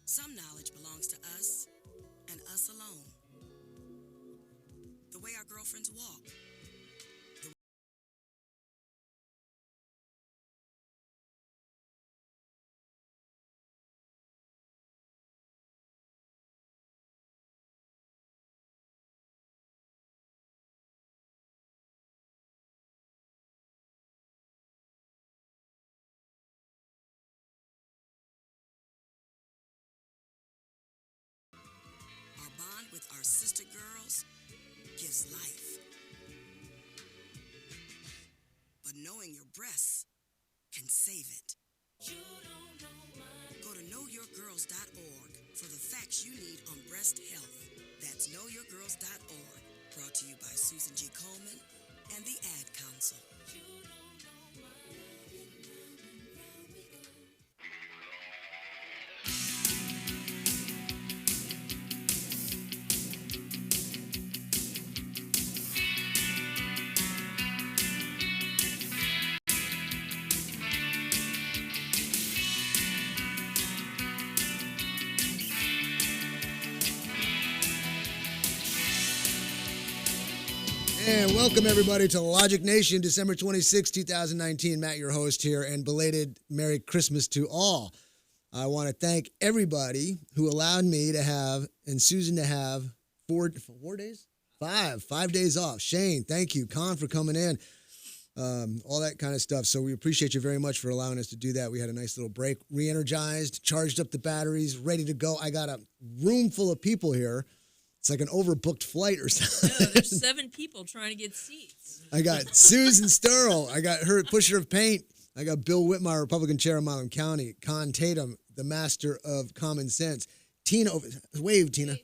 Some knowledge belongs to us and us alone. The way our girlfriends walk. Our bond with our sister girls gives life. But knowing your breasts can save it. Go to knowyourgirls.org for the facts you need on breast health. That's knowyourgirls.org. Brought to you by Susan G. Coleman and the Ad Council. And welcome, everybody, to Logic Nation, December 26, 2019. Matt, your host here, and belated Merry Christmas to all. I want to thank everybody who allowed me to have, and Susan to have, four days? Five days off. Shane, thank you. Con for coming in. All that kind of stuff. So we appreciate you very much for allowing us to do that. We had a nice little break, re-energized, charged up the batteries, ready to go. I got a room full of people here. It's like an overbooked flight or something. No, there's 7 people trying to get seats. I got Susan Sterl. I got her pusher of paint. I got Bill Whitmire, Republican chair of Milam County. Con Tatum, the master of common sense. Tina, wave, Tina.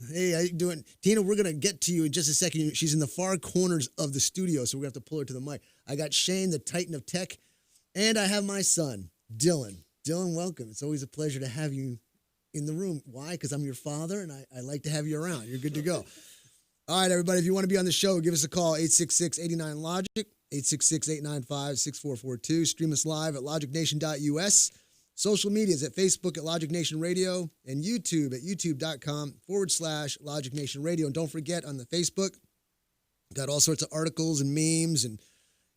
Hey, how you doing? Tina, we're going to get to you in just a second. She's in the far corners of the studio, so we're going to have to pull her to the mic. I got Shane, the titan of tech, and I have my son, Dylan. Dylan, welcome. It's always a pleasure to have you in the room. Why? Because I'm your father, and I like to have you around. You're good to go. All right, everybody, if you want to be on the show, give us a call, 866-89-LOGIC, 866-895-6442. Stream us live at logicnation.us. Social medias at Facebook at Logic Nation Radio and YouTube at youtube.com/Logic Nation Radio. And don't forget, on the Facebook, got all sorts of articles and memes and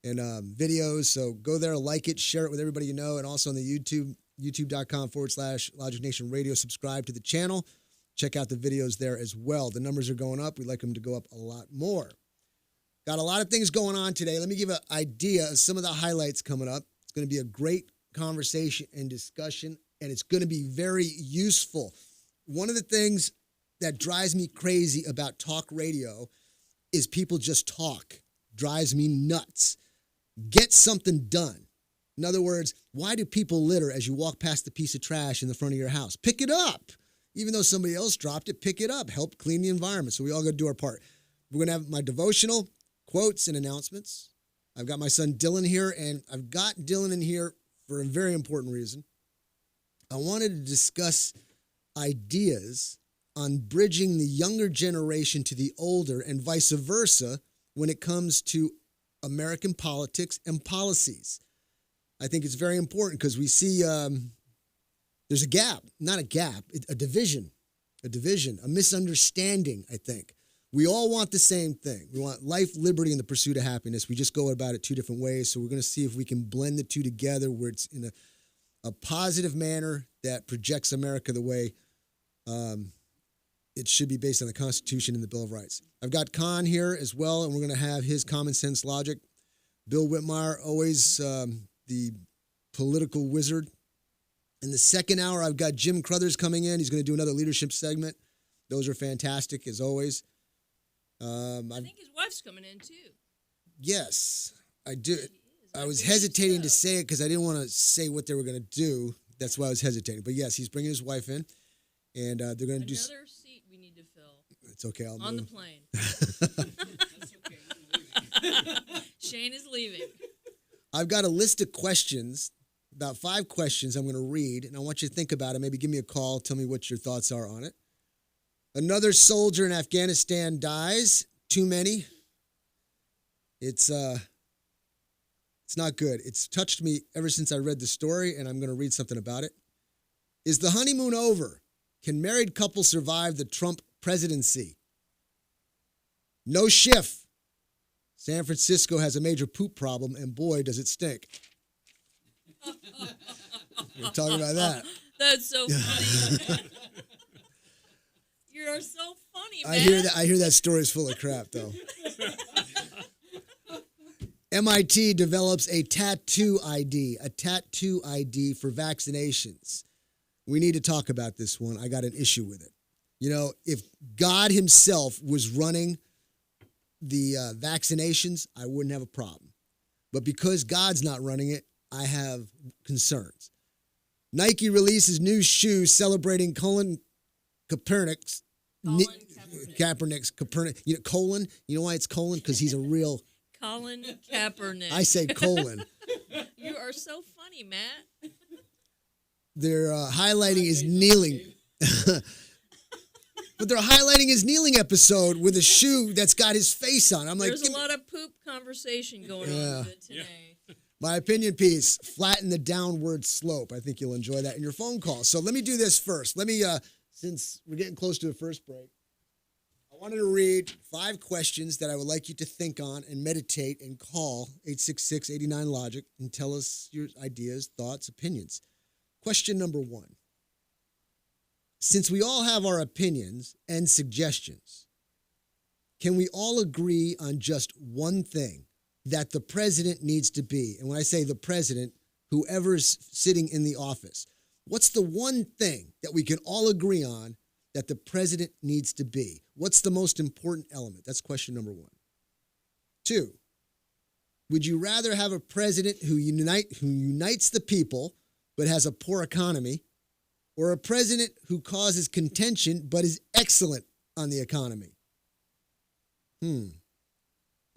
videos. So go there, like it, share it with everybody you know. And also on the YouTube, youtube.com/Logic Nation Radio. Subscribe to the channel. Check out the videos there as well. The numbers are going up. We'd like them to go up a lot more. Got a lot of things going on today. Let me give an idea of some of the highlights coming up. It's going to be a great conversation and discussion, and it's going to be very useful. One of the things that drives me crazy about talk radio is people just talk. Drives me nuts. Get something done. In other words, why do people litter as you walk past the piece of trash in the front of your house? Pick it up. Even though somebody else dropped it, pick it up. Help clean the environment. So we all got to do our part. We're going to have my devotional, quotes, and announcements. I've got my son Dylan here, and I've got Dylan in here for a very important reason. I wanted to discuss ideas on bridging the younger generation to the older and vice versa when it comes to American politics and policies. I think it's very important because we see there's a gap, not a gap, a division, a misunderstanding, I think. We all want the same thing. We want life, liberty, and the pursuit of happiness. We just go about it two different ways. So we're going to see if we can blend the two together where it's in a positive manner that projects America the way it should be based on the Constitution and the Bill of Rights. I've got Con here as well, and we're going to have his common sense logic. Bill Whitmire, always the political wizard. In the second hour, I've got Jim Crothers coming in. He's going to do another leadership segment. Those are fantastic, as always. I think his wife's coming in, too. Yes, I do. I was believe hesitating so. to say it because I didn't want to say what they were going to do. That's why I was hesitating. But yes, he's bringing his wife in, and they're going to do. Another seat we need to fill It's okay. I'll on the move. plane. That's okay. Shane is leaving. I've got a list of questions, about 5 questions I'm going to read, and I want you to think about it. Maybe give me a call. Tell me what your thoughts are on it. Another soldier in Afghanistan dies. Too many. It's not good. It's touched me ever since I read the story, and I'm going to read something about it. Is the honeymoon over? Can married couples survive the Trump presidency? No Schiff. San Francisco has a major poop problem, and boy, does it stink. We're talking about that. That's so funny. You're so funny, man. I hear that story is full of crap, though. MIT develops a tattoo ID for vaccinations. We need to talk about this one. I got an issue with it. You know, if God himself was running the vaccinations, I wouldn't have a problem. But because God's not running it, I have concerns. Nike releases new shoes celebrating Colin Kaepernick's. Kaepernick. You know, Colin. You know why it's Colin? Because he's a real. Colin Kaepernick. I say Colin. You are so funny, Matt. They're highlighting his kneeling. But they're highlighting his kneeling episode with a shoe that's got his face on. I'm like, there's a lot of poop conversation going on with it today. My opinion piece, flatten the downward slope. I think you'll enjoy that in your phone call. So let me do this first. Let me, since we're getting close to a first break, I wanted to read 5 questions that I would like you to think on and meditate and call 866-89-LOGIC and tell us your ideas, thoughts, opinions. Question number 1. Since we all have our opinions and suggestions, can we all agree on just one thing that the president needs to be? And when I say the president, whoever's sitting in the office, what's the one thing that we can all agree on that the president needs to be? What's the most important element? That's question number 1. 2, would you rather have a president who unites the people but has a poor economy, or a president who causes contention but is excellent on the economy? You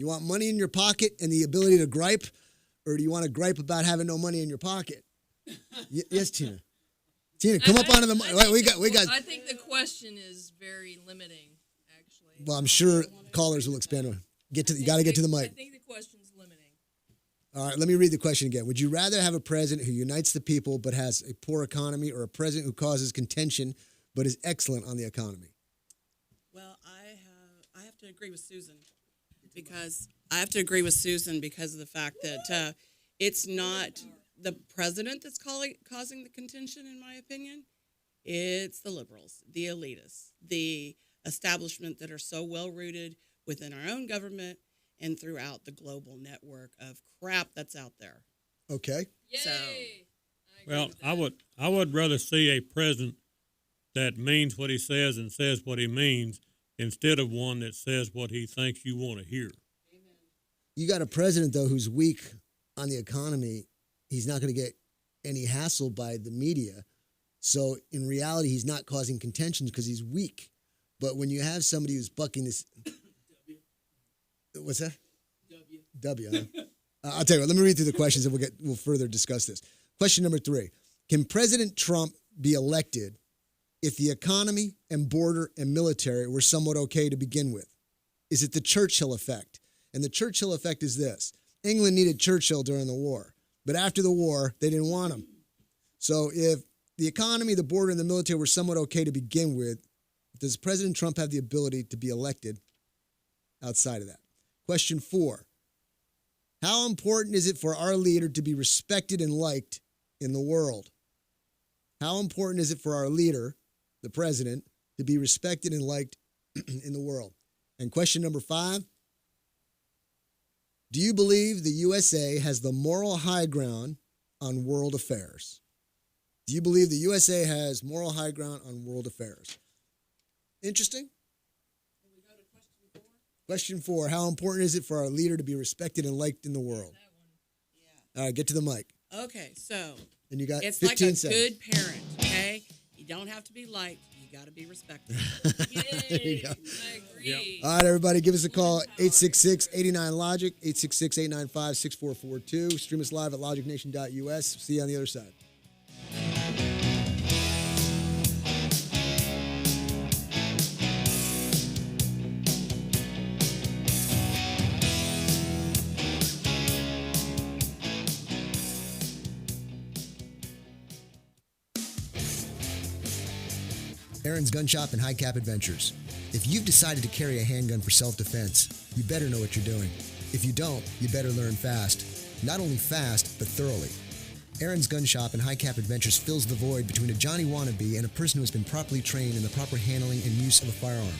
want money in your pocket and the ability to gripe, or do you want to gripe about having no money in your pocket? Yes, Tina. Tina, come up onto the mic. We got. I think the question is very limiting, actually. Well, I'm sure callers will expand on. You got to get to the mic. I think the question's limiting. All right, let me read the question again. Would you rather have a president who unites the people but has a poor economy, or a president who causes contention but is excellent on the economy? Well, I have to agree with Susan because of the fact that it's not the president that's causing the contention, in my opinion. It's the liberals, the elitists, the establishment that are so well-rooted within our own government and throughout the global network of crap that's out there. Okay. Yay! So- Well, I would rather see a president that means what he says and says what he means instead of one that says what he thinks you want to hear. You got a president, though, who's weak on the economy. He's not going to get any hassle by the media. So in reality, he's not causing contentions because he's weak. But when you have somebody who's bucking this... What's that? W. Huh? I'll tell you what, let me read through the questions and we'll further discuss this. Question number 3. Can President Trump be elected if the economy and border and military were somewhat okay to begin with? Is it the Churchill effect? And the Churchill effect is this. England needed Churchill during the war, but after the war, they didn't want him. So if the economy, the border, and the military were somewhat okay to begin with, does President Trump have the ability to be elected outside of that? Question 4. How important is it for our leader to be respected and liked in the world? How important is it for our leader, the president, to be respected and liked in the world? And question number 5. Do you believe the USA has the moral high ground on world affairs? Do you believe the USA has moral high ground on world affairs? Interesting. Question 4, how important is it for our leader to be respected and liked in the world? All right, get to the mic. Okay, so And you got it's 15 like a seconds. good parent, okay? You don't have to be liked. You got to be respected. Yay! go. I agree. All right, everybody, give us a call, 866-89-LOGIC, 866-895-6442. Stream us live at logicnation.us. See you on the other side. Aaron's Gun Shop and High Cap Adventures. If you've decided to carry a handgun for self-defense, you better know what you're doing. If you don't, you better learn fast. Not only fast, but thoroughly. Aaron's Gun Shop and High Cap Adventures fills the void between a Johnny wannabe and a person who has been properly trained in the proper handling and use of a firearm.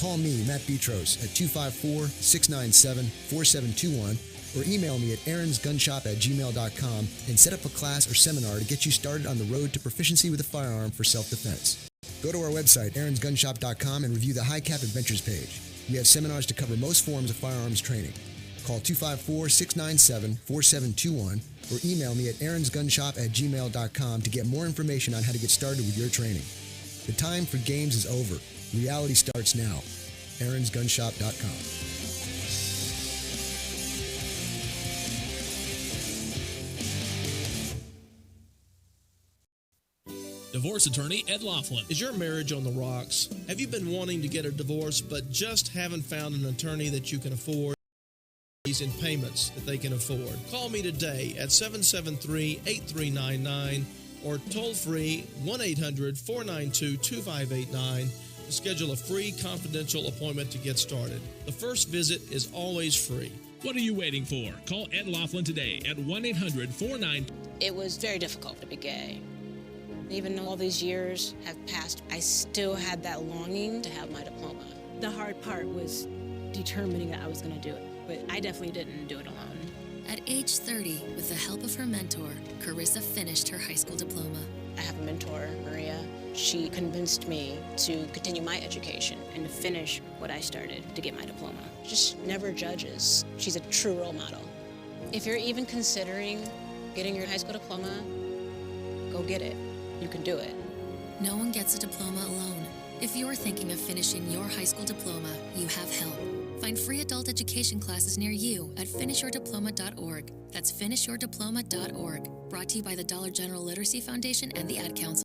Call me, Matt Betros, at 254-697-4721 or email me at aaronsgunshop@gmail.com and set up a class or seminar to get you started on the road to proficiency with a firearm for self-defense. Go to our website, aaronsgunshop.com, and review the High Cap Adventures page. We have seminars to cover most forms of firearms training. Call 254-697-4721 or email me at aaronsgunshop@gmail.com to get more information on how to get started with your training. The time for games is over. Reality starts now. aaronsgunshop.com. Divorce attorney Ed Laughlin. Is your marriage on the rocks? Have you been wanting to get a divorce but just haven't found an attorney that you can afford in payments that they can afford? Call me today at 773-8399 or toll free 1-800-492-2589 to schedule a free confidential appointment to get started. The first visit is always free. What are you waiting for? Call Ed Laughlin today at 1-800-49. It was very difficult to be gay. Even though all these years have passed, I still had that longing to have my diploma. The hard part was determining that I was going to do it, but I definitely didn't do it alone. At age 30, with the help of her mentor, Carissa finished her high school diploma. I have a mentor, Maria. She convinced me to continue my education And to finish what I started to get my diploma. just never judges. She's a true role model. If you're even considering getting your high school diploma, go get it. You can do it. No one gets a diploma alone. If you're thinking of finishing your high school diploma, you have help. Find free adult education classes near you at finishyourdiploma.org. That's finishyourdiploma.org. Brought to you by the Dollar General Literacy Foundation and the Ad Council.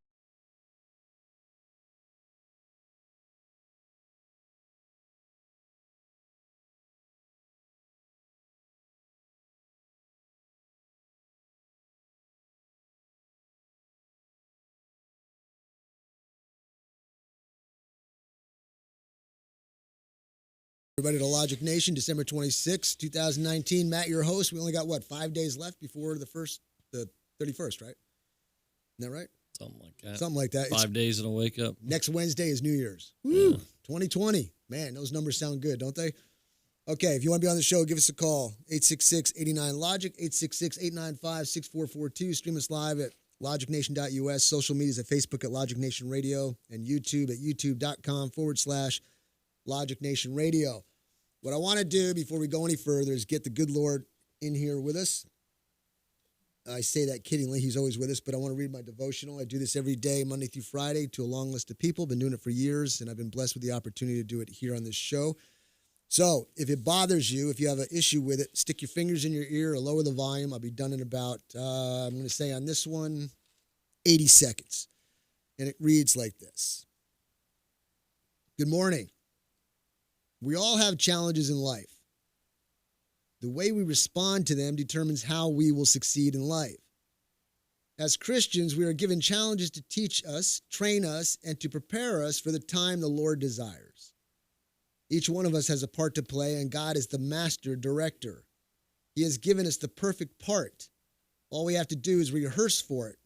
Everybody to Logic Nation, December 26, 2019. Matt, your host. We only got, 5 days left before the 31st, right? Isn't that right? Something like that. Something like that. 5 days and a wake up. Next Wednesday is New Year's. Woo! Yeah. 2020. Man, those numbers sound good, don't they? Okay, if you want to be on the show, give us a call. 866-89-LOGIC, 866-895-6442. Stream us live at logicnation.us. Social medias at Facebook at Logic Nation Radio and YouTube at youtube.com/Logic Nation Radio. What I want to do before we go any further is get the good Lord in here with us. I say that kiddingly. He's always with us, but I want to read my devotional. I do this every day, Monday through Friday, to a long list of people. Been doing it for years, and I've been blessed with the opportunity to do it here on this show. So if it bothers you, if you have an issue with it, stick your fingers in your ear or lower the volume. I'll be done in about, I'm going to say on this one, 80 seconds. And it reads like this. Good morning. We all have challenges in life. The way we respond to them determines how we will succeed in life. As Christians, we are given challenges to teach us, train us, and to prepare us for the time the Lord desires. Each one of us has a part to play, and God is the master director. He has given us the perfect part. All we have to do is rehearse for it.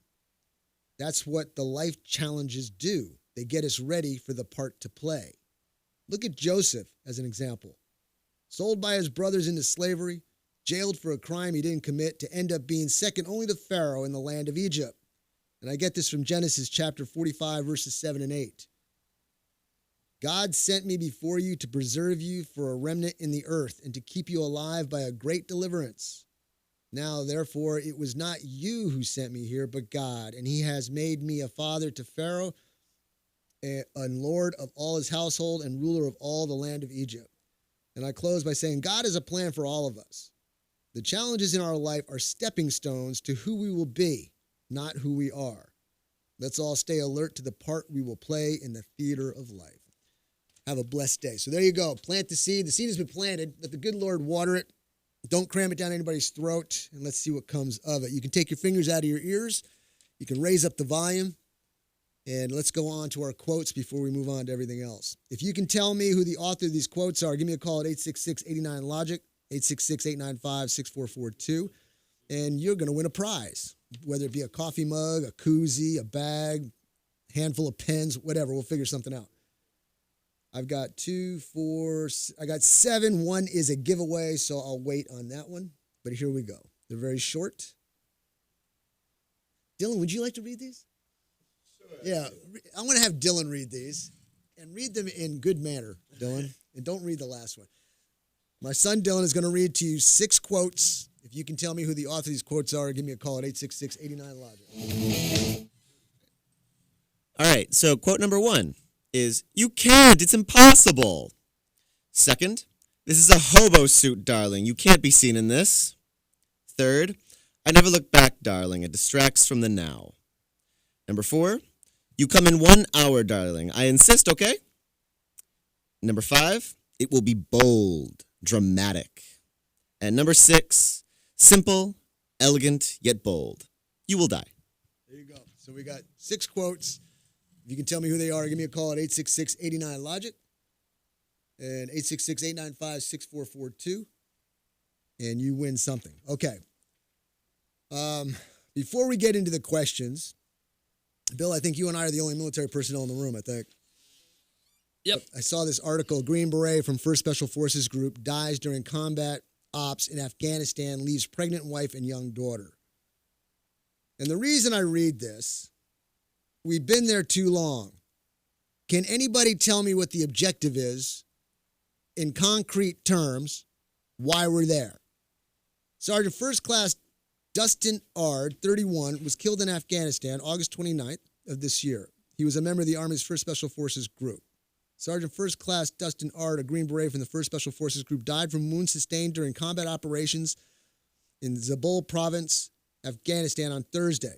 That's what the life challenges do. They get us ready for the part to play. Look at Joseph as an example. Sold by his brothers into slavery, jailed for a crime he didn't commit, to end up being second only to Pharaoh in the land of Egypt. And I get this from Genesis chapter 45, verses 7 and 8. God sent me before you to preserve you for a remnant in the earth and to keep you alive by a great deliverance. Now, therefore, it was not you who sent me here, but God, and he has made me a father to Pharaoh, and Lord of all his household and ruler of all the land of Egypt. And I close by saying God has a plan for all of us. The challenges in our life are stepping stones to who we will be, not who we are. Let's all stay alert to the part we will play in the theater of life. Have a blessed day. So there you go. Plant the seed. The seed has been planted. Let the good Lord water it. Don't cram it down anybody's throat, and let's see what comes of it. You can take your fingers out of your ears. You can raise up the volume. And let's go on to our quotes before we move on to everything else. If you can tell me who the author of these quotes are, give me a call at 866-89-LOGIC, 866-895-6442, and you're going to win a prize, whether it be a coffee mug, a koozie, a bag, handful of pens, whatever. We'll figure something out. I've got 2, 4, I got 7. One is a giveaway, so I'll wait on that one. But here we go. They're very short. Dylan, would you like to read these? Sure. Yeah, I'm going to have Dylan read these, and read them in good manner, Dylan, and don't read the last one. My son Dylan is going to read to you 6 quotes. If you can tell me who the author of these quotes are, give me a call at 866-89-LOGIC. All right, so quote number 1 is, "You can't, it's impossible." Second, "This is a hobo suit, darling. You can't be seen in this." Third, "I never look back, darling. It distracts from the now." Number 4, "You come in 1 hour, darling. I insist, okay?" Number 5, "It will be bold, dramatic." And number 6, "Simple, elegant, yet bold. You will die." There you go. So we got 6 quotes. If you can tell me who they are, give me a call at 866-89-LOGIC and 866-895-6442, and you win something. Okay. Before we get into the questions, Bill, I think you and I are the only military personnel in the room, I think. Yep. I saw this article, Green Beret from 1st Special Forces Group dies during combat ops in Afghanistan, leaves pregnant wife and young daughter. And the reason I read this, we've been there too long. Can anybody tell me what the objective is, in concrete terms, why we're there? Sergeant First Class Dustin Ard, 31, was killed in Afghanistan August 29th of this year. He was a member of the Army's 1st Special Forces Group. Sergeant First Class Dustin Ard, a Green Beret from the 1st Special Forces Group, died from wounds sustained during combat operations in Zabul Province, Afghanistan on Thursday.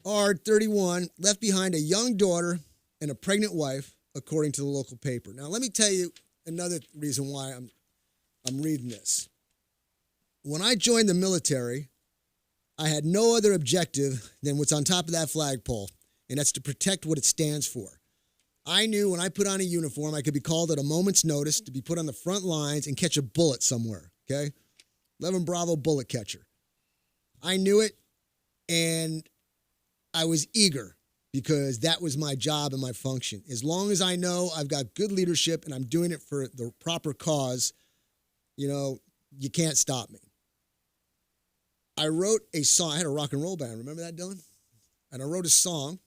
Ard, 31, left behind a young daughter and a pregnant wife, according to the local paper. Now, let me tell you another reason why I'm reading this. When I joined the military, I had no other objective than what's on top of that flagpole, and that's to protect what it stands for. I knew when I put on a uniform, I could be called at a moment's notice to be put on the front lines and catch a bullet somewhere, okay? 11 Bravo bullet catcher. I knew it, and I was eager because that was my job and my function. As long as I know I've got good leadership and I'm doing it for the proper cause, you can't stop me. I wrote a song. I had a rock and roll band. Remember that, Dylan? And I wrote a song,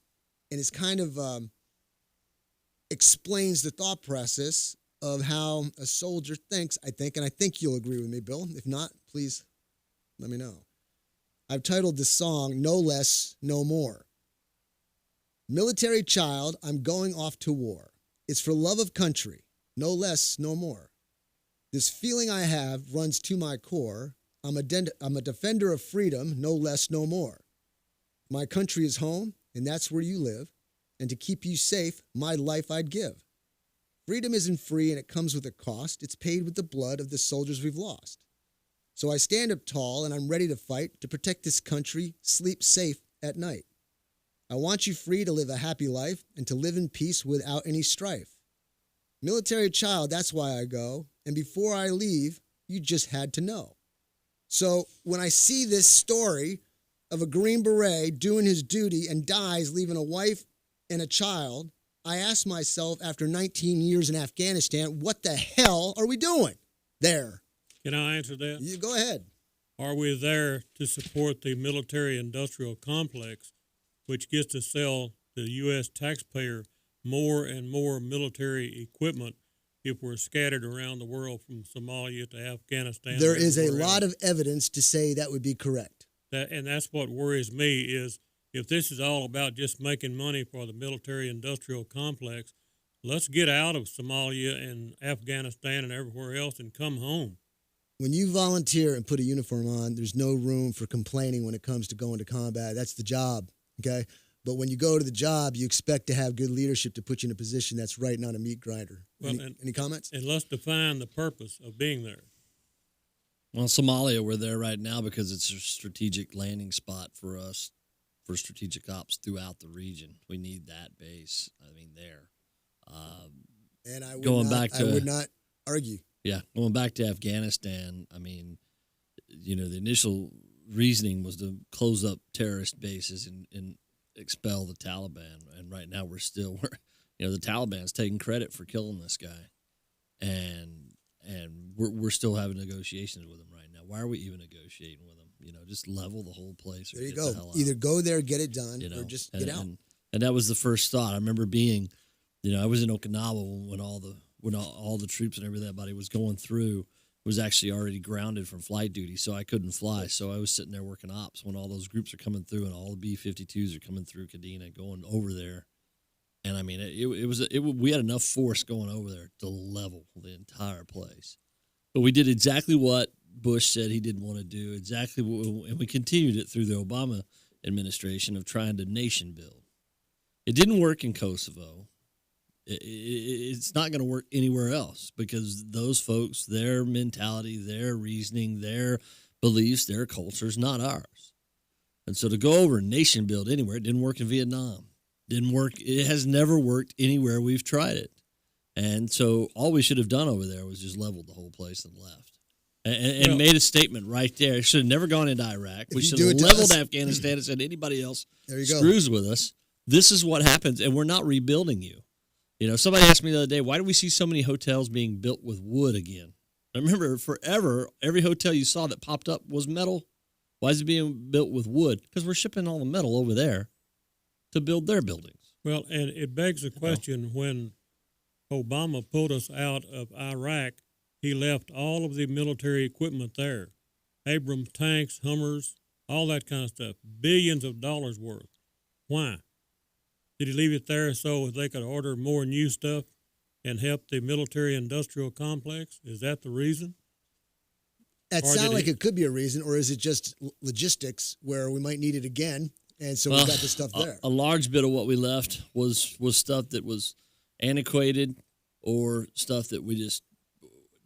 and it's kind of explains the thought process of how a soldier thinks, I think, and I think you'll agree with me, Bill. If not, please let me know. I've titled the song, No Less, No More. Military child, I'm going off to war. It's for love of country, no less, no more. This feeling I have runs to my core. I'm a defender of freedom, no less, no more. My country is home, and that's where you live. And to keep you safe, my life I'd give. Freedom isn't free, and it comes with a cost. It's paid with the blood of the soldiers we've lost. So I stand up tall, and I'm ready to fight to protect this country, sleep safe at night. I want you free to live a happy life and to live in peace without any strife. Military child, that's why I go. And before I leave, you just had to know. So when I see this story of a Green Beret doing his duty and dies, leaving a wife and a child, I ask myself, after 19 years in Afghanistan, what the hell are we doing there? Can I answer that? You go ahead. Are we there to support the military-industrial complex, which gets to sell the U.S. taxpayer more and more military equipment if we're scattered around the world from Somalia to Afghanistan? There is a lot of evidence to say that would be correct. And that's what worries me is if this is all about just making money for the military-industrial complex, let's get out of Somalia and Afghanistan and everywhere else and come home. When you volunteer and put a uniform on, there's no room for complaining when it comes to going to combat. That's the job, okay? But when you go to the job, you expect to have good leadership to put you in a position that's right, not a meat grinder. Well, any comments? And let's define the purpose of being there. Well, Somalia, we're there right now because it's a strategic landing spot for us for strategic ops throughout the region. We need that base. I mean, there. And I would not argue. Yeah, going back to Afghanistan, I mean, you know, the initial reasoning was to close up terrorist bases and expel the Taliban. And right now we're the Taliban's taking credit for killing this guy, and we're still having negotiations with him right now. Why are we even negotiating with him? You know, just level the whole place. Or There you get go. the hell out. Either go there, get it done, You know, or just get out. And that was the first thought. I remember being, I was in Okinawa when all the troops and everybody was going through. Was actually already grounded from flight duty, so I couldn't fly. So I was sitting there working ops when all those groups are coming through, and all the B-52s are coming through Kadena, going over there. And I mean, we had enough force going over there to level the entire place. But we did exactly what Bush said he didn't want to do. And we continued it through the Obama administration of trying to nation build. It didn't work in Kosovo. It's not going to work anywhere else because those folks, their mentality, their reasoning, their beliefs, their culture is not ours. And so to go over and nation build anywhere, it didn't work in Vietnam. Didn't work. It has never worked anywhere we've tried it. And so all we should have done over there was just leveled the whole place and left. And made a statement right there. It should have never gone into Iraq. We should have leveled Afghanistan and said anybody else screws with us. This is what happens, and we're not rebuilding you. You know, somebody asked me the other day, why do we see so many hotels being built with wood again? I remember forever, every hotel you saw that popped up was metal. Why is it being built with wood? Because we're shipping all the metal over there to build their buildings. Well, and it begs the question, when Obama pulled us out of Iraq, he left all of the military equipment there. Abrams tanks, Hummers, all that kind of stuff. Billions of dollars worth. Why? Did he leave it there so they could order more new stuff and help the military-industrial complex? Is that the reason? That sounds like it could be a reason, or is it just logistics where we might need it again, and so we got the stuff there? A large bit of what we left was stuff that was antiquated or stuff that we just,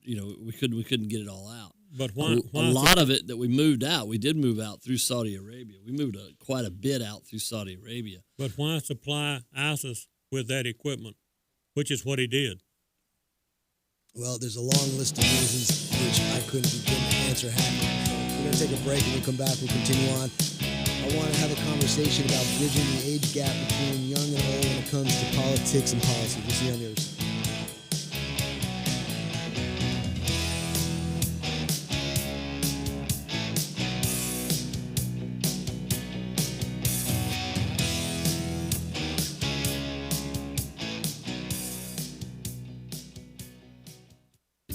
we couldn't get it all out. But why a lot of it that we moved out, we did move out through Saudi Arabia. We moved quite a bit out through Saudi Arabia. But why supply ISIS with that equipment, which is what he did? Well, there's a long list of reasons which I couldn't begin to answer half of. We're going to take a break, and we'll come back. We'll continue on. I want to have a conversation about bridging the age gap between young and old when it comes to politics and policy. We'll see you on yours.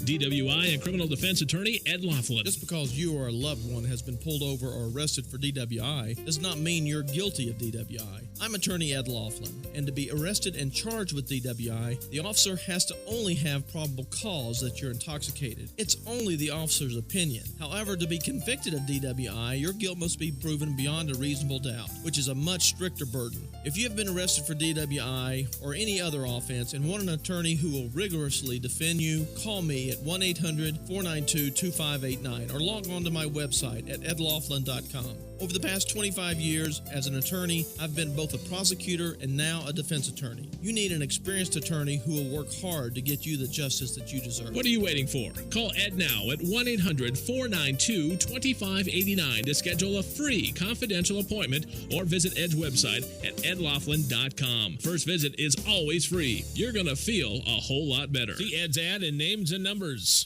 DWI and criminal defense attorney Ed Laughlin. Just because you or a loved one has been pulled over or arrested for DWI does not mean you're guilty of DWI. I'm attorney Ed Laughlin, and to be arrested and charged with DWI, the officer has to only have probable cause that you're intoxicated. It's only the officer's opinion. However, to be convicted of DWI, your guilt must be proven beyond a reasonable doubt, which is a much stricter burden. If you have been arrested for DWI or any other offense and want an attorney who will rigorously defend you, call me at 1-800-492-2589 or log on to my website at edlaughlin.com. Over the past 25 years as an attorney, I've been both a prosecutor and now a defense attorney. You need an experienced attorney who will work hard to get you the justice that you deserve. What are you waiting for? Call Ed now at 1-800-492-2589 to schedule a free confidential appointment or visit Ed's website at edlaughlin.com. First visit is always free. You're going to feel a whole lot better. See Ed's ad and names and numbers.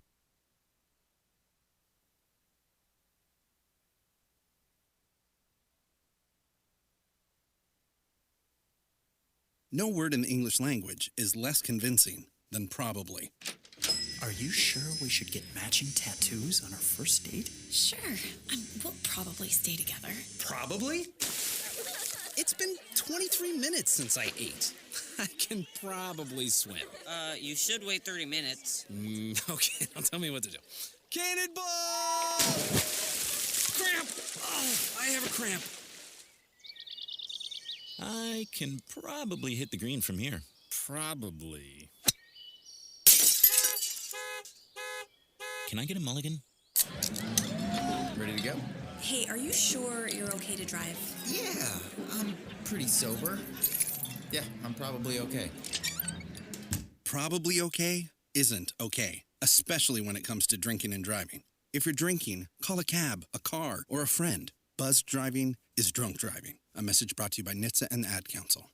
No word in the English language is less convincing than probably. Are you sure we should get matching tattoos on our first date? Sure. We'll probably stay together. Probably? It's been 23 minutes since I ate. I can probably swim. You should wait 30 minutes. Okay, now tell me what to do. Cannonball! Cramp! Oh, I have a cramp. I can probably hit the green from here. Probably. Can I get a mulligan? Ready to go? Hey, are you sure you're okay to drive? Yeah, I'm pretty sober. Yeah, I'm probably okay. Probably okay isn't okay, especially when it comes to drinking and driving. If you're drinking, call a cab, a car, or a friend. Buzzed driving is drunk driving. A message brought to you by NHTSA and the Ad Council.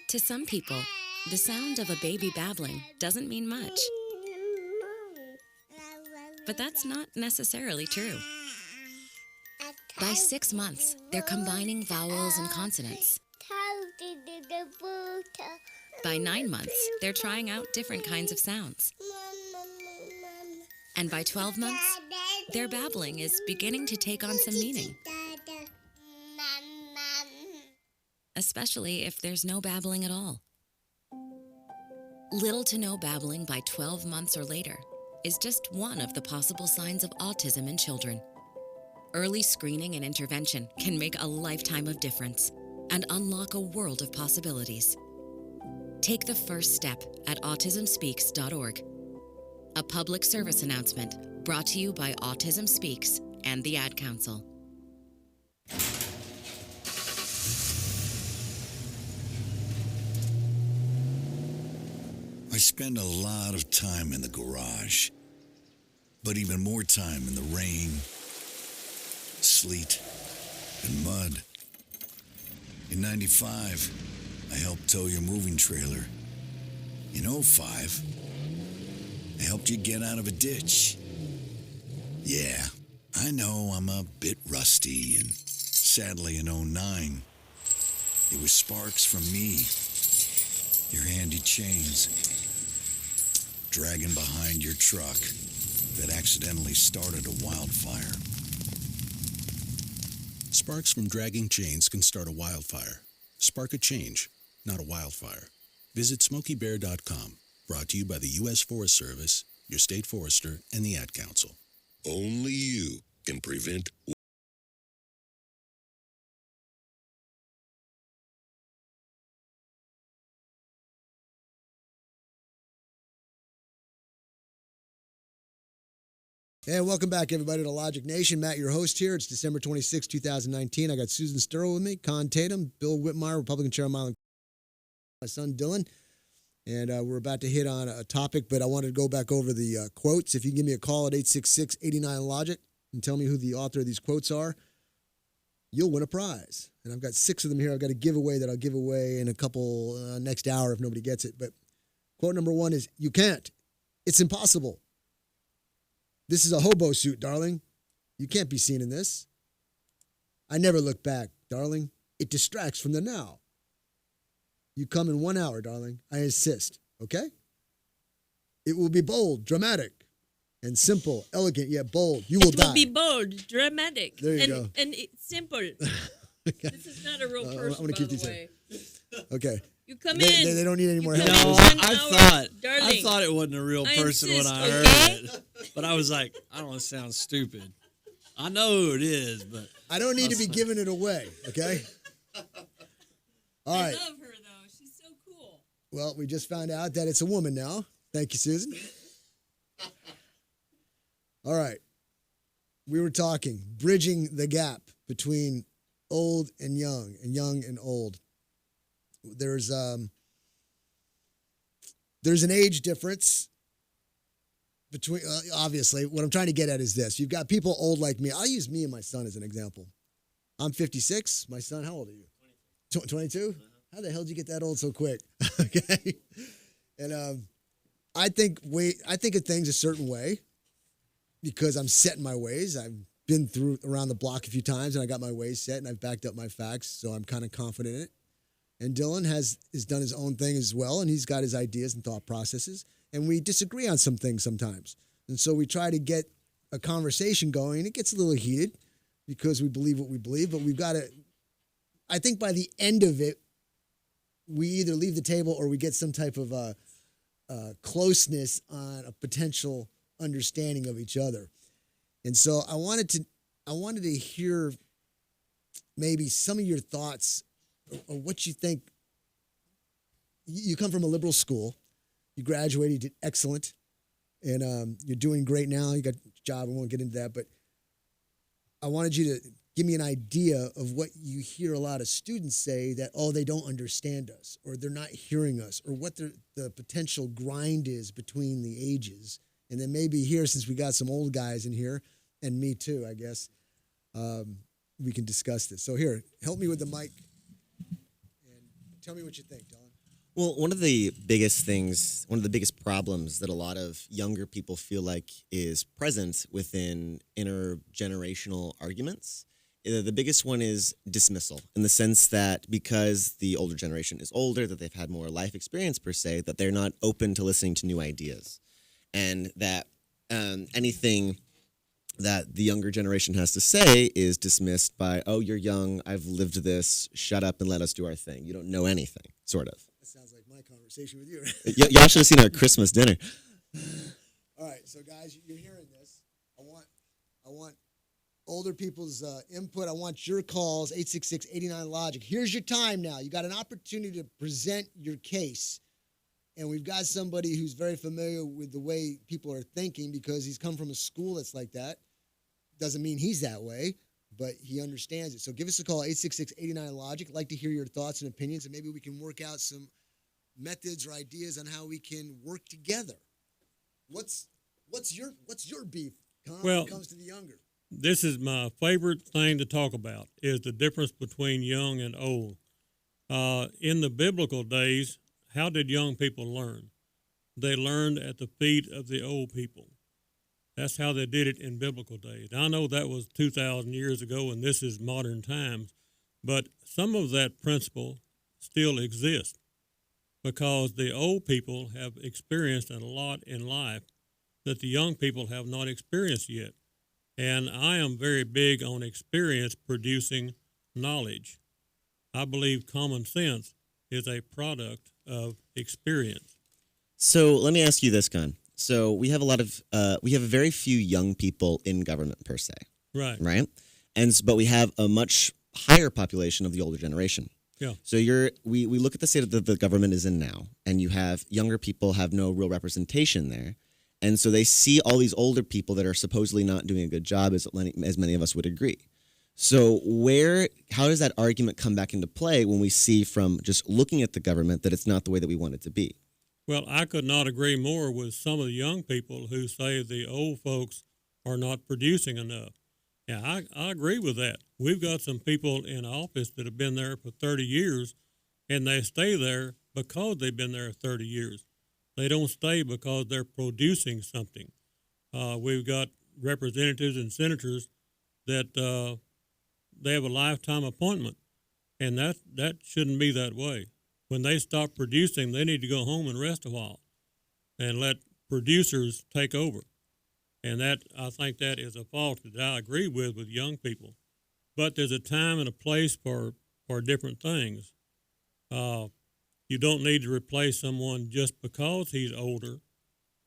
To some people, the sound of a baby babbling doesn't mean much. But that's not necessarily true. By 6 months, they're combining vowels and consonants. By 9 months, they're trying out different kinds of sounds. And by 12 months, their babbling is beginning to take on some meaning. Especially if there's no babbling at all. Little to no babbling by 12 months or later is just one of the possible signs of autism in children. Early screening and intervention can make a lifetime of difference and unlock a world of possibilities. Take the first step at autismspeaks.org. A public service announcement brought to you by Autism Speaks and the Ad Council. I spend a lot of time in the garage, but even more time in the rain, sleet, and mud. In 95, I helped tow your moving trailer. In 05, I helped you get out of a ditch. Yeah, I know I'm a bit rusty, and sadly in 09, it was sparks from me, your handy chains, dragging behind your truck that accidentally started a wildfire. Sparks from dragging chains can start a wildfire. Spark a change, not a wildfire. Visit SmokeyBear.com. Brought to you by the U.S. Forest Service, your state forester, and the Ad Council. Only you can prevent. And welcome back, everybody, to Logic Nation. Matt, your host here. It's December 26, 2019. I got Susan Sturrow with me, Con Tatum, Bill Whitmire, Republican Chair of Milan, my son Dylan. And we're about to hit on a topic, but I wanted to go back over the quotes. If you can give me a call at 866-89-LOGIC and tell me who the author of these quotes are, you'll win a prize. And I've got 6 of them here. I've got a giveaway that I'll give away in a couple next hour if nobody gets it. But quote number 1 is, "You can't. It's impossible. This is a hobo suit, darling. You can't be seen in this. I never look back, darling. It distracts from the now. You come in 1 hour, darling. I insist, okay? It will be bold, dramatic, and simple, elegant, yet bold. You will die." It will be bold, dramatic, There you and, go. and it's simple. This is not a real person, I'm gonna by keep the these way. Okay. You come They- in. they don't need any more you help. come No, in I 1 hour, thought I darling. thought it wasn't a real I person when insist, I heard okay? it, but I was like, I don't want to sound stupid. I know who it is, but I don't need to be giving it away, okay? All right. I love her though. She's so cool. Well, we just found out that it's a woman now. Thank you, Susan. All right. We were talking, bridging the gap between old and young and old. There's an age difference between, obviously, what I'm trying to get at is this. You've got people old like me. I'll use me and my son as an example. I'm 56. My son, how old are you? 22? How the hell did you get that old so quick? Okay. And I think of things a certain way because I'm set in my ways. I've been through around the block a few times and I got my ways set and I've backed up my facts, so I'm kind of confident in it. And Dylan has done his own thing as well, and he's got his ideas and thought processes. And we disagree on some things sometimes. And so we try to get a conversation going, and it gets a little heated because we believe what we believe, but we've got to, I think by the end of it, we either leave the table or we get some type of closeness on a potential understanding of each other. And so I wanted to hear maybe some of your thoughts or what you think. You come from a liberal school, you graduated, you did excellent, And you're doing great now. You got a job. I won't get into that, but I wanted you to give me an idea of what you hear a lot of students say that, oh, they don't understand us, or they're not hearing us, or what the potential grind is between the ages. And then maybe here, since we got some old guys in here, and me too, I guess, we can discuss this. So here, help me with the mic and tell me what you think, Dylan. Well, one of the biggest problems that a lot of younger people feel like is present within intergenerational arguments, the biggest one is dismissal, in the sense that because the older generation is older, that they've had more life experience per se, that they're not open to listening to new ideas. And that anything that the younger generation has to say is dismissed by, oh, you're young, I've lived this, shut up and let us do our thing. You don't know anything, sort of. That sounds like my conversation with you. Y'all should have seen our Christmas dinner. All right, so guys, you're hearing this. I want older people's input. I want your calls, 866-89-LOGIC. Here's your time now. You got an opportunity to present your case. And we've got somebody who's very familiar with the way people are thinking because he's come from a school that's like that. Doesn't mean he's that way, but he understands it. So give us a call, 866-89-LOGIC. I'd like to hear your thoughts and opinions, and maybe we can work out some methods or ideas on how we can work together. What's your beef, Con, when it comes to the younger? This is my favorite thing to talk about, is the difference between young and old. In the biblical days, how did young people learn? They learned at the feet of the old people. That's how they did it in biblical days. I know that was 2,000 years ago, and this is modern times, but some of that principle still exists because the old people have experienced a lot in life that the young people have not experienced yet. And I am very big on experience producing knowledge. I believe common sense is a product of experience. So let me ask you this, Con. So we have very few young people in government per se. Right. Right? But we have a much higher population of the older generation. Yeah. So we look at the state that the government is in now, and you have younger people have no real representation there. And so they see all these older people that are supposedly not doing a good job, as many of us would agree. So how does that argument come back into play when we see from just looking at the government that it's not the way that we want it to be? Well, I could not agree more with some of the young people who say the old folks are not producing enough. Yeah, I agree with that. We've got some people in office that have been there for 30 years, and they stay there because they've been there 30 years. They don't stay because they're producing something. We've got representatives and senators that they have a lifetime appointment, and that shouldn't be that way. When they stop producing, they need to go home and rest a while and let producers take over. And I think that is a fault that I agree with young people. But there's a time and a place for different things. You don't need to replace someone just because he's older.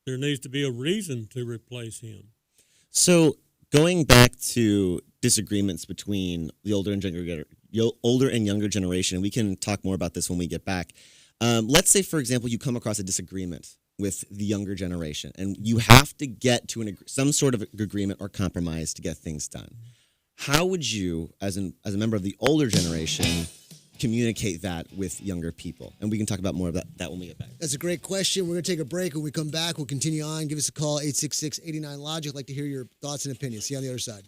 There needs to be a reason to replace him. So going back to disagreements between the older and younger generation, we can talk more about this when we get back. Let's say, for example, you come across a disagreement with the younger generation, and you have to get to some sort of agreement or compromise to get things done. How would you, as a member of the older generation, communicate that with younger people? And we can talk about more of that when we get back. That's a great question. We're going to take a break. When we come back, we'll continue on. Give us a call, 866-89-LOGIC. I'd like to hear your thoughts and opinions. See you on the other side.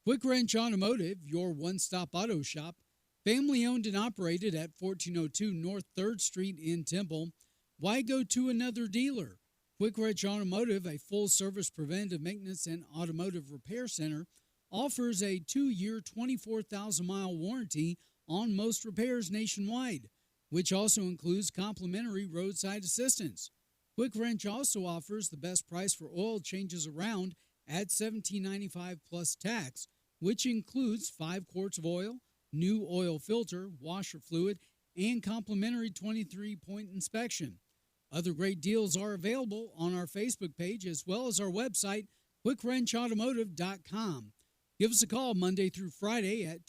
Quick Wrench Automotive, your one-stop auto shop, family-owned and operated at 1402 North 3rd Street in Temple. Why go to another dealer? Quick Wrench Automotive, a full-service preventive maintenance and automotive repair center, offers a 2-year, 24,000-mile warranty on most repairs nationwide, which also includes complimentary roadside assistance. Quick Wrench also offers the best price for oil changes around at $17.95 plus tax, which includes 5 quarts of oil, new oil filter, washer fluid, and complimentary 23-point inspection. Other great deals are available on our Facebook page as well as our website, QuickWrenchAutomotive.com. Give us a call Monday through Friday at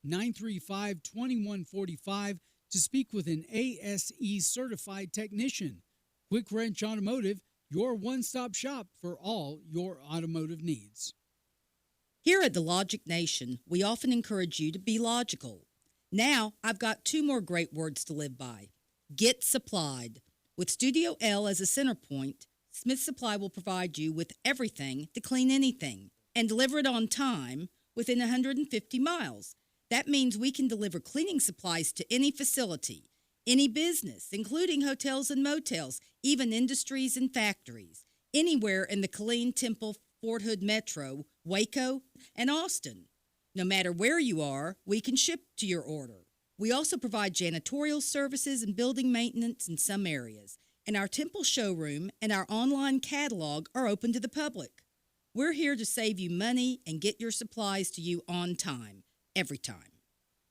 254-935-2145 to speak with an ASE certified technician. Quick Wrench Automotive, your one-stop shop for all your automotive needs. Here at the Logic Nation, we often encourage you to be logical. Now, I've got two more great words to live by. Get supplied. With Studio L as a center point, Smith Supply will provide you with everything to clean anything and deliver it on time within 150 miles. That means we can deliver cleaning supplies to any facility, any business, including hotels and motels, even industries and factories, anywhere in the Killeen, Temple, Fort Hood Metro, Waco, and Austin. No matter where you are, we can ship to your order. We also provide janitorial services and building maintenance in some areas, and our Temple showroom and our online catalog are open to the public. We're here to save you money and get your supplies to you on time, every time.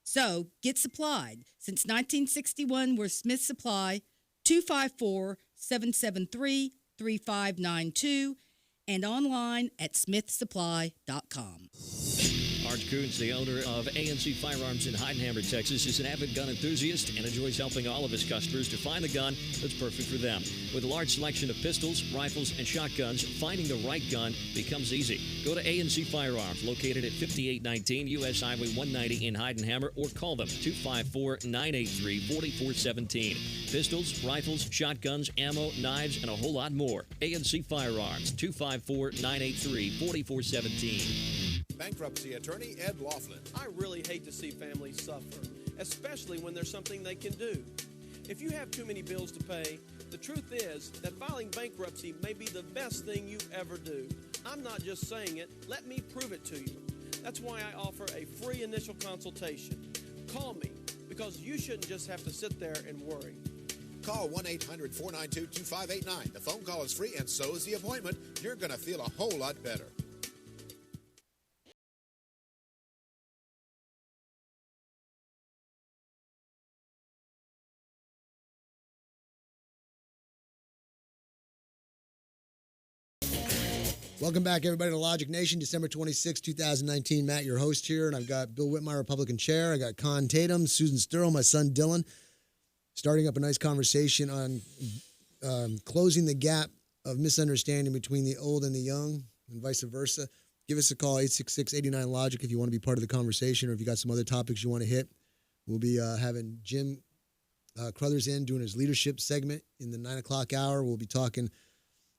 So, get supplied. Since 1961, we're Smith Supply, 254-773-3592, and online at smithsupply.com. Art Coons, the owner of ANC Firearms in Heidenhammer, Texas, is an avid gun enthusiast and enjoys helping all of his customers to find the gun that's perfect for them. With a large selection of pistols, rifles, and shotguns, finding the right gun becomes easy. Go to ANC Firearms, located at 5819 U.S. Highway 190 in Heidenhammer, or call them 254-983-4417. Pistols, rifles, shotguns, ammo, knives, and a whole lot more. ANC Firearms, 254-983-4417. Bankruptcy attorney Ed Laughlin. I really hate to see families suffer, especially when there's something they can do. If you have too many bills to pay, the truth is that filing bankruptcy may be the best thing you ever do. I'm not just saying it, let me prove it to you. That's why I offer a free initial consultation. Call me, because you shouldn't just have to sit there and worry. Call 1-800-492-2589. The phone call is free and so is the appointment. You're going to feel a whole lot better. Welcome back, everybody, to Logic Nation, December 26, 2019. Matt, your host here, and I've got Bill Whitmire, Republican Chair. I got Con Tatum, Susan Sturl, my son Dylan, starting up a nice conversation on closing the gap of misunderstanding between the old and the young and vice versa. Give us a call, 866-89-LOGIC, if you want to be part of the conversation or if you got some other topics you want to hit. We'll be having Jim Crothers in doing his leadership segment in the 9 o'clock hour. We'll be talking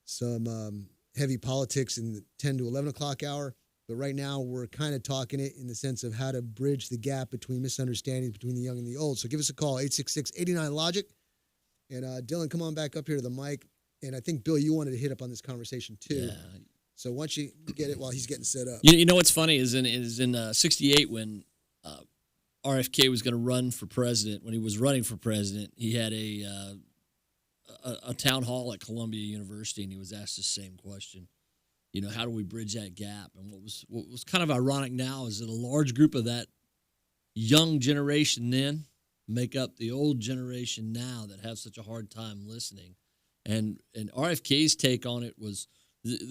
some heavy politics in the 10 to 11 o'clock hour. But right now, we're kind of talking it in the sense of how to bridge the gap between misunderstandings between the young and the old. So give us a call, 866-89-LOGIC. And Dylan, come on back up here to the mic. And I think, Bill, you wanted to hit up on this conversation too. Yeah. So why don't you get it while he's getting set up? You know what's funny is in 68 when RFK was going to run for president, when he was running for president, he had a town hall at Columbia University, and he was asked the same question. You know, how do we bridge that gap? And what was kind of ironic now is that a large group of that young generation then make up the old generation now that have such a hard time listening. And RFK's take on it was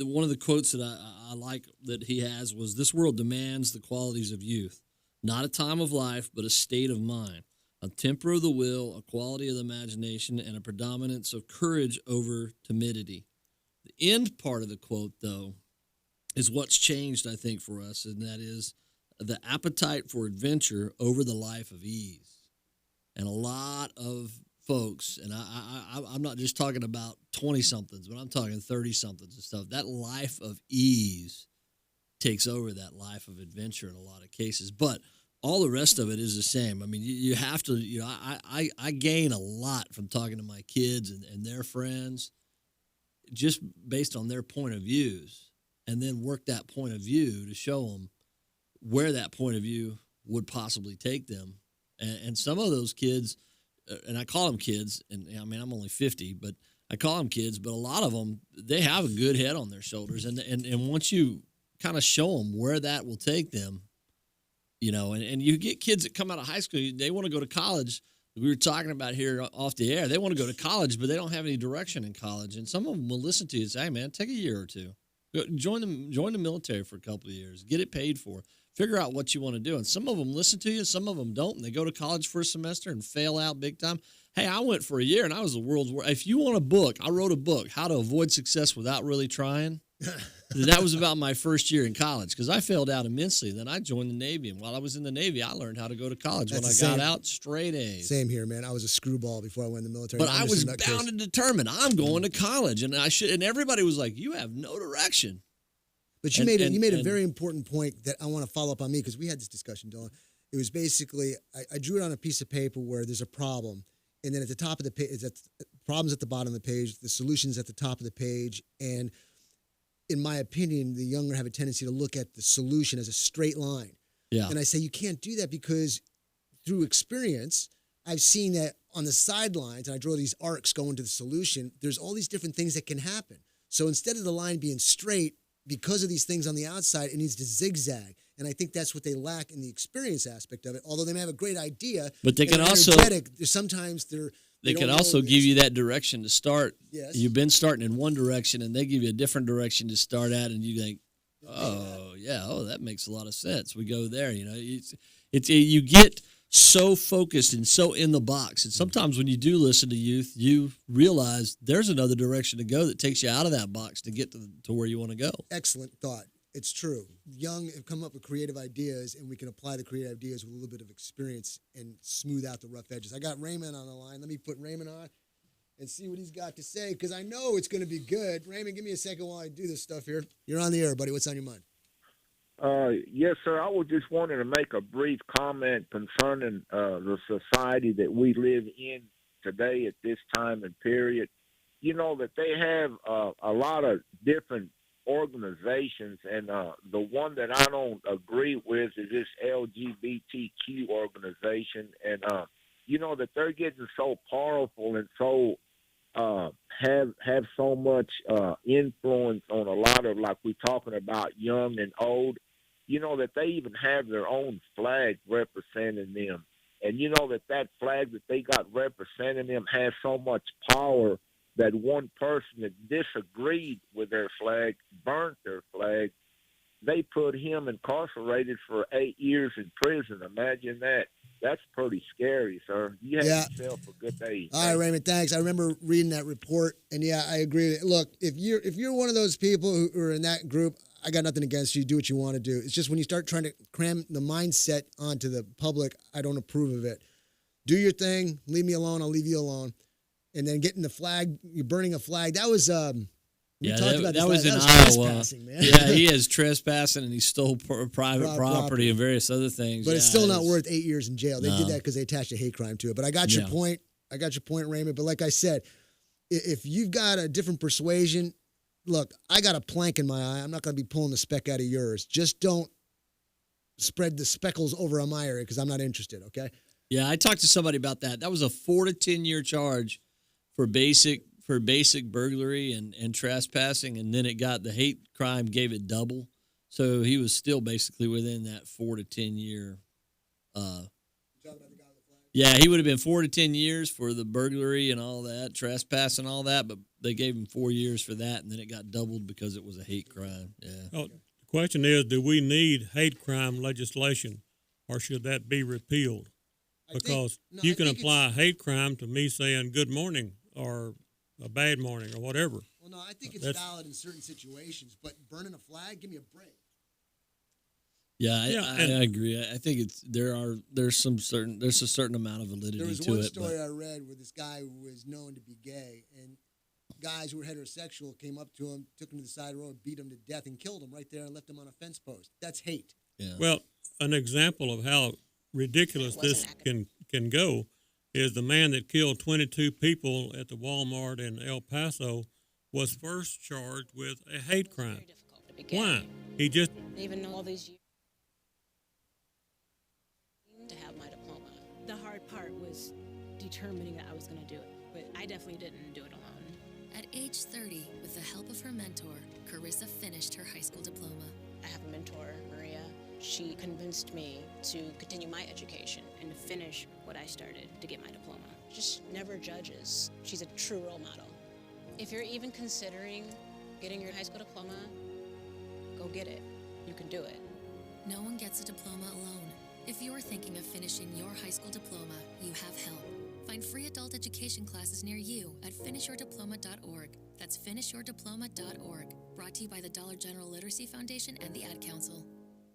one of the quotes that I like that he has was, "This world demands the qualities of youth, not a time of life, but a state of mind. A temper of the will, a quality of the imagination, and a predominance of courage over timidity." The end part of the quote, though, is what's changed, I think, for us, and that is the appetite for adventure over the life of ease. And a lot of folks, and I'm not just talking about 20-somethings, but I'm talking 30-somethings and stuff, that life of ease takes over that life of adventure in a lot of cases. But all the rest of it is the same. I mean, you have to, you know, I gain a lot from talking to my kids and their friends just based on their point of views, and then work that point of view to show them where that point of view would possibly take them. And some of those kids, and I call them kids, and I mean, I'm only 50, but I call them kids, but a lot of them, they have a good head on their shoulders. And once you kind of show them where that will take them, you know, and you get kids that come out of high school, they want to go to college, we were talking about here off the air. They want to go to college, but they don't have any direction in college. And some of them will listen to you and say, hey, man, take a year or two. Join the military for a couple of years. Get it paid for. Figure out what you want to do. And some of them listen to you, some of them don't. And they go to college for a semester and fail out big time. Hey, I went for a year, and I was the world's worst. If you want a book, I wrote a book, How to Avoid Success Without Really Trying. That was about my first year in college because I failed out immensely. Then I joined the Navy, and while I was in the Navy, I learned how to go to college. When I got out, straight A's. Same here, man. I was a screwball before I went in the military. But I was bound and determined. I'm going to college, and I should. And everybody was like, "You have no direction." But you made a very important point that I want to follow up on me because we had this discussion, Dylan. It was basically I drew it on a piece of paper where there's a problem, and then at the top of the page, problems at the bottom of the page, the solutions at the top of the page, and in my opinion, the younger have a tendency to look at the solution as a straight line. Yeah. And I say you can't do that because through experience, I've seen that on the sidelines, and I draw these arcs going to the solution, there's all these different things that can happen. So instead of the line being straight, because of these things on the outside, it needs to zigzag. And I think that's what they lack in the experience aspect of it. Although they may have a great idea, but they can also sometimes they can also give you that direction to start. Yes. You've been starting in one direction, and they give you a different direction to start at, and you think, that makes a lot of sense. We go there. You know, you get so focused and so in the box, and sometimes when you do listen to youth, you realize there's another direction to go that takes you out of that box to get to where you want to go. Excellent thought. It's true. Young have come up with creative ideas, and we can apply the creative ideas with a little bit of experience and smooth out the rough edges. I got Raymond on the line. Let me put Raymond on and see what he's got to say because I know it's going to be good. Raymond, give me a second while I do this stuff here. You're on the air, buddy. What's on your mind? Yes, sir. I was just wanting to make a brief comment concerning the society that we live in today at this time and period. You know that they have a lot of different organizations, and the one that I don't agree with is this LGBTQ organization, and you know that they're getting so powerful and so have so much influence on a lot of, like we're talking about, young and old. You know that they even have their own flag representing them, and you know that flag that they got representing them has so much power that one person that disagreed with their flag, burnt their flag, they put him incarcerated for 8 years in prison. Imagine that. That's pretty scary, sir. You have yourself a good day. All right, Raymond, thanks. I remember reading that report, and I agree. Look, if you're one of those people who are in that group, I got nothing against you. Do what you want to do. It's just when you start trying to cram the mindset onto the public, I don't approve of it. Do your thing. Leave me alone. I'll leave you alone. And then getting the flag, you're burning a flag. That was we talked about that was in Iowa. Trespassing, man. Yeah, he is trespassing and he stole private property and various other things. But it's still not worth 8 years in jail. They did No. that because they attached a hate crime to it. But I got your point. I got your point, Raymond. But like I said, if you've got a different persuasion, look, I got a plank in my eye. I'm not going to be pulling the speck out of yours. Just don't spread the speckles over on my area because I'm not interested, okay? Yeah, I talked to somebody about that. That was a 4 to 10 year charge for basic burglary and trespassing, and then it got the hate crime gave it double. So he was still basically within that 4 to 10 year. Yeah, he would have been 4 to 10 years for the burglary and all that, trespass and all that, but they gave him 4 years for that, and then it got doubled because it was a hate crime. Yeah. Oh, the question is, do we need hate crime legislation, or should that be repealed? Because you can apply hate crime to me saying good morning or a bad morning or whatever. Well, no, I think it's valid in certain situations, but burning a flag, give me a break. Yeah, I agree. I think there's a certain amount of validity to it. There was one story I read where this guy who was known to be gay, and guys who were heterosexual came up to him, took him to the side of the road, beat him to death, and killed him right there and left him on a fence post. That's hate. Yeah. Well, an example of how ridiculous this can go is the man that killed 22 people at the Walmart in El Paso was first charged with a hate crime. Why? He just even know all these years to have my diploma. The hard part was determining that I was going to do it, but I definitely didn't do it alone. At age 30, with the help of her mentor, Carissa finished her high school diploma. I have a mentor, Maria. She convinced me to continue my education and to finish what I started to get my diploma. Just never judges. She's a true role model. If you're even considering getting your high school diploma, go get it. You can do it. No one gets a diploma alone. If you're thinking of finishing your high school diploma, you have help. Find free adult education classes near you at finishyourdiploma.org. That's finishyourdiploma.org. Brought to you by the Dollar General Literacy Foundation and the Ad Council.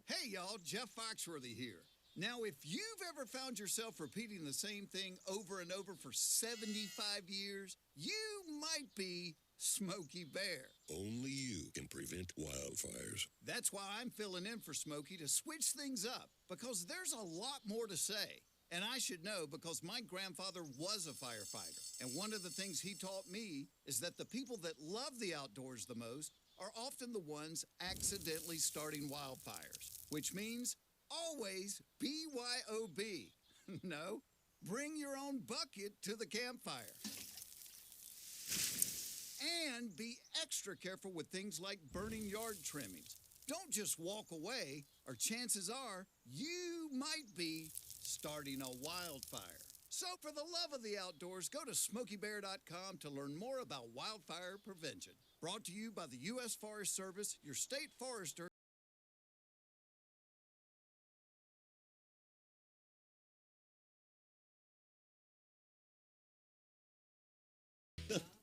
Hey, y'all, Jeff Foxworthy here. Now, if you've ever found yourself repeating the same thing over and over for 75 years, you might be Smokey Bear. Only you can prevent wildfires. That's why I'm filling in for Smokey to switch things up, because there's a lot more to say. And I should know because my grandfather was a firefighter. And one of the things he taught me is that the people that love the outdoors the most are often the ones accidentally starting wildfires, which means always BYOB. No, bring your own bucket to the campfire. And be extra careful with things like burning yard trimmings. Don't just walk away, or chances are you might be starting a wildfire. So for the love of the outdoors, go to SmokeyBear.com to learn more about wildfire prevention. Brought to you by the U.S. Forest Service, your state forester.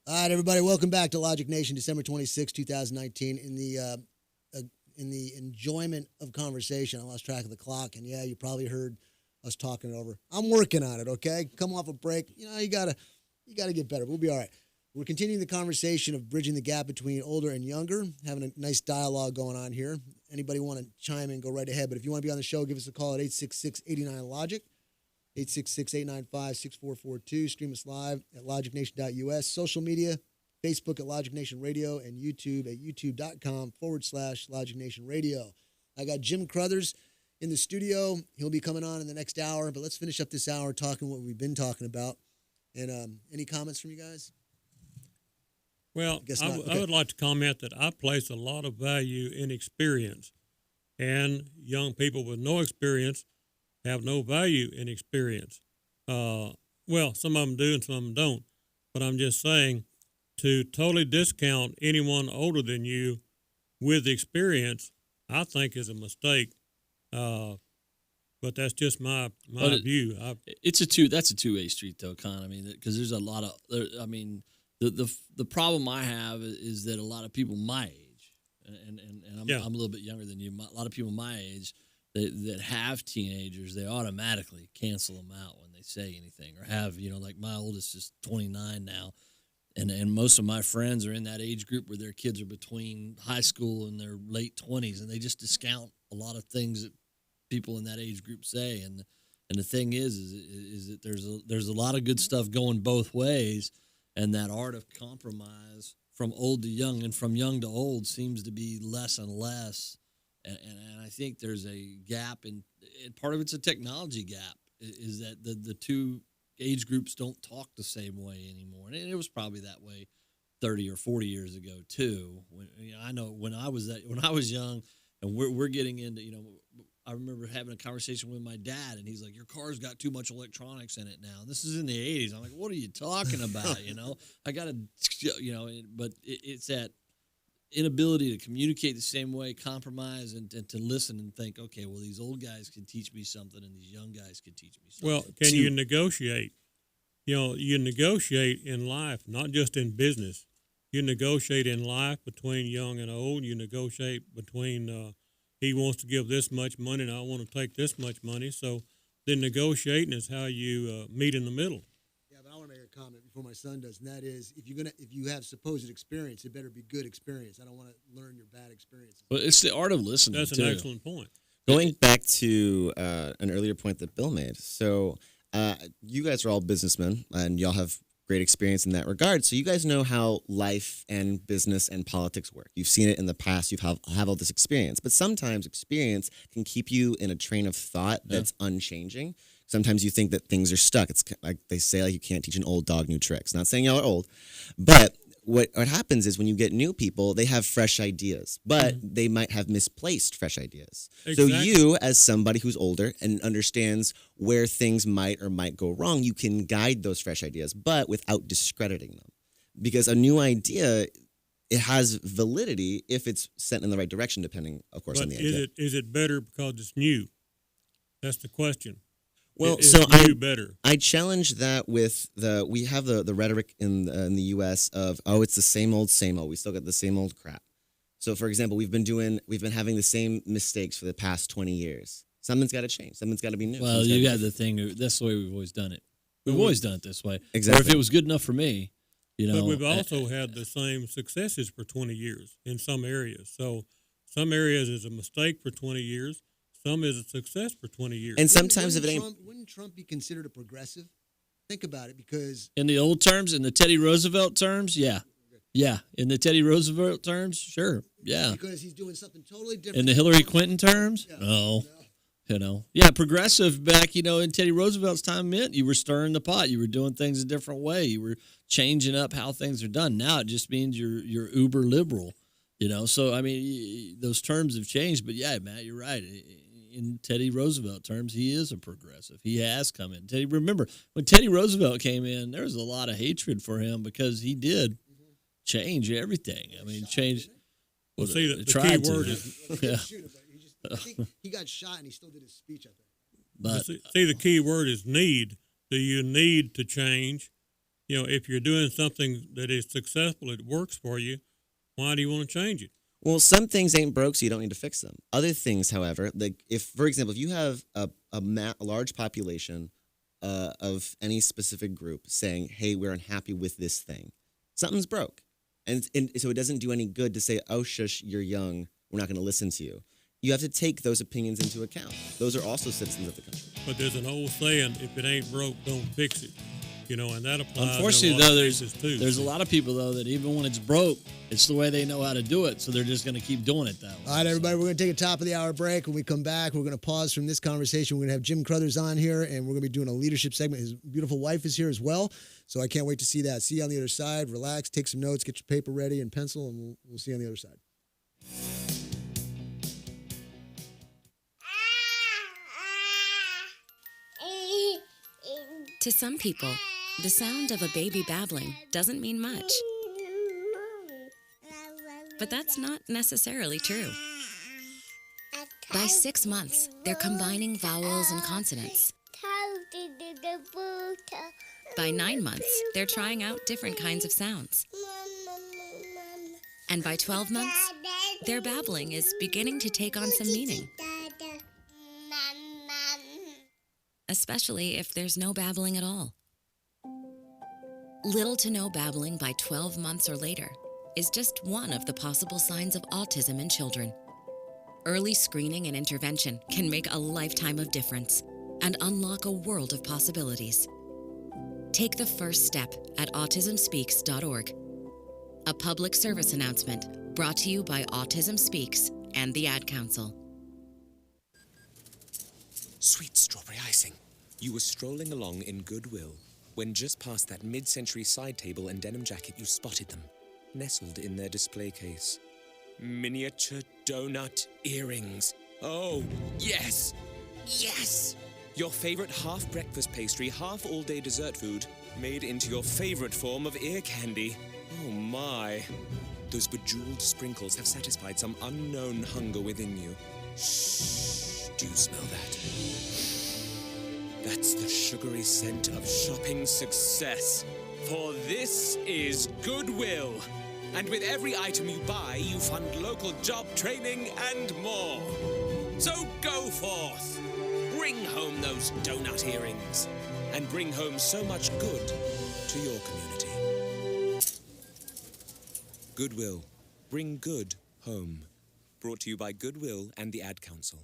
All right, everybody, welcome back to Logic Nation, December 26, 2019. In the enjoyment of conversation, I lost track of the clock, and yeah, you probably heard us talking it over. I'm working on it, okay? Come off a break. You know, you gotta get better. We'll be all right. We're continuing the conversation of bridging the gap between older and younger, having a nice dialogue going on here. Anybody want to chime in, go right ahead. But if you want to be on the show, give us a call at 866-89-LOGIC. 866-895-6442. Stream us live at logicnation.us. Social media, Facebook at Logic Nation Radio, and YouTube at youtube.com/Logic Nation Radio. I got Jim Crothers in the studio. He'll be coming on in the next hour, but let's finish up this hour talking what we've been talking about. And any comments from you guys? Well, I would like to comment that I place a lot of value in experience, and young people with no experience have no value in experience. Well, some of them do and some of them don't. But I'm just saying, to totally discount anyone older than you with experience, I think is a mistake. But that's just my view. That's a two-way street, though, Con. I mean, because there's a lot of. The problem I have is that a lot of people my age, and I'm a little bit younger than you. A lot of people my age that have teenagers, they automatically cancel them out when they say anything, or have, like my oldest is 29 now, and most of my friends are in that age group where their kids are between high school and their late 20s, and they just discount a lot of things that people in that age group say. And the thing is that there's a lot of good stuff going both ways, and that art of compromise from old to young and from young to old seems to be less and less. And I think there's a gap, and part of it's a technology gap, is that the two age groups don't talk the same way anymore. And it was probably that way 30 or 40 years ago too. I know when I was young, and we're getting into, I remember having a conversation with my dad, and he's like, "Your car's got too much electronics in it now." And this is in the 80s. I'm like, "What are you talking about?" I got to, but it's that inability to communicate the same way, compromise, and to listen and think, okay, well, these old guys can teach me something and these young guys can teach me something. Well, can you negotiate? You negotiate in life, not just in business. You negotiate in life between young and old. You negotiate between he wants to give this much money and I want to take this much money. So then negotiating is how you meet in the middle. Yeah, but I want to make a comment before my son does, and that is, if you have supposed experience, it better be good experience. I don't want to learn your bad experiences. Well, it's the art of listening. That's an excellent point. Going back to an earlier point that Bill made, so you guys are all businessmen, and y'all have great experience in that regard. So you guys know how life and business and politics work. You've seen it in the past. You have all this experience. But sometimes experience can keep you in a train of thought that's unchanging. Sometimes you think that things are stuck. It's like they say, like, you can't teach an old dog new tricks. Not saying y'all are old, but what happens is when you get new people, they have fresh ideas, but they might have misplaced fresh ideas. So Exactly. you, as somebody who's older and understands where things might or might go wrong, you can guide those fresh ideas, but without discrediting them. Because a new idea, it has validity if it's sent in the right direction, depending, of course, on But the idea. is it better because it's new? That's the question. Well, Is so new better? I challenge that with we have the rhetoric in the U.S. of, oh, it's the same old, we still got the same old crap. So, for example, we've been having the same mistakes for the past 20 years. Something's got to change. Something's got to be new. Well, Something's gotta you be got the thing. That's the way we've always done it. We've Well, always done it this way. Or Exactly. if it was good enough for me, you know. But we've also had the same successes for 20 years in some areas. So some areas is a mistake for 20 years. Some is a success for 20 years. And sometimes if it ain't, Wouldn't Trump be considered a progressive? Think about it, because in the old terms, in the Teddy Roosevelt terms, yeah. Yeah. In the Teddy Roosevelt terms, sure. Yeah. because he's doing something totally different. In the Hillary Clinton terms, no. You know, yeah, progressive back, in Teddy Roosevelt's time meant you were stirring the pot. You were doing things a different way. You were changing up how things are done. Now it just means you're uber liberal, So, I mean, those terms have changed. But, yeah, Matt, you're right. In Teddy Roosevelt terms, he is a progressive. He has come in. Remember, when Teddy Roosevelt came in, there was a lot of hatred for him because he did change everything. I mean, change. Well, see, the tried key word to. is Yeah. I think he got shot and he still did his speech, I think. But see, the key word is need. Do you need to change? If you're doing something that is successful, it works for you, why do you want to change it? well, some things ain't broke, so you don't need to fix them. Other things, however, like for example, if you have a large population of any specific group saying, hey, we're unhappy with this thing, something's broke. And so it doesn't do any good to say, oh, shush, you're young, we're not going to listen to you. You have to take those opinions into account. Those are also citizens of the country. But there's an old saying, if it ain't broke, don't fix it. And that applies unfortunately, in a lot though, of cases too. there's a lot of people, though, that even when it's broke, it's the way they know how to do it. So they're just going to keep doing it that way. All right, everybody, we're going to take a top of the hour break. When we come back, we're going to pause from this conversation. We're going to have Jim Crothers on here, and we're going to be doing a leadership segment. His beautiful wife is here as well, so I can't wait to see that. See you on the other side. Relax, take some notes, get your paper ready and pencil, and we'll see you on the other side. To some people, the sound of a baby babbling doesn't mean much. But that's not necessarily true. By 6 months, they're combining vowels and consonants. By 9 months, they're trying out different kinds of sounds. And by 12 months, their babbling is beginning to take on some meaning. Especially if there's no babbling at all. Little to no babbling by 12 months or later is just one of the possible signs of autism in children. Early screening and intervention can make a lifetime of difference and unlock a world of possibilities. Take the first step at autismspeaks.org. A public service announcement brought to you by Autism Speaks and the Ad Council. Sweet strawberry icing. You were strolling along in goodwill when just past that mid-century side table and denim jacket you spotted them, nestled in their display case. Miniature donut earrings. Oh, yes! Yes! Your favorite half-breakfast pastry, half-all-day dessert food, made into your favorite form of ear candy. Oh my. Those bejeweled sprinkles have satisfied some unknown hunger within you. Shh, do you smell that? That's the sugary scent of shopping success. For this is Goodwill. And with every item you buy, you fund local job training and more. So go forth. Bring home those donut earrings. And bring home so much good to your community. Goodwill. Bring good home. Brought to you by Goodwill and the Ad Council.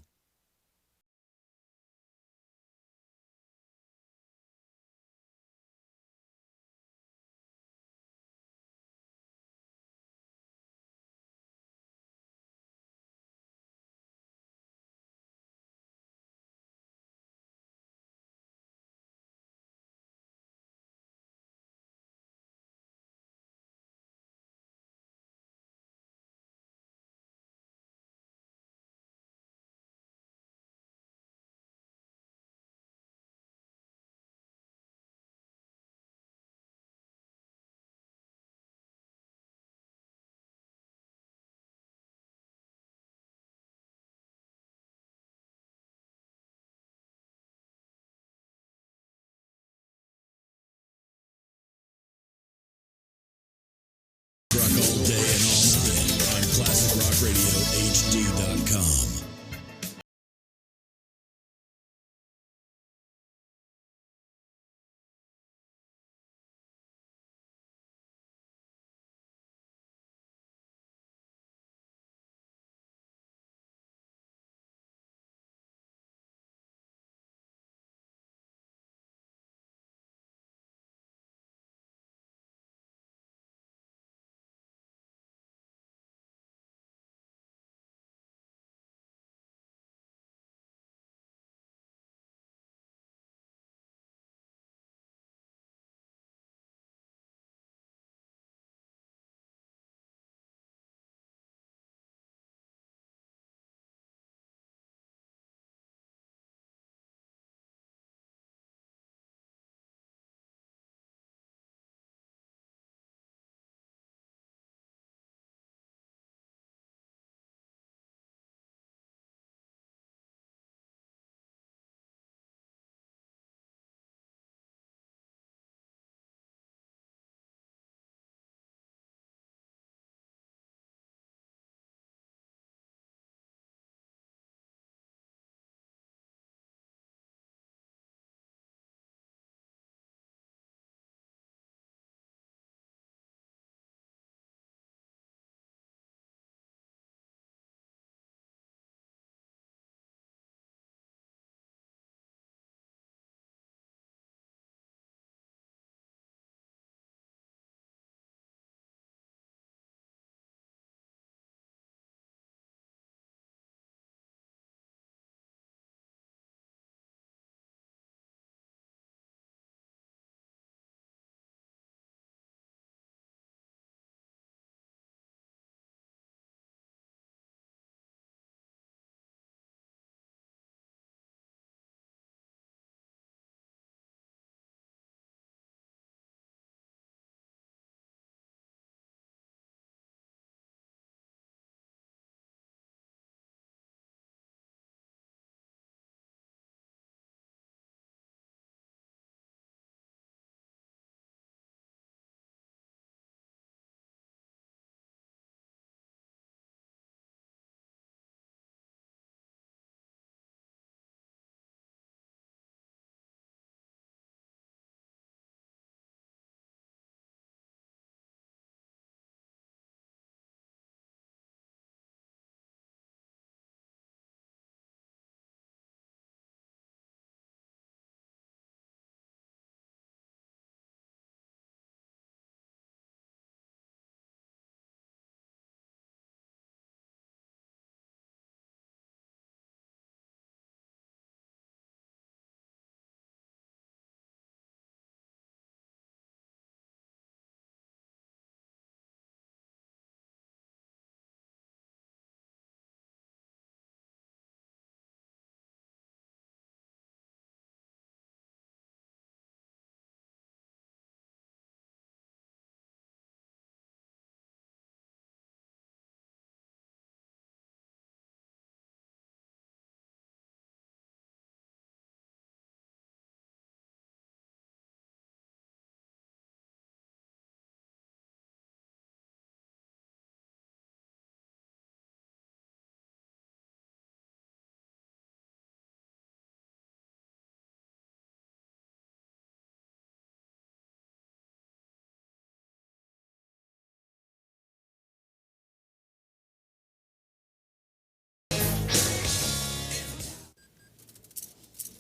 all day and all night on ClassicRockRadioHD.com.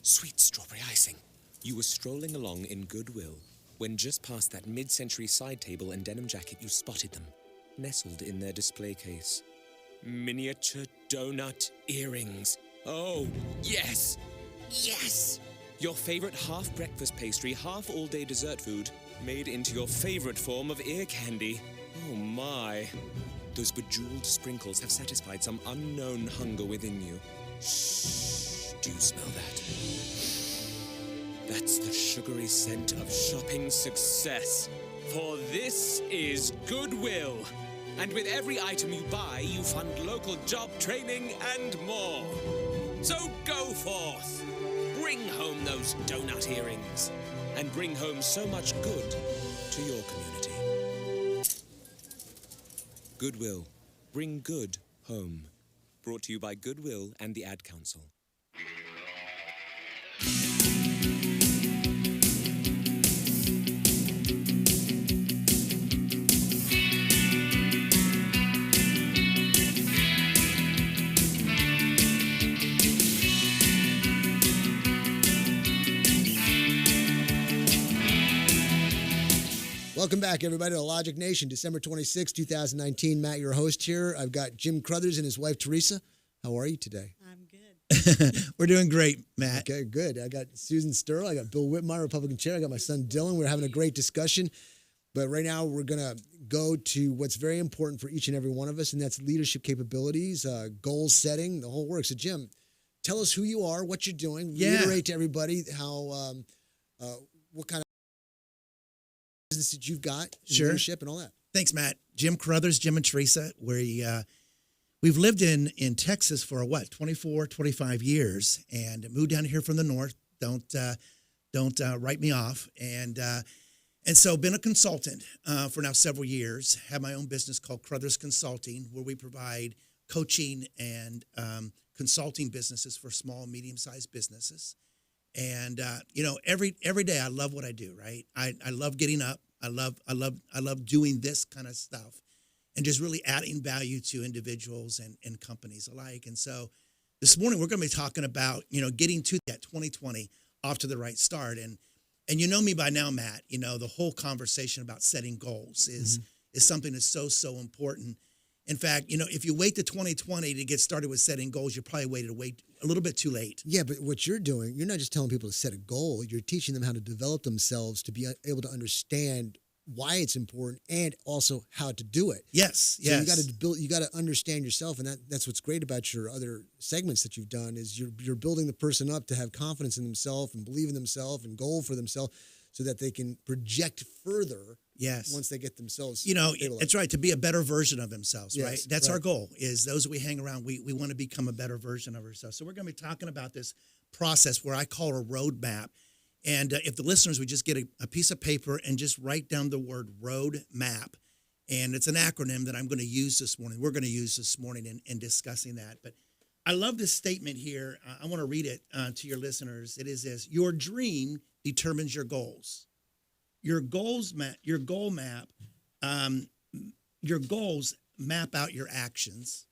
Sweet strawberry icing. You were strolling along in goodwill when just past that mid-century side table and denim jacket you spotted them, nestled in their display case. Miniature donut earrings. Oh, yes! Yes! Your favorite half-breakfast pastry, half-all-day dessert food, made into your favorite form of ear candy. Oh, my. Those bejeweled sprinkles have satisfied some unknown hunger within you. Shh, do you smell that? That's the sugary scent of shopping success. For this is Goodwill. And with every item you buy, you fund local job training and more. So go forth. Bring home those donut earrings. And bring home so much good to your community. Goodwill. Bring good home. Brought to you by Goodwill and the Ad Council. Welcome back, everybody, to Logic Nation, December 26, 2019. Matt, your host here. I've got Jim Crothers and his wife, Teresa. How are you today? I'm good. We're doing great, Matt. Okay, good. I got Susan Sterl. I got Bill Whitmire, Republican chair. I got my son, Dylan. We're having a great discussion. But right now, we're going to go to what's very important for each and every one of us, and that's leadership capabilities, goal setting, the whole work. So, Jim, tell us who you are, what you're doing. Yeah. Reiterate to everybody how, what kind of business that you've got, in leadership and all that. Thanks, Matt. Jim Crothers, Jim and Teresa. We've lived in Texas for 24, 25 years, and moved down here from the north. Don't write me off. And so been a consultant for now several years. Have my own business called Crothers Consulting, where we provide coaching and consulting businesses for small and medium-sized businesses. And every day I love what I do, right? I love getting up. I love doing this kind of stuff and just really adding value to individuals and companies alike. And so this morning we're going to be talking about, getting to that 2020 off to the right start. And you know me by now, Matt, the whole conversation about setting goals is something that's so important. In fact, if you wait to 2020 to get started with setting goals, you probably wait a little bit too late. Yeah, but what you're doing, you're not just telling people to set a goal. You're teaching them how to develop themselves to be able to understand why it's important and also how to do it. Yes, so you got to understand yourself, and that's what's great about your other segments that you've done is you're building the person up to have confidence in themselves and believe in themselves and goal for themselves, so that they can project further. Yes. Once they get themselves. It's right, to be a better version of themselves, Yes, right? That's right. our goal, is those we hang around, we want to become a better version of ourselves. So we're going to be talking about this process where I call a roadmap. And if the listeners would just get a piece of paper and just write down the word roadmap, and it's an acronym that I'm going to use this morning. We're going to use this morning in discussing that. But I love this statement here. I want to read it to your listeners. It is this: your dream determines your goals. Your goal map, your goals map out your actions.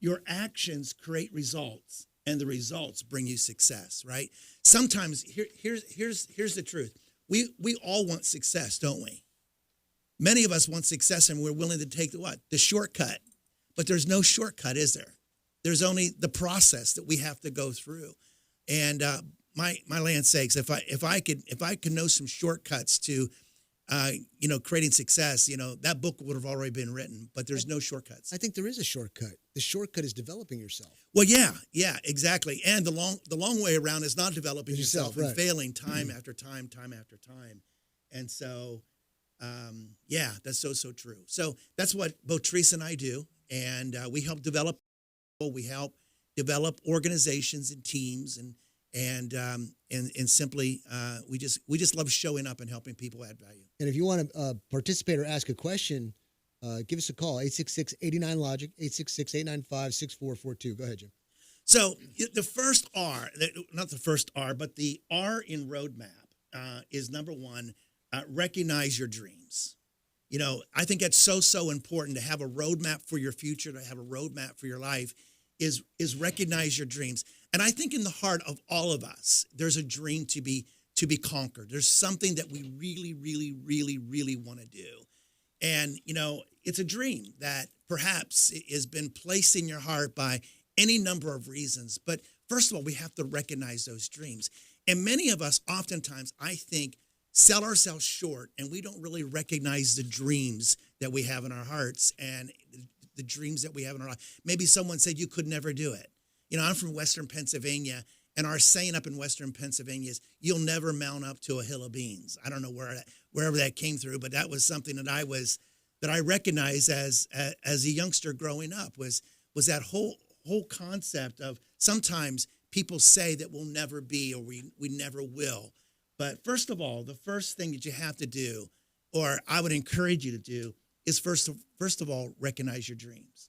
Your actions create results, and the results bring you success, right? Sometimes here's the truth. We all want success, don't we? Many of us want success, and we're willing to take the shortcut. But there's no shortcut, is there? There's only the process that we have to go through. And my land sakes, if I could know some shortcuts to creating success, that book would have already been written, but there's no shortcuts. I think there is a shortcut. The shortcut is developing yourself. Well, yeah, exactly. And the long way around is not developing yourself and right. failing time after time after time. And so, that's so true. So that's what both Teresa and I do. And we help develop people. We help develop organizations and teams and simply we just love showing up and helping people add value. And if you want to participate or ask a question, give us a call, 866-89-LOGIC, 866-895-6442. Go ahead, Jim. So the first R, not the first R, but the R in roadmap is number one, recognize your dreams. I think that's so important to have a roadmap for your future, to have a roadmap for your life, is recognize your dreams. And I think in the heart of all of us, there's a dream to be conquered. There's something that we really want to do. And, it's a dream that perhaps has been placed in your heart by any number of reasons. But first of all, we have to recognize those dreams. And many of us oftentimes, I think, sell ourselves short, and we don't really recognize the dreams that we have in our hearts and the dreams that we have in our life. Maybe someone said you could never do it. I'm from Western Pennsylvania, and our saying up in Western Pennsylvania is, you'll never mount up to a hill of beans. I don't know wherever that came through, but that was something that I recognized as a youngster growing up was that whole concept of sometimes people say that we'll never be, or we never will. But first of all, the first thing that you have to do, or I would encourage you to do, is first of all, recognize your dreams.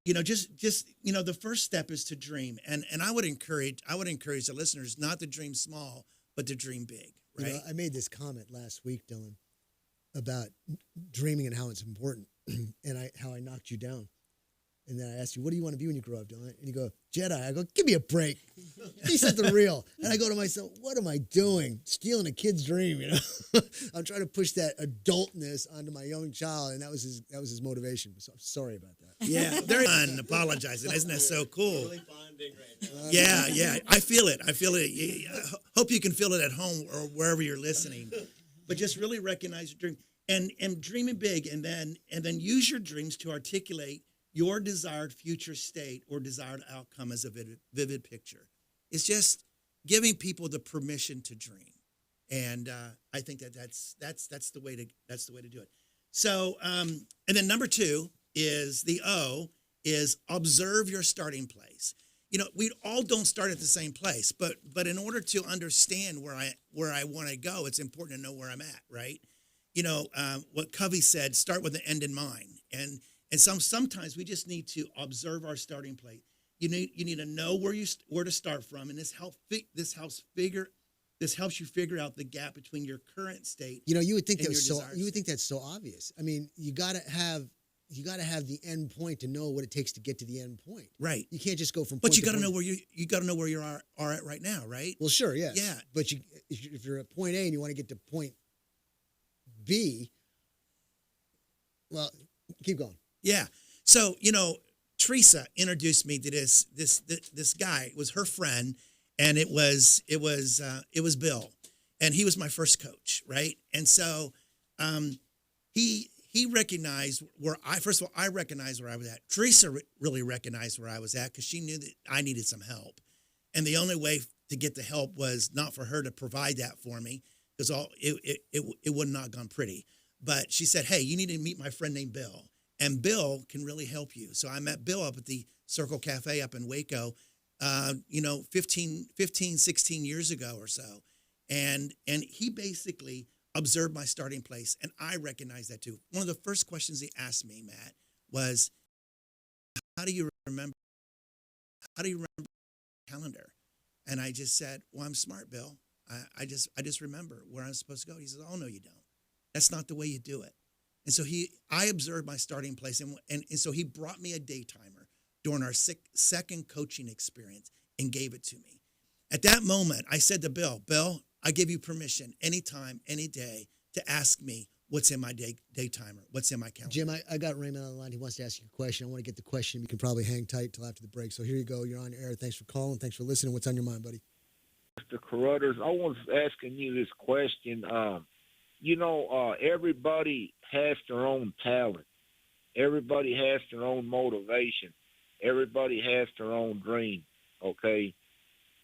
Just the first step is to dream, and I would encourage the listeners not to dream small, but to dream big. Right? I made this comment last week, Dylan, about dreaming and how it's important, and how I knocked you down. And then I asked you, what do you want to be when you grow up, Dylan? And you go, Jedi. I go, give me a break. Be something real. And I go to myself, what am I doing? Stealing a kid's dream, I'm trying to push that adultness onto my young child, and that was his motivation. So I'm sorry about that. Yeah, very fun apologizing. Isn't that so cool? Really bonding right now. Yeah. I feel it. I hope you can feel it at home or wherever you're listening. But just really recognize your dream and dreaming big, and then use your dreams to articulate your desired future state or desired outcome as a vivid picture. It's just giving people the permission to dream, and I think that's the way to do it. So, and then number 2 is the O is observe your starting place. We all don't start at the same place, but in order to understand where I want to go, it's important to know where I'm at, right? What Covey said: start with the end in mind, and sometimes we just need to observe our starting place. You need to know where to start from, and this helps you figure out the gap between your current state. You would think and you would think that's so obvious. I mean, you got to have the end point to know what it takes to get to the end point. Right. You can't just go from. But you got to know where you got to know where you are at right now, right? Well, sure, yes. Yeah. But if you're at point A and you want to get to point B, well, keep going. Yeah. So, Teresa introduced me to this guy. It was her friend, and it was Bill, and he was my first coach, right? And so, he recognized I recognized where I was at. Teresa really recognized where I was at because she knew that I needed some help, and the only way to get the help was not for her to provide that for me, because it would not have gone pretty. But she said, "Hey, you need to meet my friend named Bill. And Bill can really help you." So I met Bill up at the Circle Cafe up in Waco, 15, 16 years ago or so. And he basically observed my starting place, and I recognized that too. One of the first questions he asked me, Matt, was, how do you remember the calendar? And I just said, well, I'm smart, Bill. I just remember where I'm supposed to go. He says, oh, no, you don't. That's not the way you do it. And so I observed my starting place, and so he brought me a day timer during our second coaching experience and gave it to me. At that moment, I said to Bill, I give you permission anytime, any day to ask me what's in my day timer, what's in my calendar. Jim, I got Raymond on the line. He wants to ask you a question. I want to get the question. You can probably hang tight till after the break. So here you go. You're on air. Thanks for calling. Thanks for listening. What's on your mind, buddy? Mr. Carruthers, I was asking you this question. Everybody has their own talent. Everybody has their own motivation. Everybody has their own dream, okay?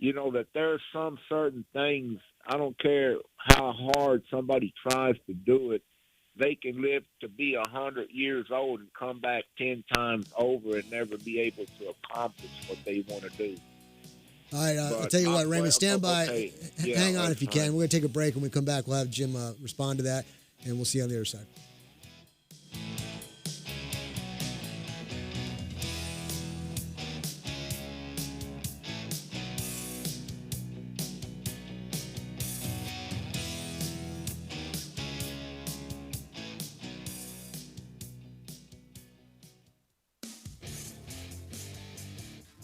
That there's some certain things, I don't care how hard somebody tries to do it, they can live to be 100 years old and come back 10 times over and never be able to accomplish what they want to do. All right, I'll tell you what, Raymond, stand by. Okay. Hang on if you can. We're going to take a break. When we come back, we'll have Jim respond to that, and we'll see you on the other side.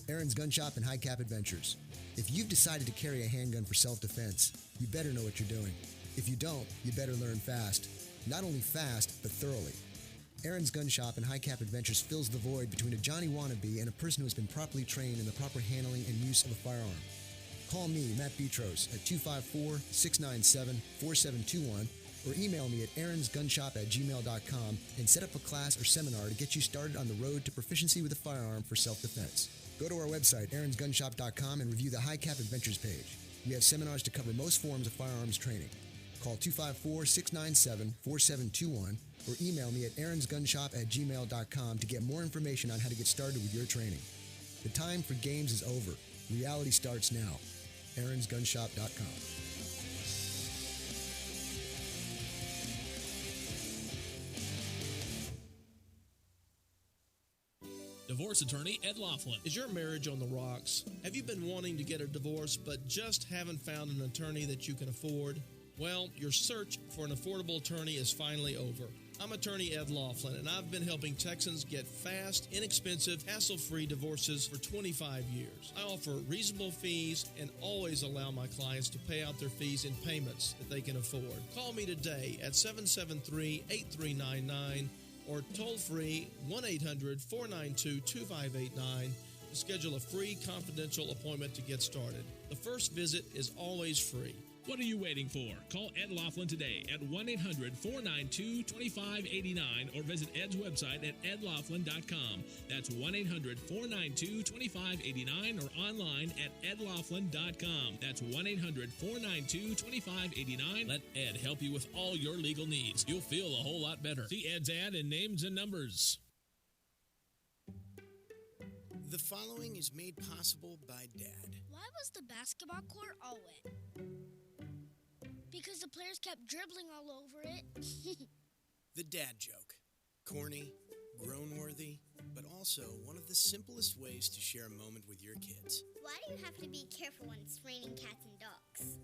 Aaron's Gun Shop and High Cap Adventures. If you've decided to carry a handgun for self-defense, you better know what you're doing. If you don't, you better learn fast. Not only fast, but thoroughly. Aaron's Gun Shop and High Cap Adventures fills the void between a Johnny wannabe and a person who has been properly trained in the proper handling and use of a firearm. Call me, Matt Petros, at 254-697-4721 or email me at aaronsgunshop@gmail.com and set up a class or seminar to get you started on the road to proficiency with a firearm for self-defense. Go to our website, aaronsgunshop.com, and review the High Cap Adventures page. We have seminars to cover most forms of firearms training. Call 254-697-4721 or email me at aaronsgunshop@gmail.com to get more information on how to get started with your training. The time for games is over. Reality starts now. aaronsgunshop.com. Divorce attorney Ed Laughlin. Is your marriage on the rocks? Have you been wanting to get a divorce but just haven't found an attorney that you can afford? Well, your search for an affordable attorney is finally over. I'm attorney Ed Laughlin, and I've been helping Texans get fast, inexpensive, hassle-free divorces for 25 years. I offer reasonable fees and always allow my clients to pay out their fees in payments that they can afford. Call me today at 773-8399 or toll-free 1-800-492-2589 to schedule a free confidential appointment to get started. The first visit is always free. What are you waiting for? Call Ed Laughlin today at 1-800-492-2589 or visit Ed's website at edlaughlin.com. That's 1-800-492-2589 or online at edlaughlin.com. That's 1-800-492-2589. Let Ed help you with all your legal needs. You'll feel a whole lot better. See Ed's ad in Names and Numbers. The following is made possible by Dad. Why was the basketball court all wet? Because the players kept dribbling all over it. The dad joke. Corny, groan-worthy, but also one of the simplest ways to share a moment with your kids. Why do you have to be careful when it's raining cats and dogs?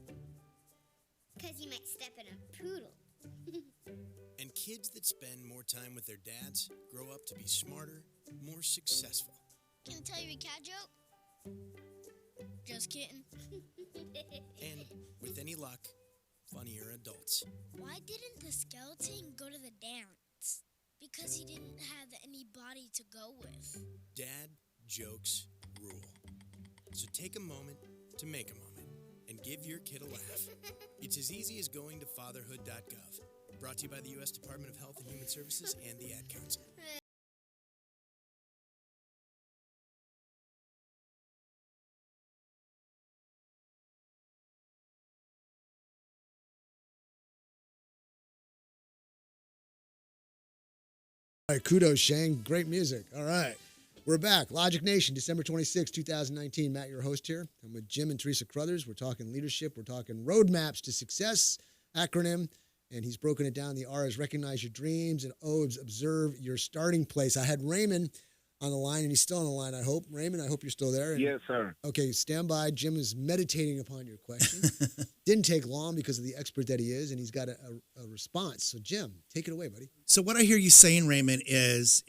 Because you might step in a poodle. And kids that spend more time with their dads grow up to be smarter, more successful. Can I tell you a cat joke? Just kidding. And with any luck, funnier adults. Why didn't the skeleton go to the dance? Because he didn't have anybody to go with. Dad jokes rule. So take a moment to make a moment and give your kid a laugh. It's as easy as going to fatherhood.gov. Brought to you by the U.S. Department of Health and Human Services and the Ad Council. All right, kudos, Shane. Great music. All right. We're back. Logic Nation, December 26, 2019. Matt, your host here. I'm with Jim and Teresa Crothers. We're talking leadership. We're talking roadmaps to success, acronym. And he's broken it down. The R is recognize your dreams, and O is observe your starting place. I had Raymond on the line, and he's still on the line, I hope. Raymond, I hope you're still there. And, yes, sir. Okay, stand by. Jim is meditating upon your question. Didn't take long because of the expert that he is, and he's got a response. So, Jim, take it away, buddy. So what I hear you saying, Raymond, is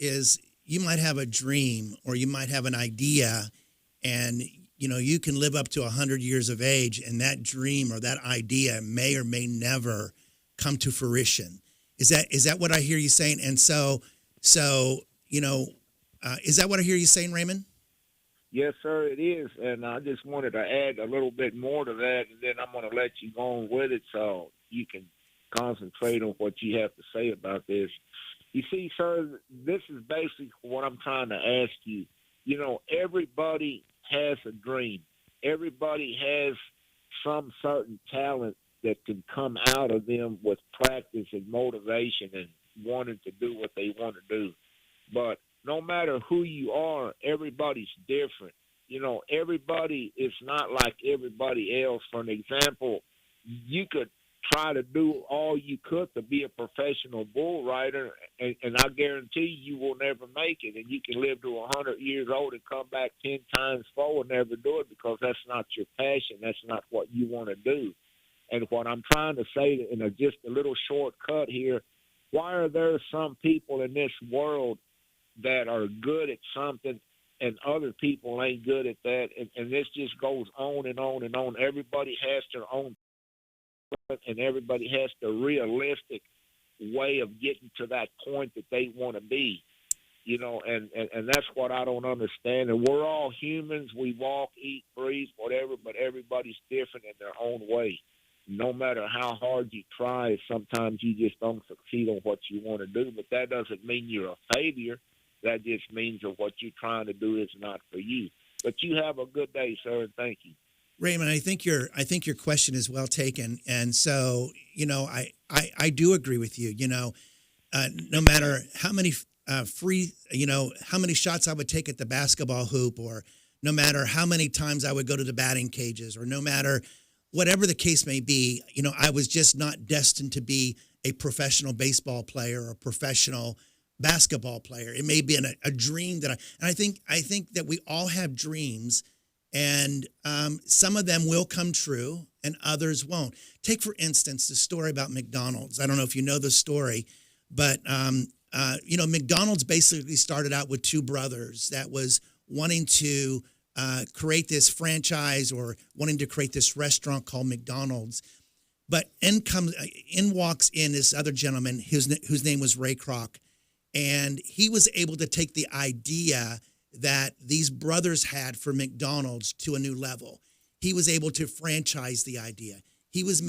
you might have a dream or you might have an idea, and you can live up to 100 years of age, and that dream or that idea may or may never come to fruition. Is that what I hear you saying? And so is that what I hear you saying, Raymond? Yes, sir, it is. And I just wanted to add a little bit more to that, and then I'm going to let you go on with it so you can concentrate on what you have to say about this. You see, sir, this is basically what I'm trying to ask you. Everybody has a dream. Everybody has some certain talent that can come out of them with practice and motivation and wanting to do what they want to do. But no matter who you are, everybody's different. Everybody is not like everybody else. For an example, you could try to do all you could to be a professional bull rider, and I guarantee you will never make it. And you can live to 100 years old and come back 10 times forward and never do it because that's not your passion. That's not what you want to do. And what I'm trying to say in just a little shortcut here, why are there some people in this world that are good at something and other people ain't good at that? And this just goes on and on and on. Everybody has their own, and everybody has the realistic way of getting to that point that they want to be, and that's what I don't understand. And we're all humans. We walk, eat, breathe, whatever, but everybody's different in their own way. No matter how hard you try, sometimes you just don't succeed on what you want to do, but that doesn't mean you're a failure. That just means that what you're trying to do is not for you. But you have a good day, sir, and thank you. Raymond, I think your question is well taken, and so I do agree with you. No matter how many how many shots I would take at the basketball hoop, or no matter how many times I would go to the batting cages, or no matter whatever the case may be, I was just not destined to be a professional baseball player or a professional basketball player. It may be a dream that I think that we all have dreams, and some of them will come true and others won't. Take, for instance, the story about McDonald's. I don't know if you know the story, but McDonald's basically started out with two brothers that was wanting to create this franchise or wanting to create this restaurant called McDonald's. But in walks in this other gentleman whose name was Ray Kroc, and he was able to take the idea that these brothers had for McDonald's to a new level. He was able to franchise the idea. He was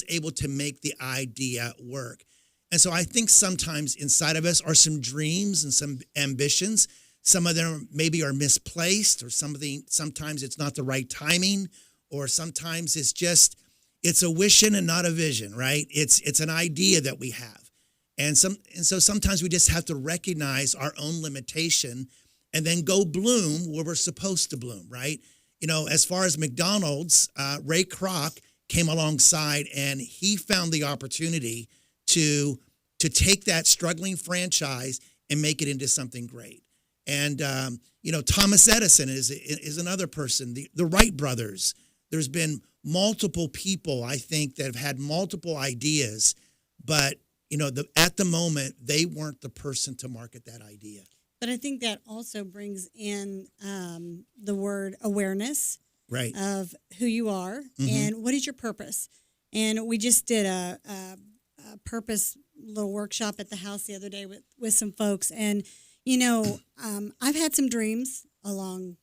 able to make the idea work. And so I think sometimes inside of us are some dreams and some ambitions. Some of them maybe are misplaced, or sometimes it's not the right timing, or sometimes it's a wishing and not a vision, right? It's an idea that we have. And so sometimes we just have to recognize our own limitation and then go bloom where we're supposed to bloom, right? As far as McDonald's, Ray Kroc came alongside and he found the opportunity to take that struggling franchise and make it into something great. And, Thomas Edison is another person, the Wright brothers. There's been multiple people, I think, that have had multiple ideas, but, at the moment, they weren't the person to market that idea. But I think that also brings in the word awareness, right, of who you are and what is your purpose. And we just did a purpose little workshop at the house the other day with some folks. And, I've had some dreams along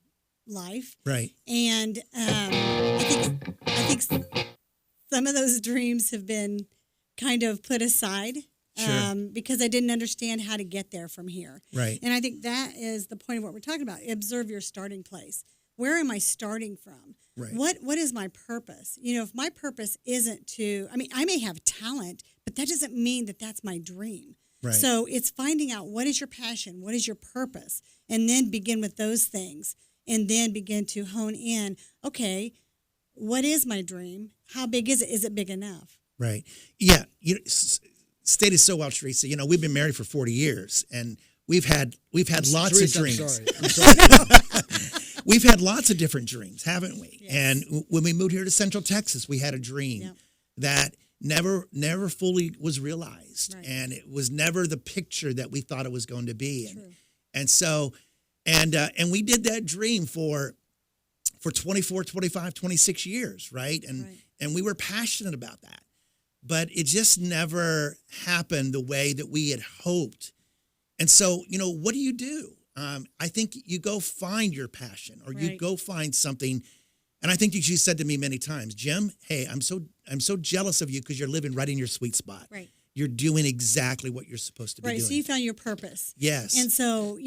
life. Right. And I think some of those dreams have been kind of put aside. Sure. Because I didn't understand how to get there from here. Right. And I think that is the point of what we're talking about. Observe your starting place. Where am I starting from? Right. What is my purpose? If my purpose isn't I may have talent, but that doesn't mean that that's my dream. Right. So it's finding out what is your passion, what is your purpose, and then begin with those things, and then begin to hone in, okay, what is my dream? How big is it? Is it big enough? Right. Yeah. Stated so well, Teresa. We've been married for 40 years, and we've had lots Teresa, of dreams. I'm sorry. We've had lots of different dreams, haven't we? Yes. And when we moved here to Central Texas, we had a dream that never fully was realized, and it was never the picture that we thought it was going to be. And so we did that dream for 24, 25, 26 years, right? And we were passionate about that. But it just never happened the way that we had hoped. And so, what do? I think you go find your passion, or you go find something. And I think you said to me many times, Jim, hey, I'm so jealous of you because you're living right in your sweet spot. Right. You're doing exactly what you're supposed to be doing. Right. So you found your purpose. Yes. And so,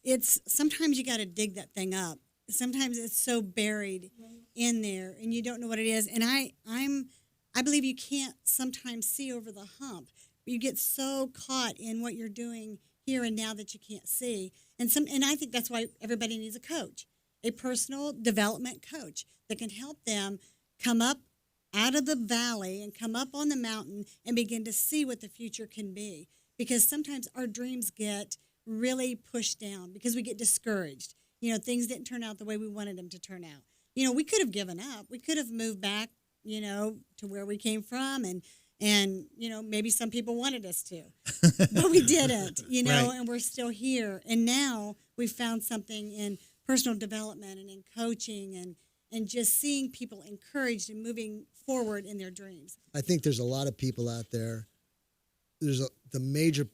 it's sometimes you got to dig that thing up. Sometimes it's so buried in there and you don't know what it is. And I believe you can't sometimes see over the hump. You get so caught in what you're doing here and now that you can't see. And I think that's why everybody needs a coach, a personal development coach that can help them come up out of the valley and come up on the mountain and begin to see what the future can be. Because sometimes our dreams get really pushed down because we get discouraged. Things didn't turn out the way we wanted them to turn out. We could have given up. We could have moved back, to where we came from. And maybe some people wanted us to, but we didn't, Right. and we're still here. And now we've found something in personal development and in coaching and just seeing people encouraged and moving forward in their dreams. I think there's a lot of people out there. The major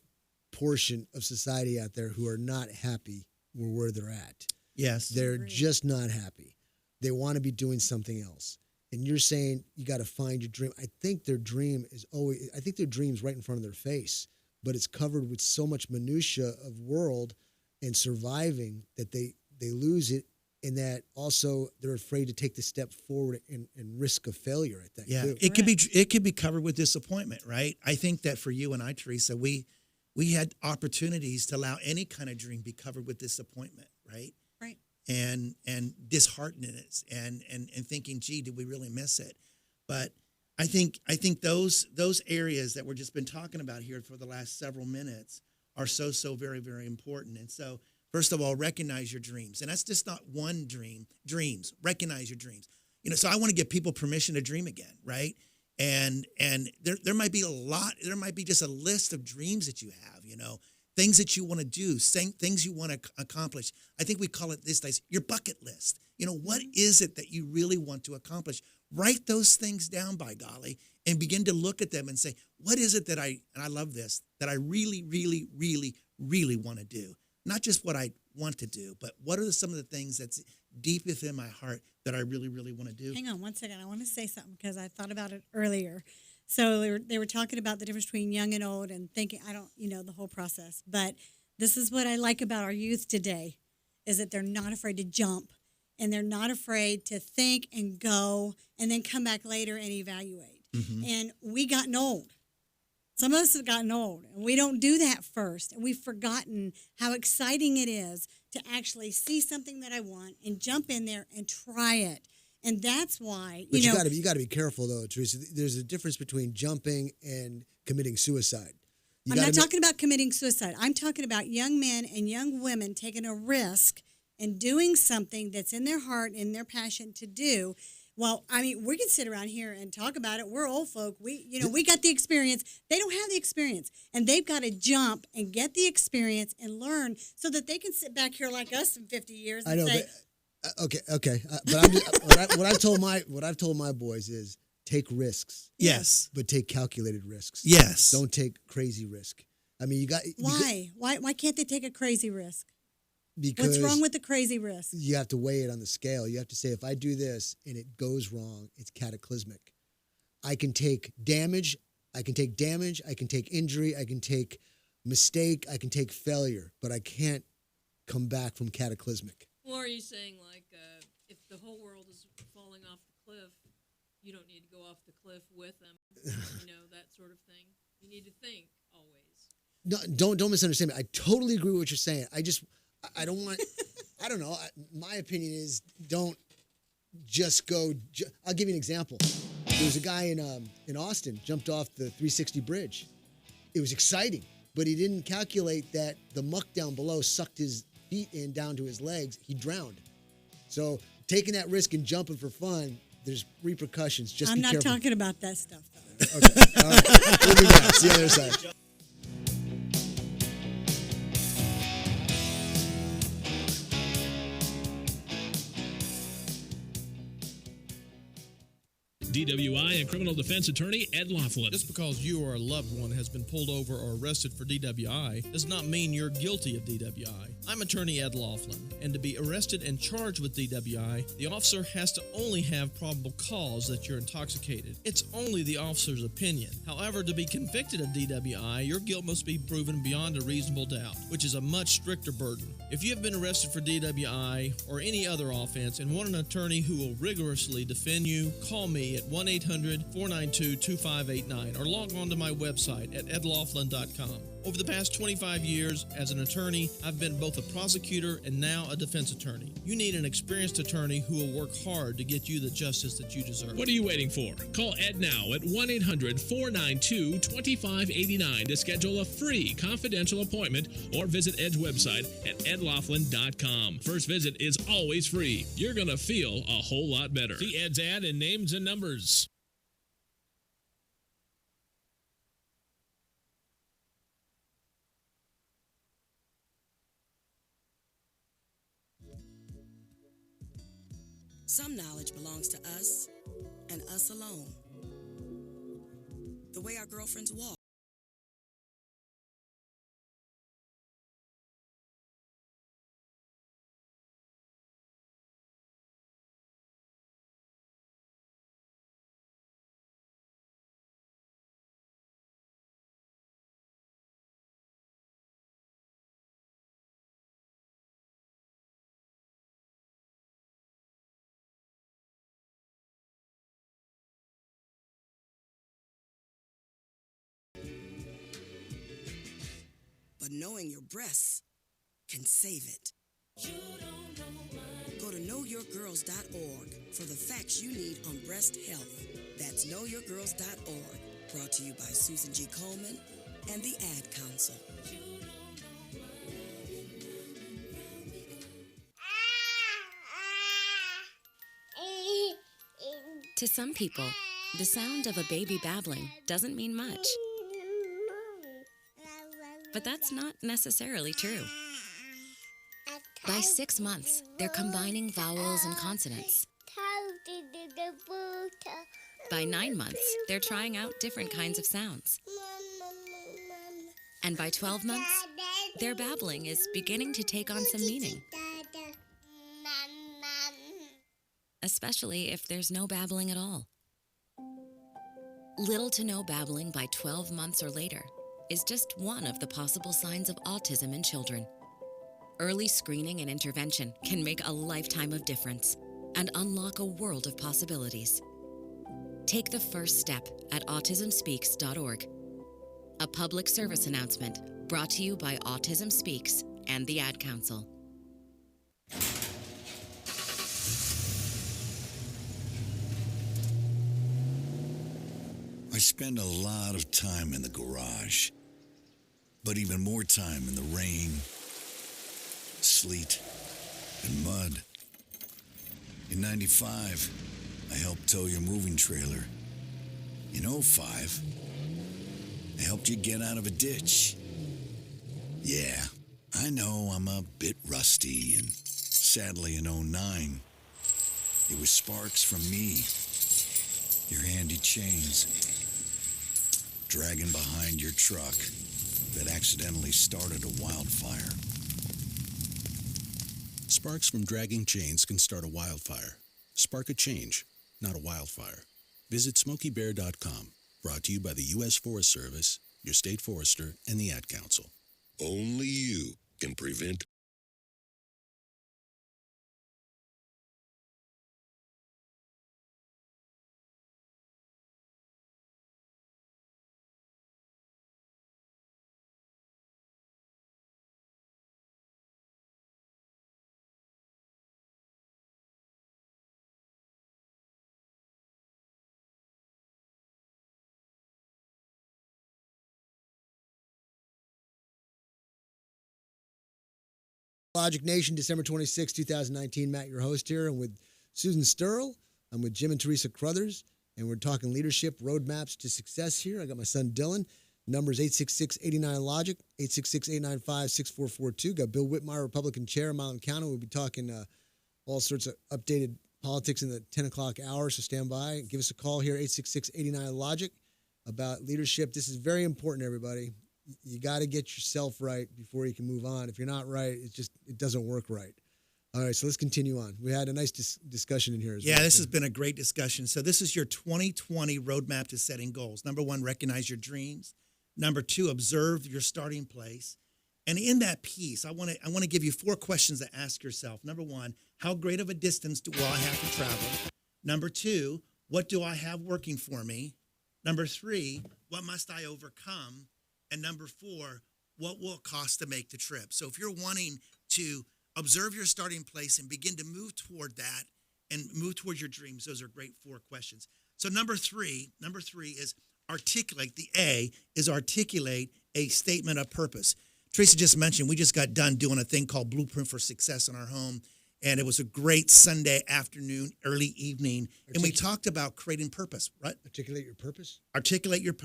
portion of society out there who are not happy where they're at. Yes. They're just not happy. They want to be doing something else. And you're saying you got to find your dream. I think their dream's right in front of their face, but it's covered with so much minutia of world and surviving that they lose it, and that also they're afraid to take the step forward and risk a failure at that. Yeah, too. it could be covered with disappointment, right? I think that for you and I, Teresa, we had opportunities to allow any kind of dream be covered with disappointment, right? Right. And disheartenedness and thinking, gee, did we really miss it? But I think those areas that we've just been talking about here for the last several minutes are so, so very, very important. And so, first of all, recognize your dreams. And that's just not one dream. Dreams. Recognize your dreams. So I want to give people permission to dream again, right? And there might be there might be just a list of dreams that you have, things that you want to do, things you want to accomplish. I think we call it these days your bucket list. What is it that you really want to accomplish? Write those things down, by golly, and begin to look at them and say, what is it that and I love this, that I really, really, really, really want to do? Not just what I want to do, but what are some of the things that's deep within my heart that I really, really want to do? Hang on one second. I want to say something because I thought about it earlier. So they were talking about the difference between young and old and thinking, the whole process. But this is what I like about our youth today is that they're not afraid to jump and they're not afraid to think and go and then come back later and evaluate. Mm-hmm. And we gotten old. Some of us have gotten old, and we don't do that first. And we've forgotten how exciting it is to actually see something that I want and jump in there and try it. And that's why, But you got to be careful, though, Teresa. There's a difference between jumping and committing suicide. I'm not talking about committing suicide. I'm talking about young men and young women taking a risk and doing something that's in their heart and their passion to do. Well, we can sit around here and talk about it. We're old folk. We got the experience. They don't have the experience, and they've got to jump and get the experience and learn so that they can sit back here like us in 50 years and say, okay. But I'm just, what I've told my boys is take risks. Yes, but take calculated risks. Yes, don't take crazy risk. Why? Why can't they take a crazy risk? Because what's wrong with the crazy risk? You have to weigh it on the scale. You have to say, if I do this and it goes wrong, it's cataclysmic. I can take damage. I can take injury. I can take mistake. I can take failure, but I can't come back from cataclysmic. Well, are you saying if the whole world is falling off the cliff, you don't need to go off the cliff with them? That sort of thing. You need to think always. No, don't misunderstand me. I totally agree with what you're saying. I don't want, I don't know. My opinion is don't just go. I'll give you an example. There was a guy in Austin jumped off the 360 bridge. It was exciting, but he didn't calculate that the muck down below sucked his feet in down to his legs. He drowned. So taking that risk and jumping for fun, there's repercussions. Just I'm be not careful. talking about that stuff, though. Okay. All right. We'll be back. See you on the other side. DWI and criminal defense attorney Ed Laughlin. Just because you or a loved one has been pulled over or arrested for DWI does not mean you're guilty of DWI. I'm attorney Ed Laughlin, and to be arrested and charged with DWI, the officer has to only have probable cause that you're intoxicated. It's only the officer's opinion. However, to be convicted of DWI, your guilt must be proven beyond a reasonable doubt, which is a much stricter burden. If you have been arrested for DWI or any other offense and want an attorney who will rigorously defend you, call me at 1-800-492-2589 or log on to my website at edlaughlin.com. Over the past 25 years as an attorney, I've been both a prosecutor and now a defense attorney. You need an experienced attorney who will work hard to get you the justice that you deserve. What are you waiting for? Call Ed now at 1-800-492-2589 to schedule a free confidential appointment or visit Ed's website at edlaughlin.com. First visit is always free. You're going to feel a whole lot better. See Ed's ad in Names and Numbers. Some knowledge belongs to us and us alone. The way our girlfriends walk. But knowing your breasts can save it. Go to knowyourgirls.org for the facts you need on breast health. That's knowyourgirls.org. Brought to you by Susan G. Coleman and the Ad Council. To some people, the sound of a baby babbling doesn't mean much. But that's not necessarily true. By 6 months, they're combining vowels and consonants. By 9 months, they're trying out different kinds of sounds. And by 12 months, their babbling is beginning to take on some meaning. Especially if there's no babbling at all. Little to no babbling by 12 months or later is just one of the possible signs of autism in children. Early screening and intervention can make a lifetime of difference and unlock a world of possibilities. Take the first step at autismspeaks.org. A public service announcement brought to you by Autism Speaks and the Ad Council. I spend a lot of time in the garage, but even more time in the rain, sleet, and mud. In 95, I helped tow your moving trailer. In 05, I helped you get out of a ditch. Yeah, I know I'm a bit rusty, and sadly in 09, it was sparks from me, your handy chains, dragging behind your truck that accidentally started a wildfire. Sparks from dragging chains can start a wildfire. Spark a change, not a wildfire. Visit SmokeyBear.com. Brought to you by the U.S. Forest Service, your state forester, and the Ad Council. Only you can prevent Logic Nation, December 26, 2019. Matt, your host here. I'm with Susan Sterl. I'm with Jim and Teresa Crothers, and we're talking leadership roadmaps to success here. I got my son Dylan. Numbers 866-89-LOGIC, 866-895-6442. Got Bill Whitmire, Republican chair of Mountain County. We'll be talking all sorts of updated politics in the 10 o'clock hour, so stand by. Give us a call here, 866-89-LOGIC, about leadership. This is very important, everybody. You got to get yourself right before you can move on. If you're not right, it doesn't work right. All right, so let's continue on. We had a nice discussion in here as well. Yeah, this has been a great discussion. So this is your 2020 roadmap to setting goals. Number 1, recognize your dreams. Number 2, observe your starting place. And in that piece, I want to give you 4 questions to ask yourself. Number 1, how great of a distance will I have to travel? Number 2, what do I have working for me? Number 3, what must I overcome? And number 4, what will it cost to make the trip? So if you're wanting to observe your starting place and begin to move toward that and move towards your dreams, those are great 4 questions. So number 3 is articulate. The A is articulate a statement of purpose. Teresa just mentioned we just got done doing a thing called Blueprint for Success in our home, and it was a great Sunday afternoon, early evening, and we talked about creating purpose, right? Articulate your purpose? Articulate your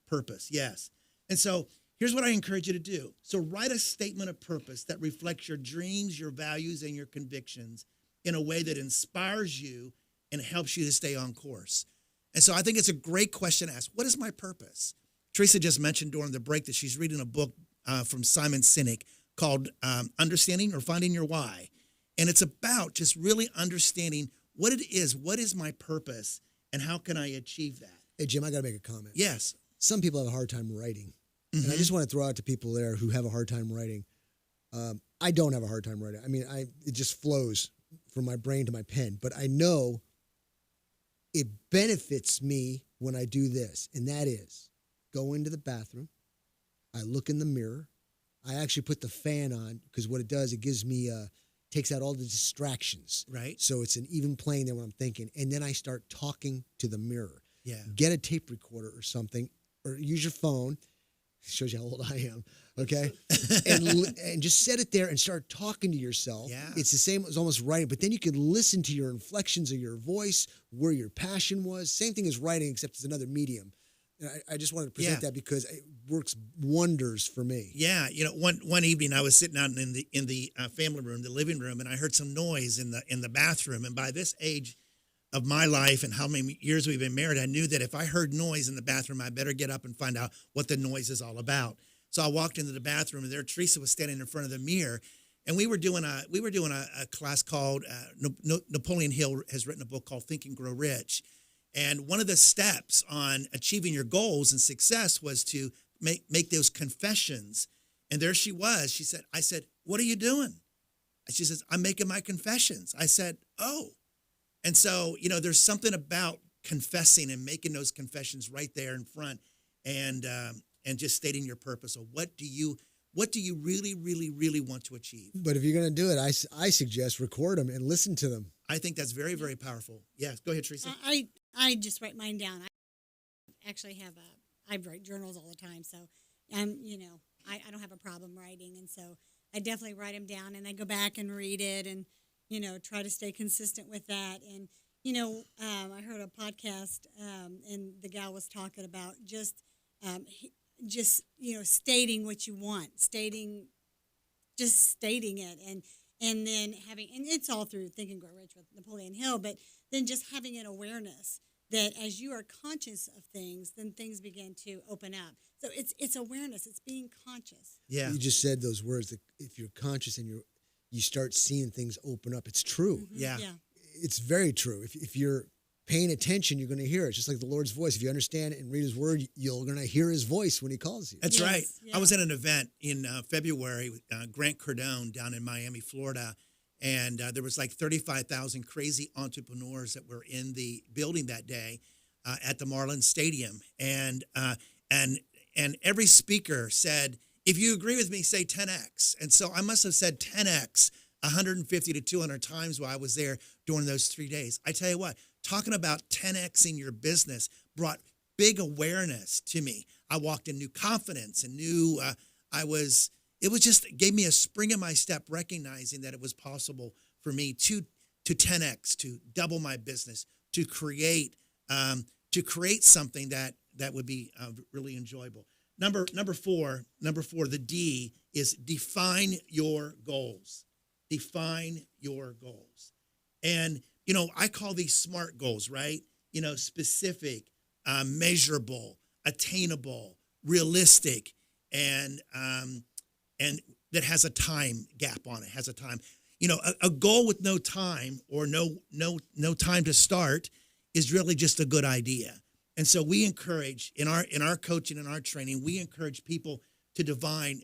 purpose, yes. And so here's what I encourage you to do. So write a statement of purpose that reflects your dreams, your values, and your convictions in a way that inspires you and helps you to stay on course. And so I think it's a great question to ask. What is my purpose? Teresa just mentioned during the break that she's reading a book from Simon Sinek called Understanding or Finding Your Why. And it's about just really understanding what it is. What is my purpose and how can I achieve that? Hey, Jim, I got to make a comment. Yes. Some people have a hard time writing. And I just want to throw out to people there who have a hard time writing. I don't have a hard time writing. I mean, it just flows from my brain to my pen. But I know it benefits me when I do this. And that is go into the bathroom. I look in the mirror. I actually put the fan on because what it does, it gives me, takes out all the distractions. Right. So it's an even plane there when I'm thinking. And then I start talking to the mirror. Yeah. Get a tape recorder or something, or use your phone. Shows you how old I am. Okay, and just set it there and start talking to yourself. Yeah. It's the same as almost writing, but then you can listen to your inflections of your voice, where your passion was. Same thing as writing, except it's another medium. And I just wanted to present that because it works wonders for me. Yeah, one evening I was sitting out in the family room, the living room, and I heard some noise in the bathroom. And by this age of my life and how many years we've been married, I knew that if I heard noise in the bathroom, I better get up and find out what the noise is all about. So I walked into the bathroom, and there Teresa was standing in front of the mirror, and we were doing a class called Napoleon Hill has written a book called Think and Grow Rich, and one of the steps on achieving your goals and success was to make those confessions. And there she was. She said, "I said, what are you doing?" And she says, "I'm making my confessions." I said, "Oh," and so there's something about confessing and making those confessions right there in front, and just stating your purpose of what do you really, really, really want to achieve. But if you're going to do it, I suggest record them and listen to them. I think that's very, very powerful. Yeah, go ahead, Teresa. I just write mine down. I actually I write journals all the time, so I don't have a problem writing, and so I definitely write them down, and I go back and read it, and try to stay consistent with that. And I heard a podcast, and the gal was talking about just stating what you want, stating it, and then having, and it's all through Think and Grow Rich with Napoleon Hill, but then just having an awareness that as you are conscious of things, then things begin to open up. So it's awareness, it's being conscious. Yeah, you just said those words. That if you're conscious and you start seeing things open up, it's true. Mm-hmm. Yeah, it's very true. If you're paying attention, you're going to hear it. Just like the Lord's voice. If you understand it and read His Word, you're going to hear His voice when He calls you. That's right. Yeah. I was at an event in February with Grant Cardone down in Miami, Florida, and there was like 35,000 crazy entrepreneurs that were in the building that day at the Marlins Stadium, and every speaker said, "If you agree with me, say 10x." And so I must have said 10x 150 to 200 times while I was there during those 3 days. I tell you what, talking about 10xing your business brought big awareness to me. I walked in new confidence and knew it gave me a spring in my step, recognizing that it was possible for me to 10x, to double my business, to create something that would be really enjoyable. Number four, the D is define your goals. Define your goals. And, I call these SMART goals, right? Specific, measurable, attainable, realistic, and that has a time gap on it, has a time. A goal with no time or no time to start is really just a good idea. And so we encourage in our coaching and our training, we encourage people to define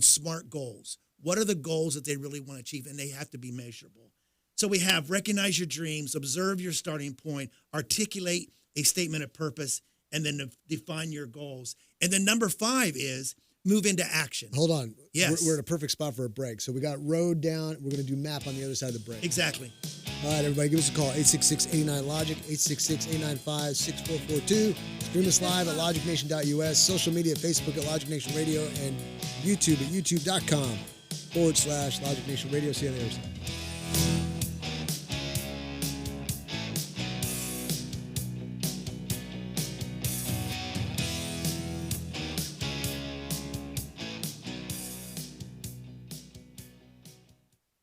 SMART goals. What are the goals that they really want to achieve? And they have to be measurable. So we have recognize your dreams, observe your starting point, articulate a statement of purpose, and then define your goals. And then number 5 is move into action. Hold on. Yes. We're in a perfect spot for a break. So we got road down. We're going to do map on the other side of the break. Exactly. All right, everybody, give us a call, 866-89-LOGIC, 866-895-6442. Stream us live at logicnation.us, social media, Facebook at Logic Nation Radio, and YouTube at youtube.com/Logic Nation Radio. See you on the other side.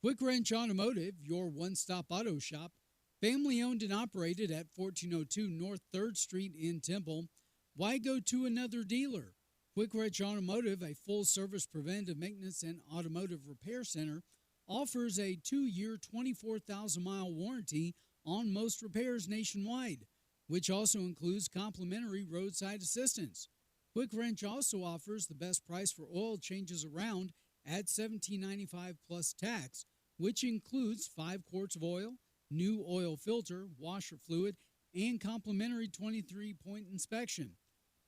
Quick Wrench Automotive, your one-stop auto shop, family owned and operated at 1402 North 3rd Street in Temple. Why go to another dealer? Quick Wrench Automotive, a full-service preventive maintenance and automotive repair center, offers a 2-year, 24,000-mile warranty on most repairs nationwide, which also includes complimentary roadside assistance. Quick Wrench also offers the best price for oil changes around at $17.95 plus tax, which includes 5 quarts of oil, new oil filter, washer fluid, and complimentary 23-point inspection.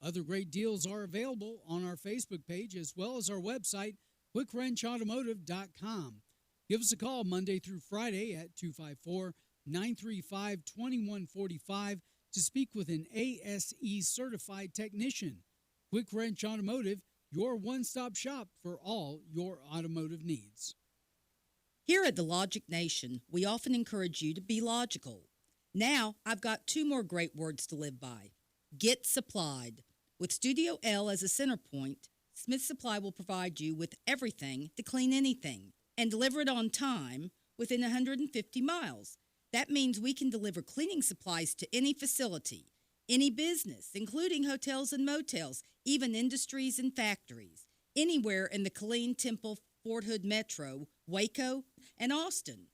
Other great deals are available on our Facebook page as well as our website, quickwrenchautomotive.com. Give us a call Monday through Friday at 254-935-2145 to speak with an ASE certified technician. Quick Wrench Automotive, your one-stop shop for all your automotive needs. Here at the Logic Nation, we often encourage you to be logical. Now, I've got 2 more great words to live by. Get supplied. With Studio L as a center point, Smith Supply will provide you with everything to clean anything and deliver it on time within 150 miles. That means we can deliver cleaning supplies to any facility, any business, including hotels and motels, even industries and factories, anywhere in the Killeen, Temple, Fort Hood Metro, Waco, and Austin.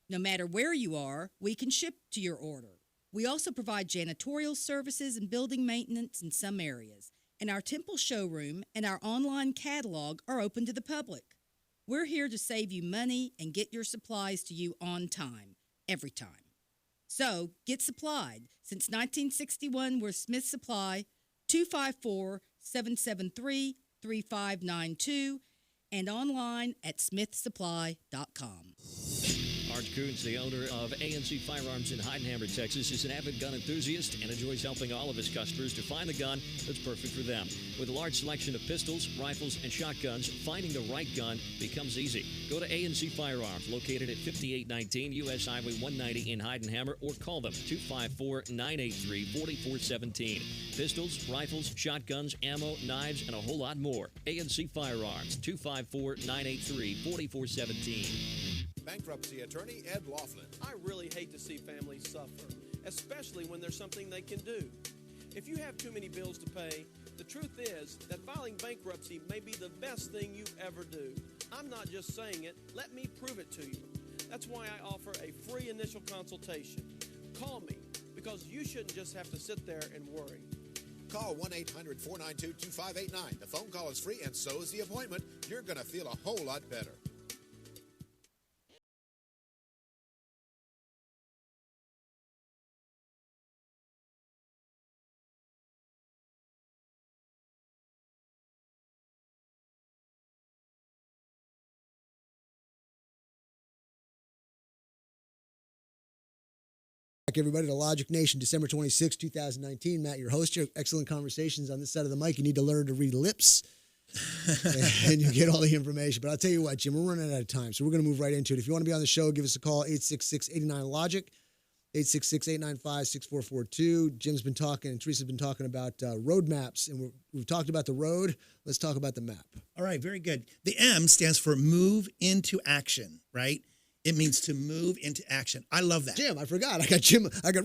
No matter where you are, we can ship to your order. We also provide janitorial services and building maintenance in some areas. And our Temple showroom and our online catalog are open to the public. We're here to save you money and get your supplies to you on time, every time. So, get supplied. Since 1961, we're Smith Supply, 254-773-3592, and online at smithsupply.com. Art Coons, the owner of ANC Firearms in Heidenhammer, Texas, is an avid gun enthusiast and enjoys helping all of his customers to find the gun that's perfect for them. With a large selection of pistols, rifles, and shotguns, finding the right gun becomes easy. Go to ANC Firearms, located at 5819 U.S. Highway 190 in Heidenhammer, or call them 254-983-4417. Pistols, rifles, shotguns, ammo, knives, and a whole lot more. ANC Firearms, 254-983-4417. Bankruptcy attorney Ed Laughlin. I really hate to see families suffer, especially when there's something they can do. If you have too many bills to pay, the truth is that filing bankruptcy may be the best thing you ever do. I'm not just saying it, let me prove it to you. That's why I offer a free initial consultation. Call me, because you shouldn't just have to sit there and worry. Call 1-800-492-2589. The phone call is free, and so is the appointment. You're going to feel a whole lot better. Back, everybody, to Logic Nation, December 26, 2019. Matt, your host here. Excellent conversations on this side of the mic. You need to learn to read lips, and you get all the information. But I'll tell you what, Jim, we're running out of time, so we're going to move right into it. If you want to be on the show, give us a call, 866-89-LOGIC, 866-895-6442. Jim's been talking, and Teresa's been talking about road maps, and we've talked about the road. Let's talk about the map. All right, very good. The M stands for move into action, right? It means to move into action. I love that. Jim, I forgot. I got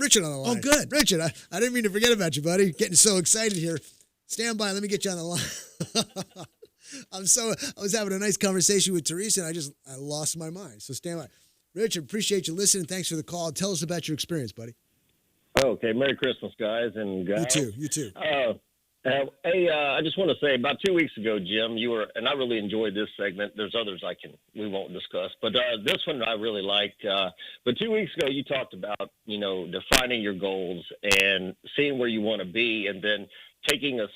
Richard on the line. Oh, good. Richard, I didn't mean to forget about you, buddy. Getting so excited here. Stand by. Let me get you on the line. I was having a nice conversation with Teresa, and I lost my mind. So stand by. Richard, appreciate you listening. Thanks for the call. Tell us about your experience, buddy. Okay. Merry Christmas, guys and gals. You too. I just want to say about 2 weeks ago, Jim, and I really enjoyed this segment. There's others we won't discuss, but this one I really liked. But 2 weeks ago, you talked about, defining your goals and seeing where you want to be, and then taking a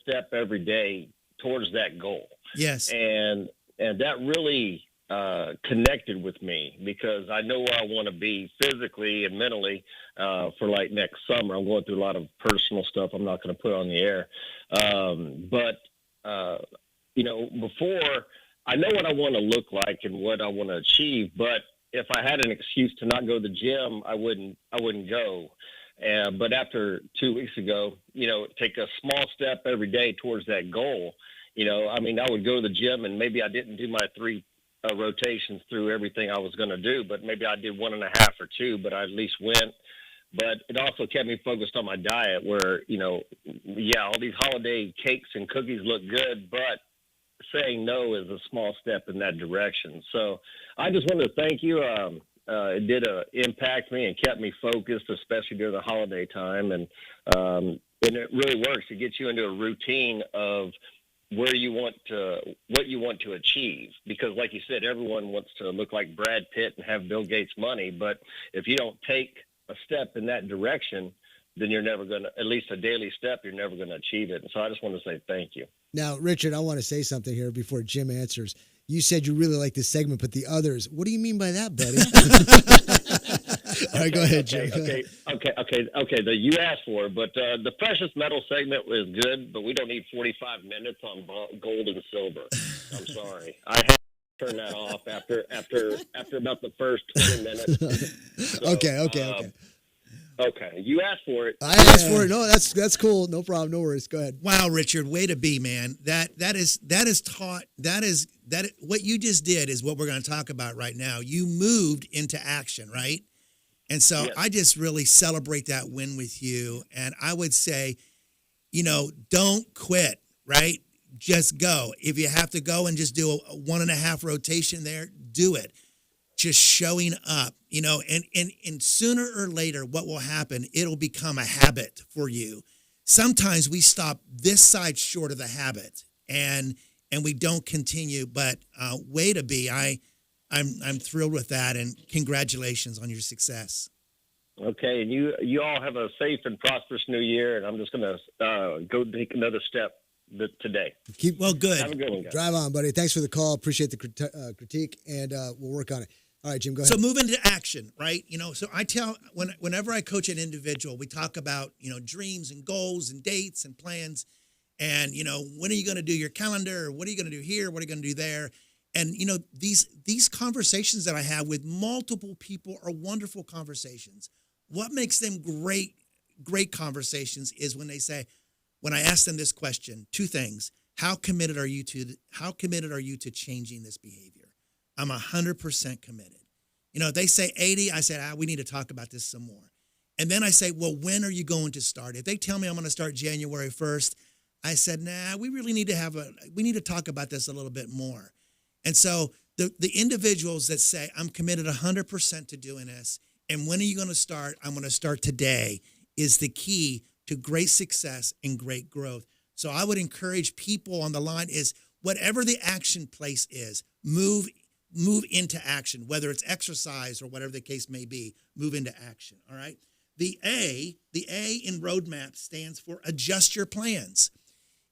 step every day towards that goal. Yes. And that really connected with me, because I know where I want to be physically and mentally for like next summer. I'm going through a lot of personal stuff I'm not going to put on the air. Before, I know what I want to look like and what I want to achieve, but if I had an excuse to not go to the gym, I wouldn't go. But after 2 weeks ago, take a small step every day towards that goal. I would go to the gym, and maybe I didn't do my 3 rotations through everything I was going to do, but maybe I did 1.5 or 2, but I at least went. But it also kept me focused on my diet, where, all these holiday cakes and cookies look good, but saying no is a small step in that direction. So I just wanted to thank you. It did impact me and kept me focused, especially during the holiday time. And it really works. It gets you into a routine of what you want to achieve, because like you said, everyone wants to look like Brad Pitt and have Bill Gates money, but if you don't take a step in that direction, then you're never going to, at least a daily step, you're never going to achieve it. And so I just want to say thank you. Now, Richard, I want to say something here before Jim answers. You said you really like this segment, but the others, what do you mean by that, buddy? All right, go ahead, Jim. Okay. You asked for it, but the precious metal segment was good, but we don't need 45 minutes on gold and silver. I'm sorry. I had to turn that off after about the first 20 minutes. So, Okay. Okay, you asked for it. I asked for it. No, that's cool. No problem. No worries. Go ahead. Wow, Richard, way to be, man. That is what you just did is what we're going to talk about right now. You moved into action, right? And so I just really celebrate that win with you. And I would say, don't quit, right? Just go. If you have to go and just do a 1.5 rotation there, do it. Just showing up, and sooner or later, what will happen, it'll become a habit for you. Sometimes we stop this side short of the habit and we don't continue, but way to be. I'm thrilled with that, and congratulations on your success. Okay, and you all have a safe and prosperous new year, and I'm just going to go take another step today. Good. Have a good one, guys. Drive on, buddy. Thanks for the call. Appreciate the critique, and we'll work on it. All right, Jim, go ahead. So move into action, right? So I tell whenever I coach an individual, we talk about, dreams and goals and dates and plans. And, when are you going to do your calendar? Or what are you going to do here? What are you going to do there? And, these conversations that I have with multiple people are wonderful conversations. What makes them great conversations is when I ask them this question, two things. How committed are you to changing this behavior? I'm 100% committed. If they say 80, I said, we need to talk about this some more. And then I say, well, when are you going to start? If they tell me I'm going to start January 1st, I said, we really need to talk about this a little bit more. And so the individuals that say, I'm committed 100% to doing this, and when are you going to start? I'm going to start today, is the key to great success and great growth. So I would encourage people on the line is whatever the action place is, move into action, whether it's exercise or whatever the case may be, move into action, all right? The A in roadmap stands for adjust your plans.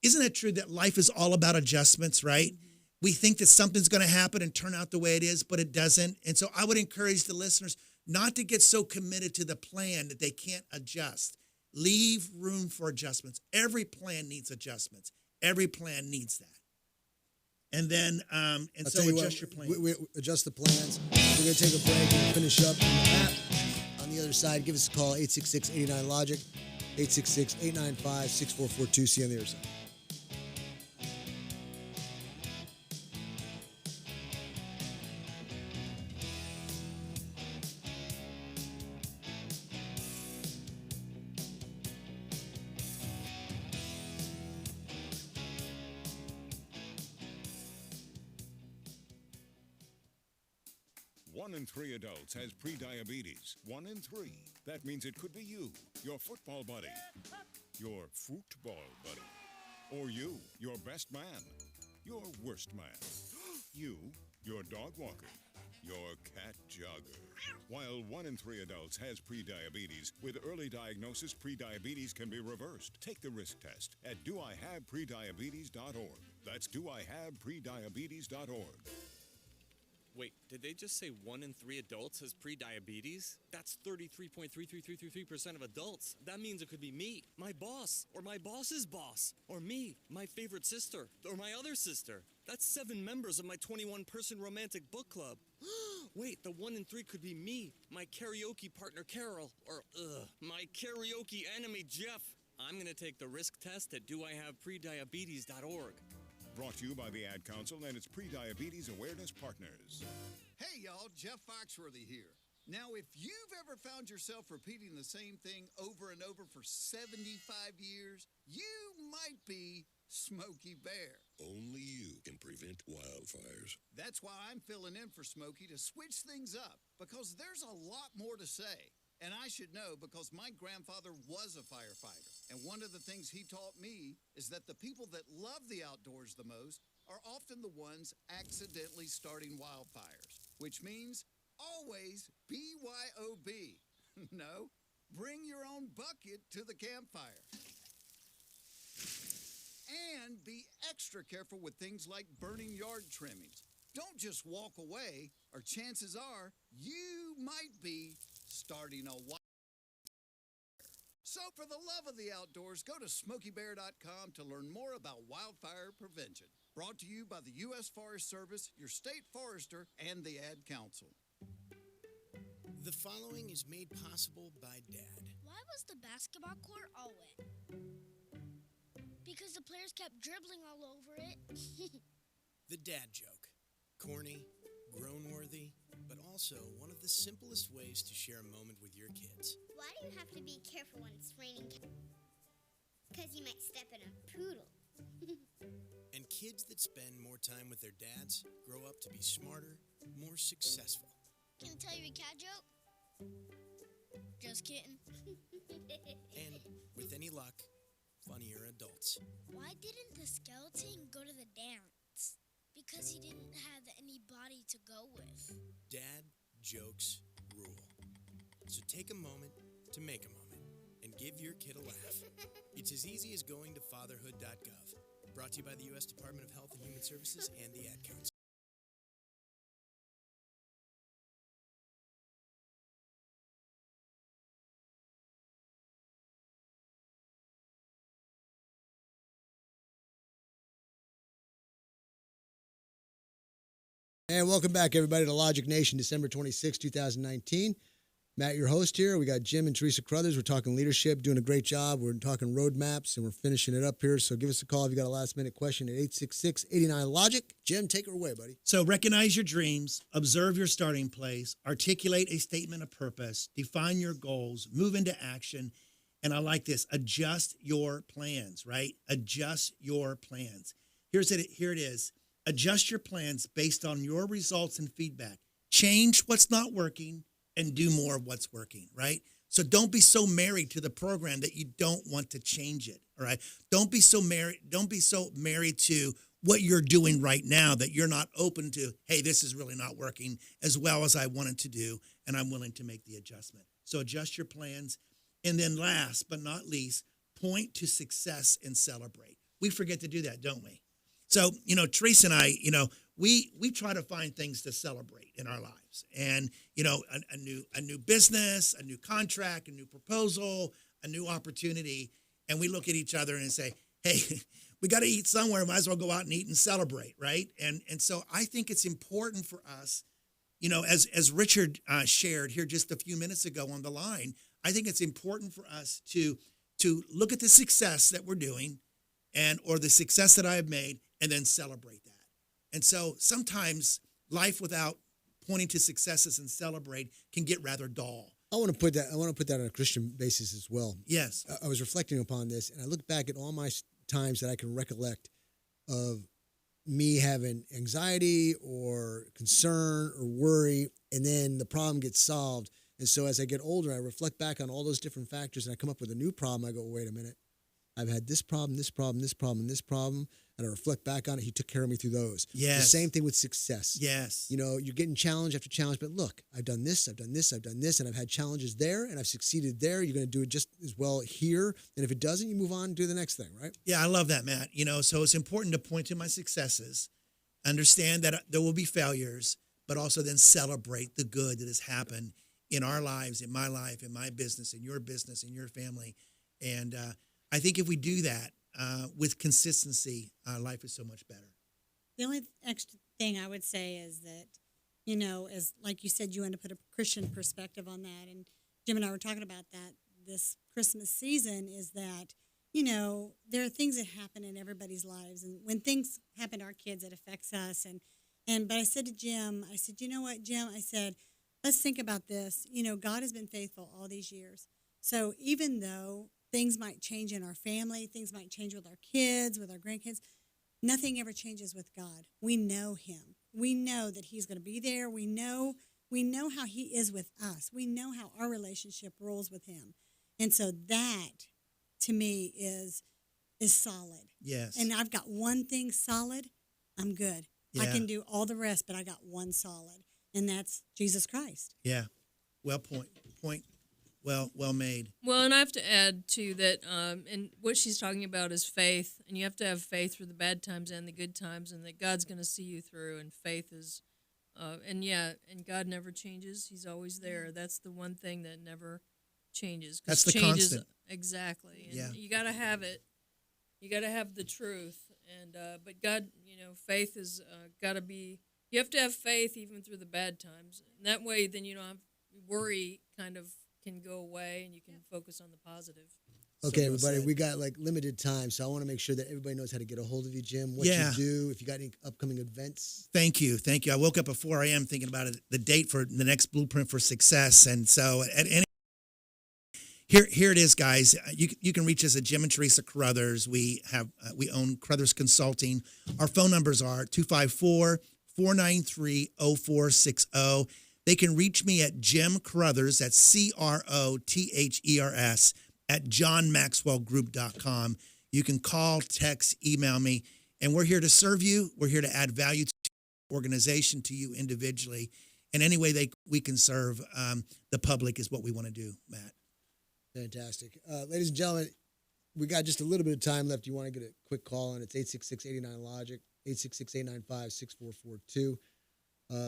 Isn't it true that life is all about adjustments, right? We think that something's going to happen and turn out the way it is, but it doesn't. And so I would encourage the listeners not to get so committed to the plan that they can't adjust. Leave room for adjustments. Every plan needs adjustments. Every plan needs that. And then, adjust your plan. We adjust the plans. We're going to take a break and finish up on the app. On the other side, give us a call, 866-89-LOGIC, 866-895-6442. See you on the other side. One in 3 adults has prediabetes. 1 in 3. That means it could be you, your football buddy, your football buddy, or you, your best man, your worst man, you, your dog walker, your cat jogger. While 1 in 3 adults has prediabetes, with early diagnosis, prediabetes can be reversed. Take the risk test at doihaveprediabetes.org. That's doihaveprediabetes.org. Wait, did they just say 1 in 3 adults has prediabetes? That's 33.33333% of adults. That means it could be me, my boss, or my boss's boss, or me, my favorite sister, or my other sister. That's 7 members of my 21-person romantic book club. Wait, the 1 in 3 could be me, my karaoke partner Carol, or my karaoke enemy Jeff. I'm going to take the risk test at doihaveprediabetes.org. Brought to you by the Ad Council and its Prediabetes Awareness Partners. Hey, y'all, Jeff Foxworthy here. Now, if you've ever found yourself repeating the same thing over and over for 75 years, you might be Smokey Bear. Only you can prevent wildfires. That's why I'm filling in for Smokey to switch things up, because there's a lot more to say. And I should know because my grandfather was a firefighter. And one of the things he taught me is that the people that love the outdoors the most are often the ones accidentally starting wildfires, which means always BYOB. No, bring your own bucket to the campfire. And be extra careful with things like burning yard trimmings. Don't just walk away, or chances are you might be starting a for the love of the outdoors, go to SmokeyBear.com to learn more about wildfire prevention. Brought to you by the U.S. Forest Service, your state forester, and the Ad Council. The following is made possible by Dad. Why was the basketball court all wet? Because the players kept dribbling all over it. The dad joke. Corny, groan-worthy, but also one of the simplest ways to share a moment with your kids. Why do you have to be careful when it's raining? Because you might step in a poodle. And kids that spend more time with their dads grow up to be smarter, more successful. Can I tell you a cat joke? Just kidding. And, with any luck, funnier adults. Why didn't the skeleton go to the dance? Because he didn't have anybody to go with. Dad jokes rule. So take a moment to make a moment and give your kid a laugh. It's as easy as going to fatherhood.gov. Brought to you by the U.S. Department of Health and Human Services and the Ad Council. And welcome back, everybody, to Logic Nation, December 26, 2019. Matt, your host here. We got Jim and Teresa Crothers. We're talking leadership, doing a great job. We're talking roadmaps, and we're finishing it up here. So give us a call if you got a last-minute question at 866-89-LOGIC. Jim, take her away, buddy. So recognize your dreams, observe your starting place, articulate a statement of purpose, define your goals, move into action, and I like this, adjust your plans, right? Adjust your plans. Here it is. Adjust your plans based on your results and feedback. Change what's not working and do more of what's working, right? So don't be so married to the program that you don't want to change it, all right? Don't be so married to what you're doing right now that you're not open to, hey, this is really not working as well as I wanted to do, and I'm willing to make the adjustment. So adjust your plans. And then last but not least, point to success and celebrate. We forget to do that, don't we? So, Teresa and I, we try to find things to celebrate in our lives. And, a new business, a new contract, a new proposal, a new opportunity. And we look at each other and say, hey, we got to eat somewhere. Might as well go out and eat and celebrate, right? And so I think it's important for us, as Richard shared here just a few minutes ago on the line, I think it's important for us to look at the success that we're doing or the success that I have made, and then celebrate that. And so sometimes life without pointing to successes and celebrate can get rather dull. I want to put that on a Christian basis as well. Yes. I was reflecting upon this, and I look back at all my times that I can recollect of me having anxiety or concern or worry, and then the problem gets solved. And so as I get older, I reflect back on all those different factors, and I come up with a new problem. I go, wait a minute. I've had this problem, this problem, this problem, and this problem, and I reflect back on it. He took care of me through those. Yes. The same thing with success. Yes. You're getting challenge after challenge, but look, I've done this, I've done this, I've done this, and I've had challenges there, and I've succeeded there. You're going to do it just as well here, and if it doesn't, you move on and do the next thing, right? Yeah, I love that, Matt. So it's important to point to my successes, understand that there will be failures, but also then celebrate the good that has happened in our lives, in my business, in your family. And I think if we do that with consistency, life is so much better. The only extra thing I would say is that, as like you said, you want to put a Christian perspective on that. And Jim and I were talking about that this Christmas season is that, there are things that happen in everybody's lives. And when things happen to our kids, it affects us. But I said to Jim, I said, you know what, Jim? I said, let's think about this. God has been faithful all these years. So even though things might change in our family, things might change with our kids, with our grandkids, nothing ever changes with God. We know him. We know that he's going to be there. We know how he is with us. We know how our relationship rolls with him. And so that, to me, is solid. Yes. And I've got one thing solid, I'm good. Yeah. I can do all the rest, but I got one solid, and that's Jesus Christ. Yeah. Well Well made. Well, and I have to add, too, that and what she's talking about is faith, and you have to have faith through the bad times and the good times, and that God's going to see you through, and faith is, and God never changes. He's always there. That's the one thing that never changes. 'cause That's the changes, constant. Exactly. And Yeah. you got to have it. You got to have the truth. And but God, faith is got to be. You have to have faith even through the bad times. And that way, then you don't have worry. Kind of can go away, and you can focus on the positive. Okay, well everybody, said. we got like limited time, so I want to make sure that everybody knows how to get a hold of you, Jim. What Yeah. you do, if you got any upcoming events. Thank you. I woke up at 4 a.m. thinking about it, the date for the next Blueprint for Success. And so at any here it is, guys. You can reach us at Jim and Teresa Carruthers. We own Carruthers Consulting. Our phone numbers are 254-493-0460. They can reach me at Jim Carruthers, that's CROTHERS, at johnmaxwellgroup.com. You can call, text, email me, and we're here to serve you. We're here to add value to your organization, to you individually. And any way we can serve the public is what we want to do, Matt. Fantastic. Ladies and gentlemen, we got just a little bit of time left. You want to get a quick call on it's 866-89-LOGIC, 866-895-6442.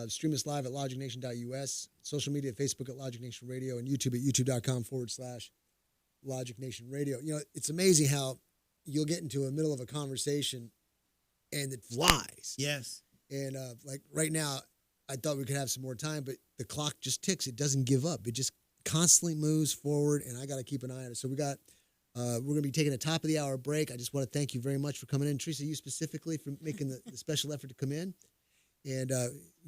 Stream us live at logicnation.us, social media, Facebook at Logic Nation Radio, and YouTube at youtube.com/Logic Nation Radio. It's amazing how you'll get into the middle of a conversation and it flies. Yes. And like right now, I thought we could have some more time, but the clock just ticks. It doesn't give up. It just constantly moves forward, and I got to keep an eye on it. So we're going to be taking a top of the hour break. I just want to thank you very much for coming in. Teresa, you specifically for making the special effort to come in. And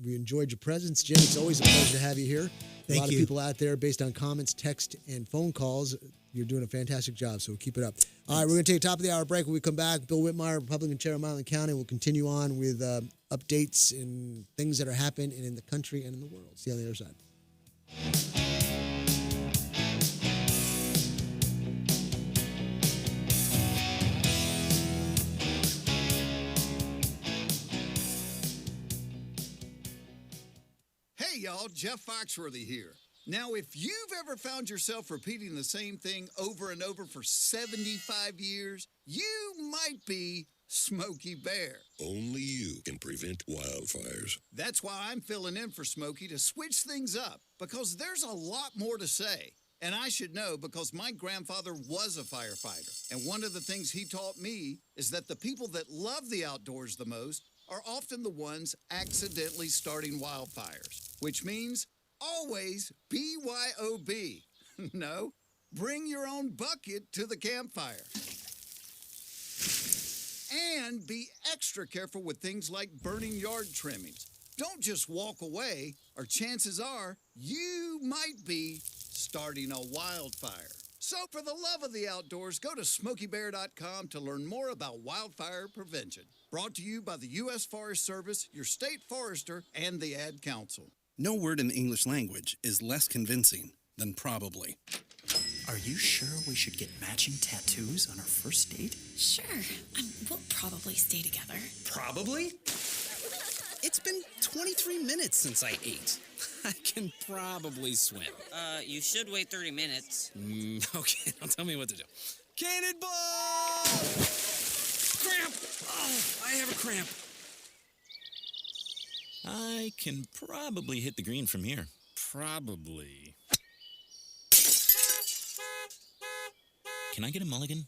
we enjoyed your presence. Jim, it's always a pleasure to have you here. Thank a lot you. of people out there, based on comments, text, and phone calls, you're doing a fantastic job, so keep it up. All right, we're going to take a top of the hour break. When we come back, Bill Whitmire, Republican Chair of Milan County, will continue on with updates and things that are happening in the country and in the world. See you on the other side. Hey, y'all, Jeff Foxworthy here. Now, if you've ever found yourself repeating the same thing over and over for 75 years, you might be Smokey Bear. Only you can prevent wildfires. That's why I'm filling in for Smokey to switch things up, because there's a lot more to say. And I should know because my grandfather was a firefighter. And one of the things he taught me is that the people that love the outdoors the most are often the ones accidentally starting wildfires, which means always BYOB. No, bring your own bucket to the campfire. And be extra careful with things like burning yard trimmings. Don't just walk away, or chances are you might be starting a wildfire. So for the love of the outdoors, go to SmokeyBear.com to learn more about wildfire prevention. Brought to you by the U.S. Forest Service, your state forester, and the Ad Council. No word in the English language is less convincing than probably. Are you sure we should get matching tattoos on our first date? Sure. We'll probably stay together. Probably? It's been 23 minutes since I ate. I can probably swim. You should wait 30 minutes. Okay, now tell me what to do. Cannonball! Cramp! Oh, I have a cramp. I can probably hit the green from here. Probably. Can I get a mulligan?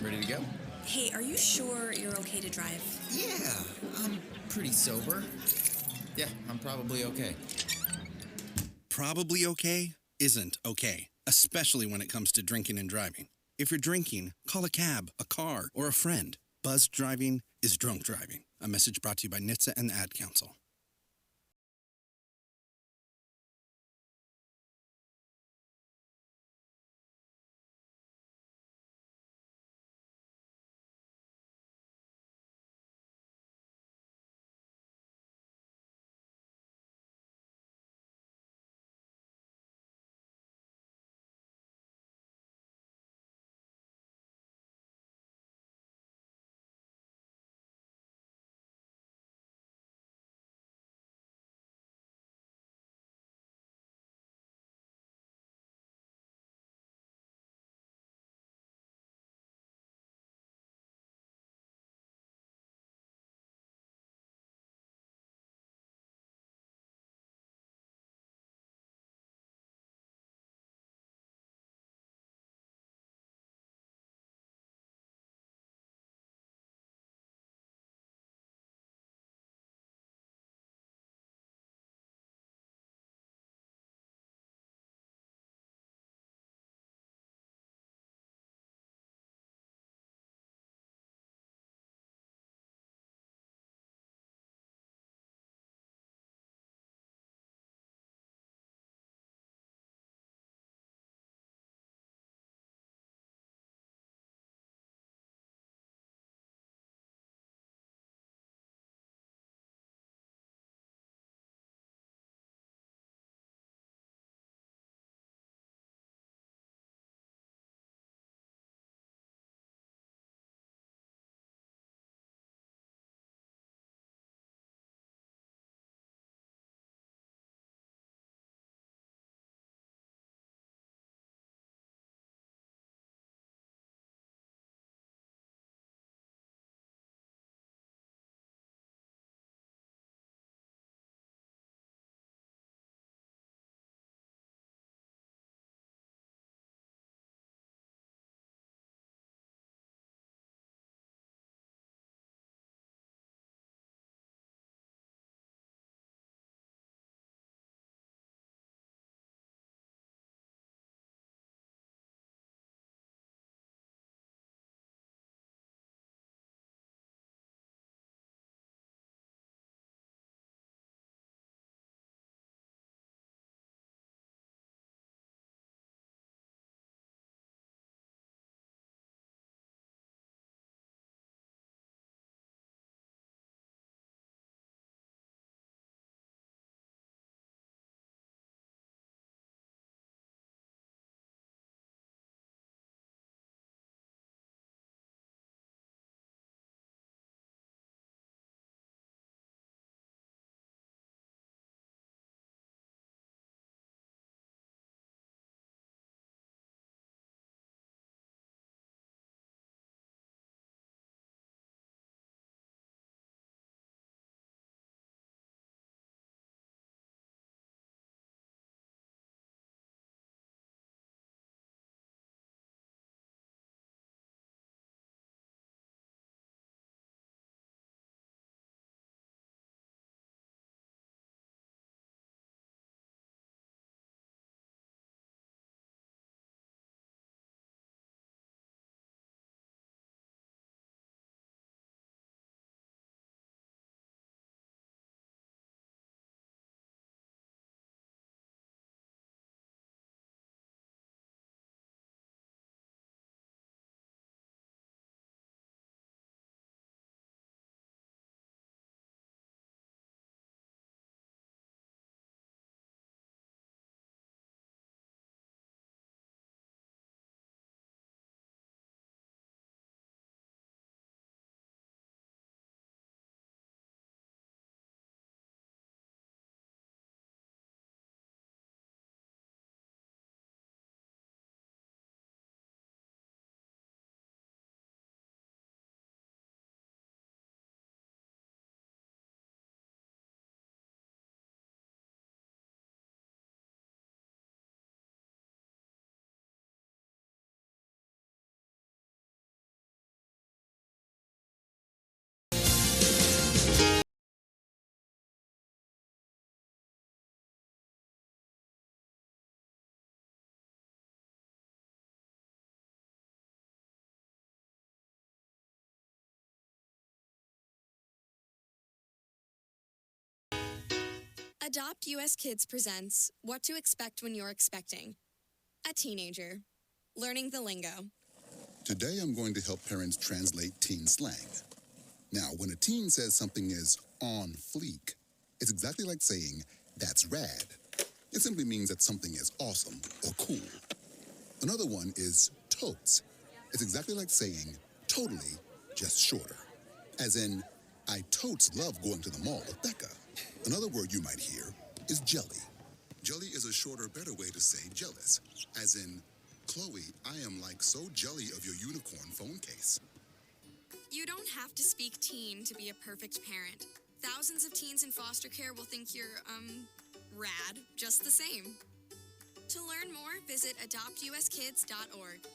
Ready to go? Hey, are you sure you're okay to drive? Yeah, I'm pretty sober. Yeah, I'm probably okay. Probably okay isn't okay, especially when it comes to drinking and driving. If you're drinking, call a cab, a car, or a friend. Buzzed driving is drunk driving. A message brought to you by NHTSA and the Ad Council. Adopt US Kids presents What to Expect When You're Expecting. A teenager. Learning the lingo. Today I'm going to help parents translate teen slang. Now, when a teen says something is on fleek, it's exactly like saying, that's rad. It simply means that something is awesome or cool. Another one is totes. It's exactly like saying, totally, just shorter. As in, I totes love going to the mall with Becca. Another word you might hear is jelly. Jelly is a shorter, better way to say jealous. As in, Chloe, I am like so jelly of your unicorn phone case. You don't have to speak teen to be a perfect parent. Thousands of teens in foster care will think you're, rad, just the same. To learn more, visit adoptuskids.org.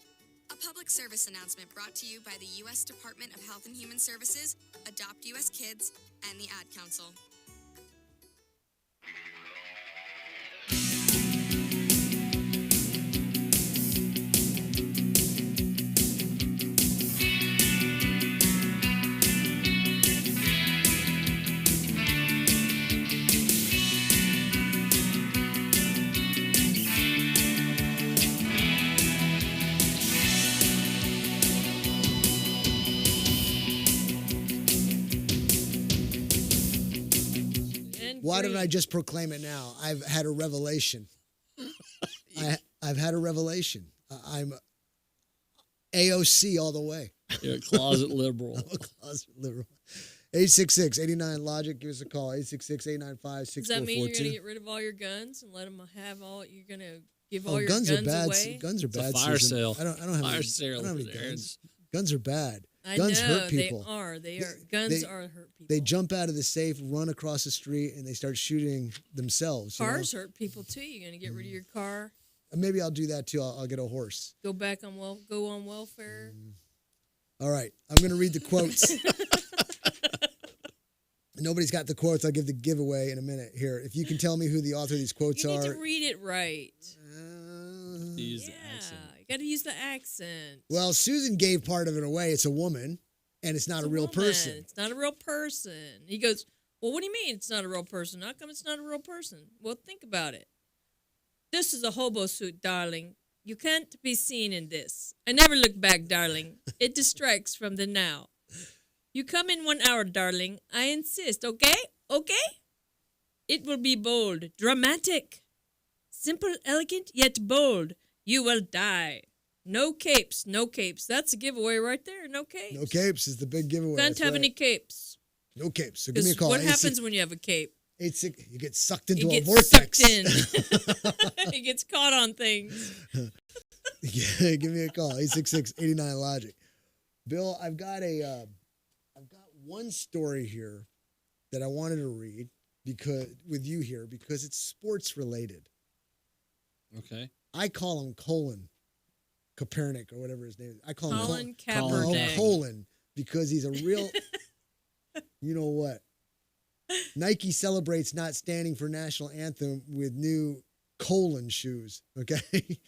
A public service announcement brought to you by the U.S. Department of Health and Human Services, Adopt U.S. Kids, and the Ad Council. Why don't I just proclaim it now? I've had a revelation. I've had a revelation. I'm AOC all the way. You're a closet liberal. I'm a closet liberal. 866-89-LOGIC. Give us a call. 866-895-6442. Does that mean you're going to get rid of all your guns and let them have all? You're going to give all your guns guns are bad. away? Guns are It's a bad. fire Susan. sale. I don't have Fire any, sale I don't have any there. guns. Guns are bad. I Guns know, hurt people. They are. They are. Guns are hurt people. They jump out of the safe, run across the street, and they start shooting themselves. Cars hurt people too. You're going to get rid of your car. Maybe I'll do that too. I'll get a horse. Go back on go on welfare. All right. I'm going to read the quotes. Nobody's got the quotes. I'll give the giveaway in a minute. Here, if you can tell me who the author of these quotes You are. need to read it right. Use the accent. You got to use the accent. Well, Susan gave part of it away. It's a woman, and it's not a real person. It's not a real person. He goes, well, what do you mean it's not a real person? How come it's not a real person? Well, think about it. This is a hobo suit, darling. You can't be seen in this. I never look back, darling. It distracts from the now. You come in 1 hour, darling. I insist, okay? Okay? It will be bold, dramatic. Simple, elegant, yet bold. You will die. No capes, no capes. That's a giveaway right there. No capes. No capes is the big giveaway. Can't That's have right. any capes. No capes. So give me a call. What happens when you have a cape? You get sucked into You a get vortex. sucked in. It gets caught on things. Yeah, give me a call. 866-89-LOGIC. Bill, I've got one story here that I wanted to read with you here because it's sports related. Okay. I call him Colin Kaepernick or whatever his name is. I call him Colin Colin Kaepernick. Colin because he's a real, you know what? Nike celebrates not standing for national anthem with new Colin shoes. Okay.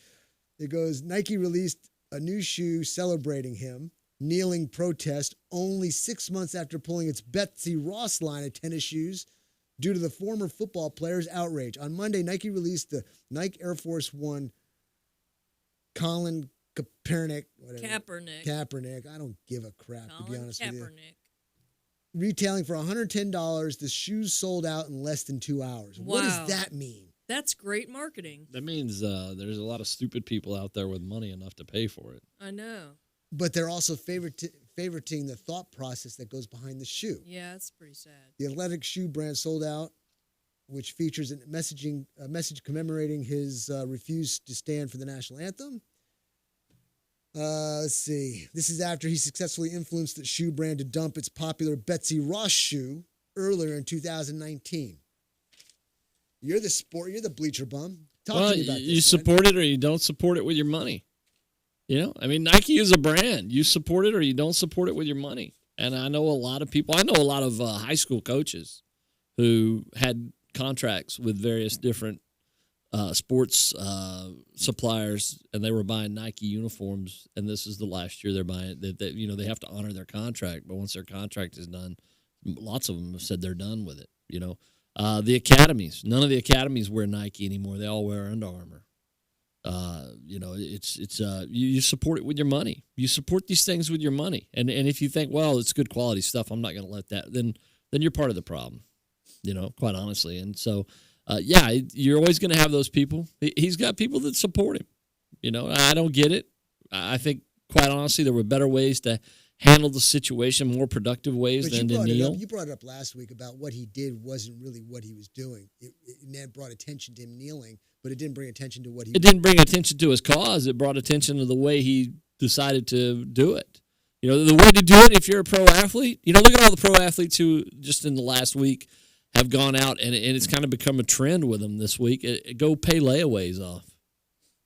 It goes, Nike released a new shoe celebrating him. Kneeling protest only 6 months after pulling its Betsy Ross line of tennis shoes due to the former football player's outrage. On Monday, Nike released the Nike Air Force One Colin Kaepernick. Kaepernick. I don't give a crap, to be honest with you. Retailing for $110, the shoes sold out in less than 2 hours. Wow. What does that mean? That's great marketing. That means there's a lot of stupid people out there with money enough to pay for it. I know. But they're also favoriting the thought process that goes behind the shoe. Yeah, it's pretty sad. The athletic shoe brand sold out, which features a message commemorating his refuse to stand for the national anthem. Let's see. This is after he successfully influenced the shoe brand to dump its popular Betsy Ross shoe earlier in 2019. You're the bleacher bum. Talk to me about this. You support it or you don't support it with your money. You know, I mean, Nike is a brand. You support it or you don't support it with your money. And I know a lot of people. I know a lot of high school coaches who had contracts with various different sports suppliers, and they were buying Nike uniforms. And this is the last year they're buying it. They have to honor their contract. But once their contract is done, lots of them have said they're done with it. You know, The academies, none of the academies wear Nike anymore. They all wear Under Armour. You support it with your money. You support these things with your money. And if you think, well, it's good quality stuff, I'm not going to let that, then you're part of the problem, quite honestly. And so, you're always going to have those people. He's got people that support him. I don't get it. I think, quite honestly, there were better ways to handle the situation, more productive ways than to kneel. You brought it up last week about what he did wasn't really what he was doing. It brought attention to him kneeling, but it didn't bring attention to what he. It didn't bring attention to his cause. It brought attention to the way he decided to do it. The way to do it if you're a pro athlete. Look at all the pro athletes who just in the last week have gone out, and it's kind of become a trend with them this week. Go pay layaways off.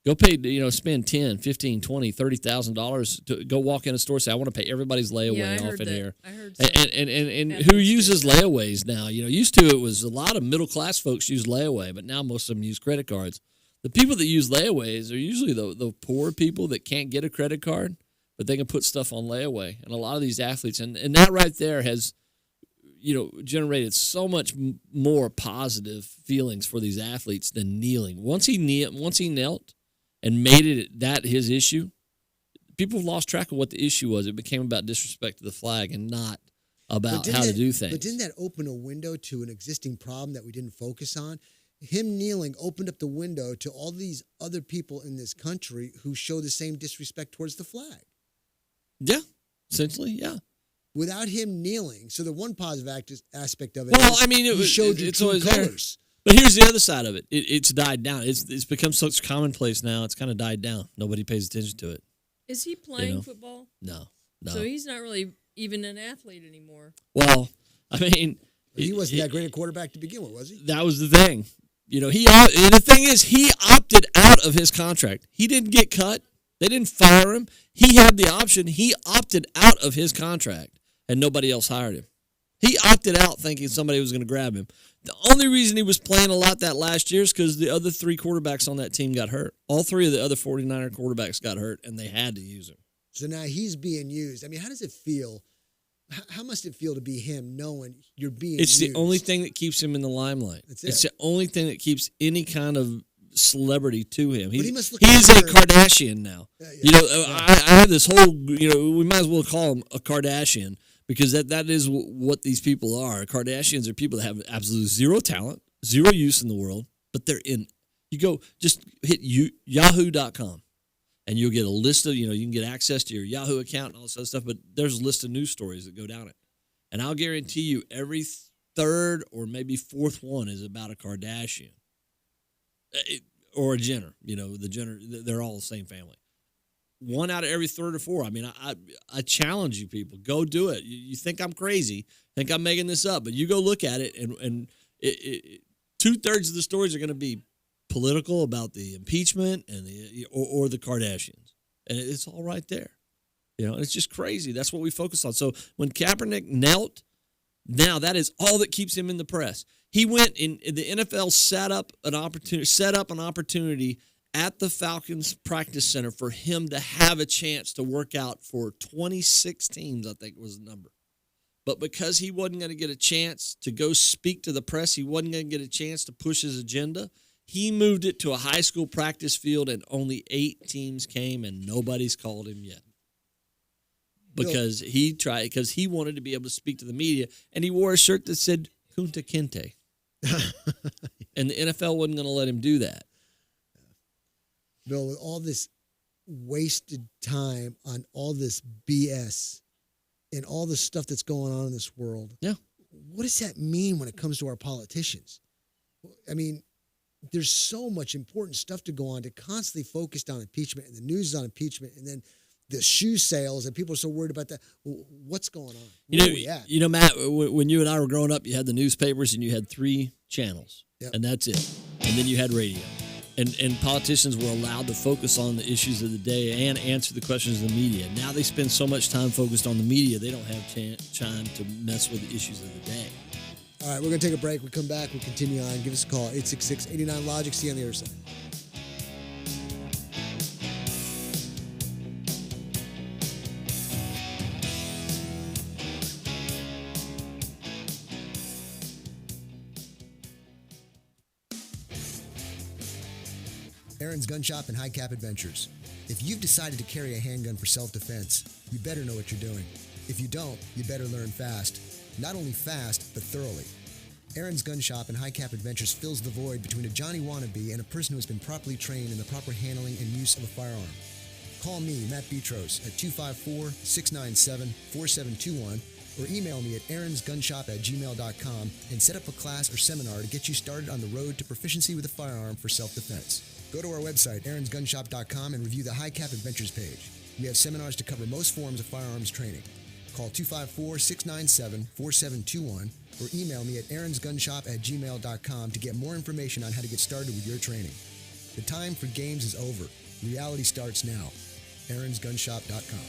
Go pay, spend $10,000, $15,000, $20,000, $30,000 to go walk in a store and say, I want to pay everybody's layaway off in here. I heard and who uses layaways now? Used to it was a lot of middle class folks use layaway, but now most of them use credit cards. The people that use layaways are usually the poor people that can't get a credit card, but they can put stuff on layaway. And a lot of these athletes, and that right there has, generated so much more positive feelings for these athletes than kneeling. Once he knelt and made it that his issue, people have lost track of what the issue was. It became about disrespect to the flag and not about how to do things. But didn't that open a window to an existing problem that we didn't focus on? Him kneeling opened up the window to all these other people in this country who show the same disrespect towards the flag. Yeah, essentially, yeah. Without him kneeling, so the one positive aspect of it he showed you true colors. But here's the other side of it. It's died down. It's become such commonplace now. It's kind of died down. Nobody pays attention to it. Is he playing football? No. So he's not really even an athlete anymore. Well, he wasn't that great a quarterback to begin with, was he? That was the thing. And the thing is, he opted out of his contract. He didn't get cut. They didn't fire him. He had the option. He opted out of his contract, and nobody else hired him. He opted out thinking somebody was going to grab him. The only reason he was playing a lot that last year is because the other three quarterbacks on that team got hurt. All three of the other 49er quarterbacks got hurt, and they had to use him. So now he's being used. How does it feel? How must it feel to be him knowing you're being used? It's the only thing that keeps him in the limelight. It's the only thing that keeps any kind of celebrity to him. He must look he's a Kardashian now. I have this whole, we might as well call him a Kardashian because that is what these people are. Kardashians are people that have absolutely zero talent, zero use in the world, but they're in. You go, just hit yahoo.com and you'll get a list of, you can get access to your Yahoo account and all this other stuff, but there's a list of news stories that go down it. And I'll guarantee you every third or maybe fourth one is about a Kardashian. Or a Jenner, the Jenner, they're all the same family. One out of every third or four. I challenge you people. Go do it. You think I'm crazy, think I'm making this up, but you go look at it, and 2/3 of the stories are going to be political about the impeachment and or the Kardashians. And it's all right there. It's just crazy. That's what we focus on. So when Kaepernick knelt, now that is all that keeps him in the press. He went in the NFL set up an opportunity at the Falcons practice center for him to have a chance to work out for 26 teams, I think was the number. But because he wasn't going to get a chance to go speak to the press, he wasn't going to get a chance to push his agenda, he moved it to a high school practice field and only 8 teams came and nobody's called him yet. Because he wanted to be able to speak to the media, and he wore a shirt that said Kunta Kinte. And the NFL wasn't going to let him do that. Bill, with all this wasted time on all this BS and all the stuff that's going on in this world, what does that mean when it comes to our politicians? There's so much important stuff to go on to constantly focus on impeachment, and the news is on impeachment, and then the shoe sales, and people are so worried about that. What's going on? Where are we at? Matt, when you and I were growing up, you had the newspapers and you had 3 channels, and that's it. And then you had radio. And politicians were allowed to focus on the issues of the day and answer the questions of the media. Now they spend so much time focused on the media, they don't have time to mess with the issues of the day. All right, we're going to take a break. We come back. We'll continue on. Give us a call, 866-89-LOGIC. See you on the other side. Aaron's Gun Shop and High Cap Adventures. If you've decided to carry a handgun for self-defense, you better know what you're doing. If you don't, you better learn fast. Not only fast, but thoroughly. Aaron's Gun Shop and High Cap Adventures fills the void between a Johnny wannabe and a person who has been properly trained in the proper handling and use of a firearm. Call me, Matt Petros, at 254-697-4721 or email me at aaronsgunshop@gmail.com and set up a class or seminar to get you started on the road to proficiency with a firearm for self-defense. Go to our website, aaronsgunshop.com, and review the High Cap Adventures page. We have seminars to cover most forms of firearms training. Call 254-697-4721 or email me at aaronsgunshop@gmail.com to get more information on how to get started with your training. The time for games is over. Reality starts now. aaronsgunshop.com.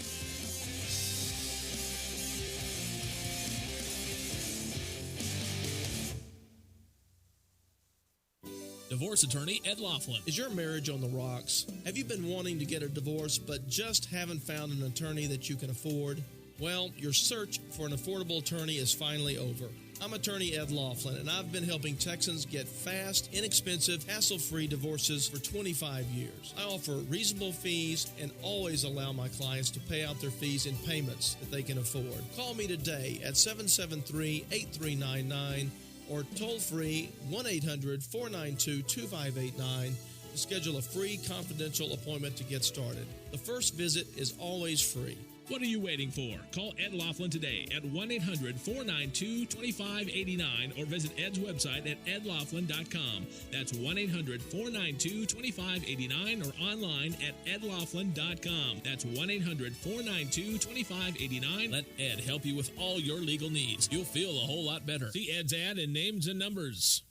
Divorce attorney Ed Laughlin. Is your marriage on the rocks? Have you been wanting to get a divorce but just haven't found an attorney that you can afford? Well, your search for an affordable attorney is finally over. I'm attorney Ed Laughlin, and I've been helping Texans get fast, inexpensive, hassle-free divorces for 25 years. I offer reasonable fees and always allow my clients to pay out their fees in payments that they can afford. Call me today at 773-8399 or toll-free 1-800-492-2589 to schedule a free confidential appointment to get started. The first visit is always free. What are you waiting for? Call Ed Laughlin today at 1-800-492-2589 or visit Ed's website at edlaughlin.com. That's 1-800-492-2589 or online at edlaughlin.com. That's 1-800-492-2589. Let Ed help you with all your legal needs. You'll feel a whole lot better. See Ed's ad in names and numbers.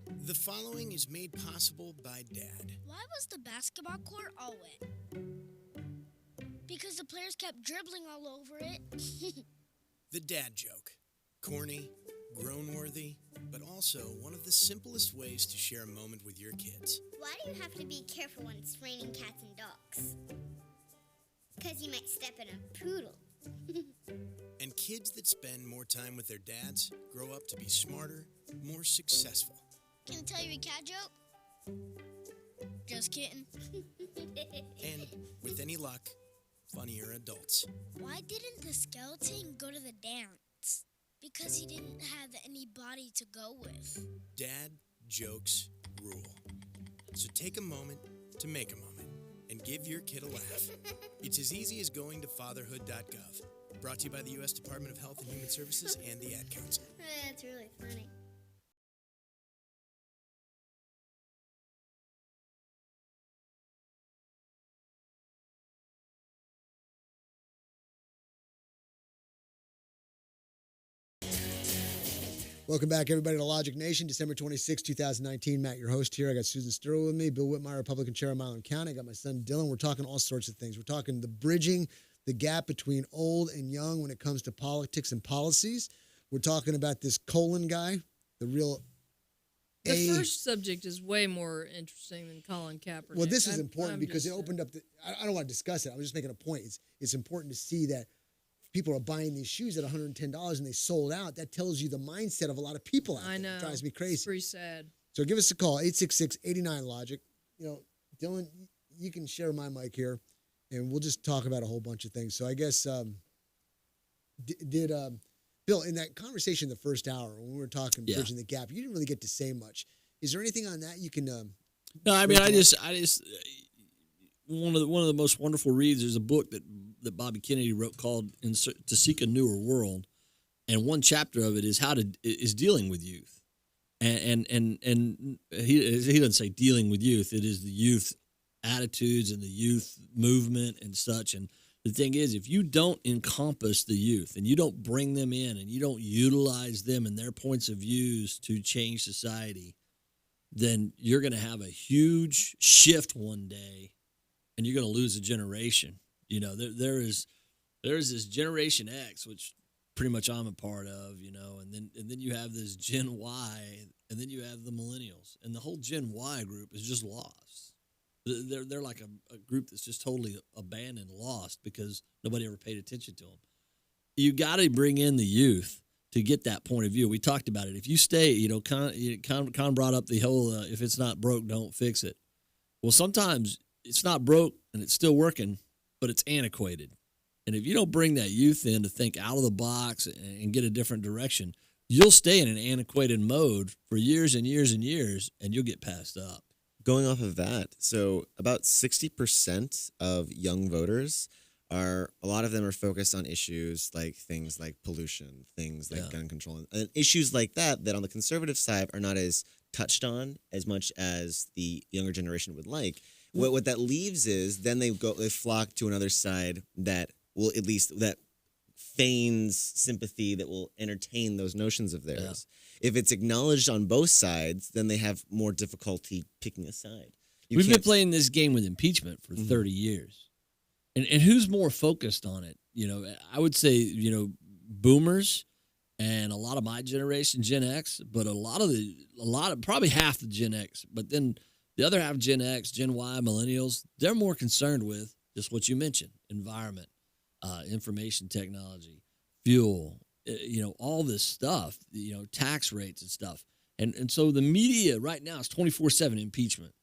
The following is made possible by Dad. Why was the basketball court all wet? Because the players kept dribbling all over it. The dad joke. Corny, grown-worthy, but also one of the simplest ways to share a moment with your kids. Why do you have to be careful when it's raining cats and dogs? Because you might step in a poodle. And kids that spend more time with their dads grow up to be smarter, more successful. Can I tell you a cat joke? Just kidding. And with any luck, funnier adults. Why didn't the skeleton go to the dance? Because he didn't have any body to go with. Dad jokes rule. So take a moment to make a moment and give your kid a laugh. It's as easy as going to fatherhood.gov. Brought to you by the U.S. Department of Health and Human Services and the Ad Council. That's really funny. Welcome back, everybody, to Logic Nation, December 26, 2019. Matt, your host here. I got Susan Sturl with me, Bill Whitmire, Republican Chair of Milan County. I got my son, Dylan. We're talking all sorts of things. We're talking the bridging the gap between old and young when it comes to politics and policies. We're talking about this Colin guy, the real The first subject is way more interesting than Colin Kaepernick. Well, this is important because it opened up I don't want to discuss it. I was just making a point. It's important to see that people are buying these shoes at $110 and they sold out. That tells you the mindset of a lot of people out there. I know. It drives me crazy. It's pretty sad. So give us a call, 866-89-LOGIC. You know, Dylan, you can share my mic here, and we'll just talk about a whole bunch of things. So I guess, Bill, in that conversation the first hour, when we were talking bridging the gap, you didn't really get to say much. Is there anything on that you can No, I mean, I just one of the most wonderful reads. There's a book that Bobby Kennedy wrote called "To Seek a Newer World," and one chapter of it is dealing with youth, and he doesn't say dealing with youth. It is the youth attitudes and the youth movement and such. And the thing is, if you don't encompass the youth and you don't bring them in and you don't utilize them and their points of views to change society, then you're going to have a huge shift one day, and you're going to lose a generation. You know, there is this Generation X, which pretty much I'm a part of, you know, and then you have this Gen Y, and then you have the millennials, and the whole Gen Y group is just lost. They're like a group that's just totally abandoned, lost, because nobody ever paid attention to them. You got to bring in the youth to get that point of view. We talked about it. If you stay, Con brought up the whole if it's not broke, don't fix it. Well, sometimes it's not broke and it's still working, but it's antiquated. And if you don't bring that youth in to think out of the box and get a different direction, you'll stay in an antiquated mode for years and years and years, and you'll get passed up. Going off of that, so about 60% of young voters a lot of them are focused on issues like things like pollution, things like gun control, and issues like that on the conservative side are not as touched on as much as the younger generation would like. What that leaves is then they flock to another side that will at least that feigns sympathy, that will entertain those notions of theirs. Yeah. If it's acknowledged on both sides, then they have more difficulty picking a side. We've been playing this game with impeachment for 30 years. And who's more focused on it? I would say, boomers and a lot of my generation, Gen X, but probably half the Gen X, but then the other half, Gen X, Gen Y, millennials, they're more concerned with just what you mentioned, environment, information technology, fuel, all this stuff, tax rates and stuff. And so the media right now is 24/7 impeachment.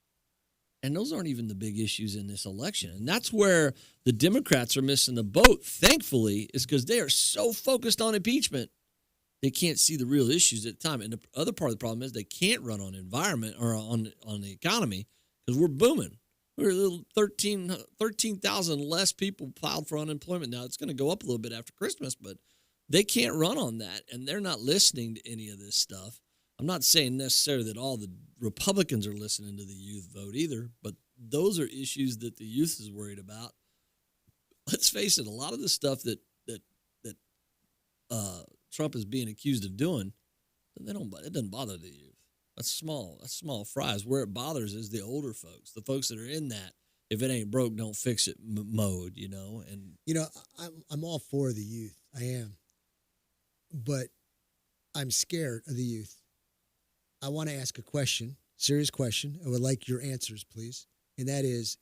And those aren't even the big issues in this election. And that's where the Democrats are missing the boat, thankfully, is because they are so focused on impeachment, they can't see the real issues at the time. And the other part of the problem is they can't run on environment or on the economy because we're booming. We're a little 13,000 less people filed for unemployment. Now, it's going to go up a little bit after Christmas, but they can't run on that, and they're not listening to any of this stuff. I'm not saying necessarily that all the Republicans are listening to the youth vote either, but those are issues that the youth is worried about. Let's face it, a lot of the stuff that Trump is being accused of doing, it doesn't bother the youth. That's small fries. Where it bothers is the older folks, the folks that are in that if it ain't broke, don't fix it mode, And I'm all for the youth. I am, but I'm scared of the youth. I want to ask a question, serious question. I would like your answers, please. And that is,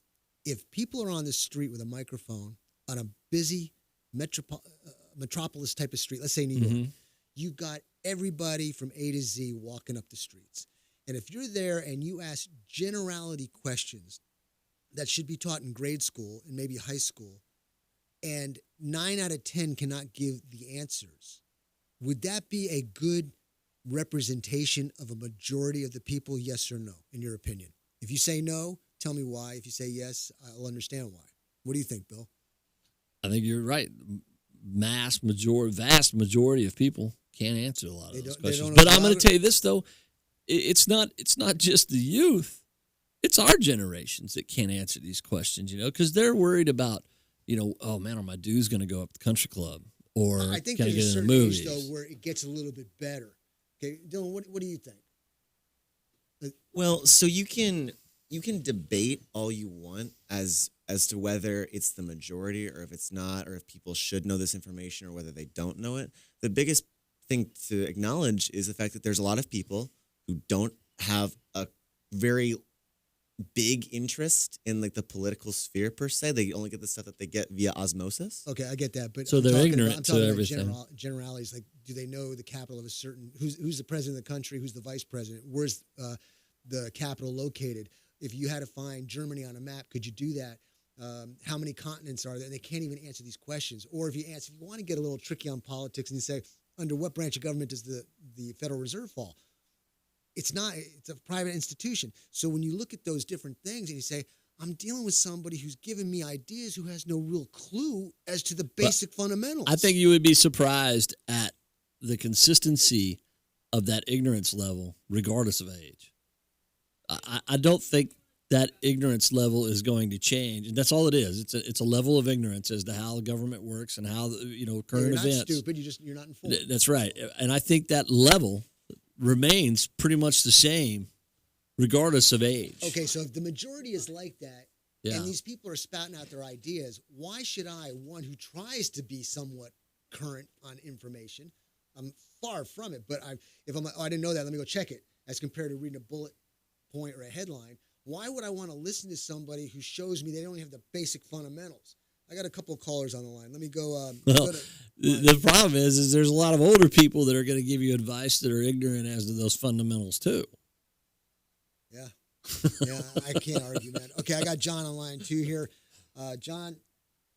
if people are on the street with a microphone on a busy metropolis type of street, let's say New York, you've got everybody from A to Z walking up the streets. And if you're there and you ask generality questions that should be taught in grade school and maybe high school, and 9 out of 10 cannot give the answers, would that be a good representation of a majority of the people, yes or no, in your opinion? If you say no, tell me why. If you say yes, I'll understand why. What do you think, Bill? I think you're right. Vast majority of people can't answer a lot of those questions. But I'm going to tell you this, though. It's not just the youth. It's our generations that can't answer these questions, because they're worried about, oh, man, are my dues going to go up at the country club? Or I think can I there's get a in the certain movies? age, though, where it gets a little bit better. Okay, Dylan, what do you think? Well, so you can debate all you want as to whether it's the majority or if it's not, or if people should know this information or whether they don't know it. The biggest thing to acknowledge is the fact that there's a lot of people who don't have a very big interest in the political sphere per se. They only get the stuff that they get via osmosis. Okay, I get that, but so they're ignorant to everything. Generalities, like, do they know the capital of a certain? Who's the president of the country? Who's the vice president? Where's the capital located? If you had to find Germany on a map, could you do that? How many continents are there? And they can't even answer these questions. Or if you want to get a little tricky on politics and you say, under what branch of government does the Federal Reserve fall? It's not. It's a private institution. So when you look at those different things and you say, I'm dealing with somebody who's giving me ideas who has no real clue as to the basic fundamentals. I think you would be surprised at the consistency of that ignorance level, regardless of age. I don't think that ignorance level is going to change, and that's all it is. It's a level of ignorance as to how government works and how current you're not events. Stupid. You're not informed. That's right, and I think that level remains pretty much the same, regardless of age. Okay, so if the majority is like that, Yeah. and these people are spouting out their ideas, why should I, one who tries to be somewhat current on information, I'm far from it, but if I'm I didn't know that, let me go check it, as compared to reading a bullet point or a headline, why would I want to listen to somebody who shows me they don't have the basic fundamentals? I got a couple of callers on the line. Let me go. Well, the problem is there's a lot of older people that are going to give you advice that are ignorant as to those fundamentals too. Yeah, I can't argue, man. Okay, I got John on line 2 here. John,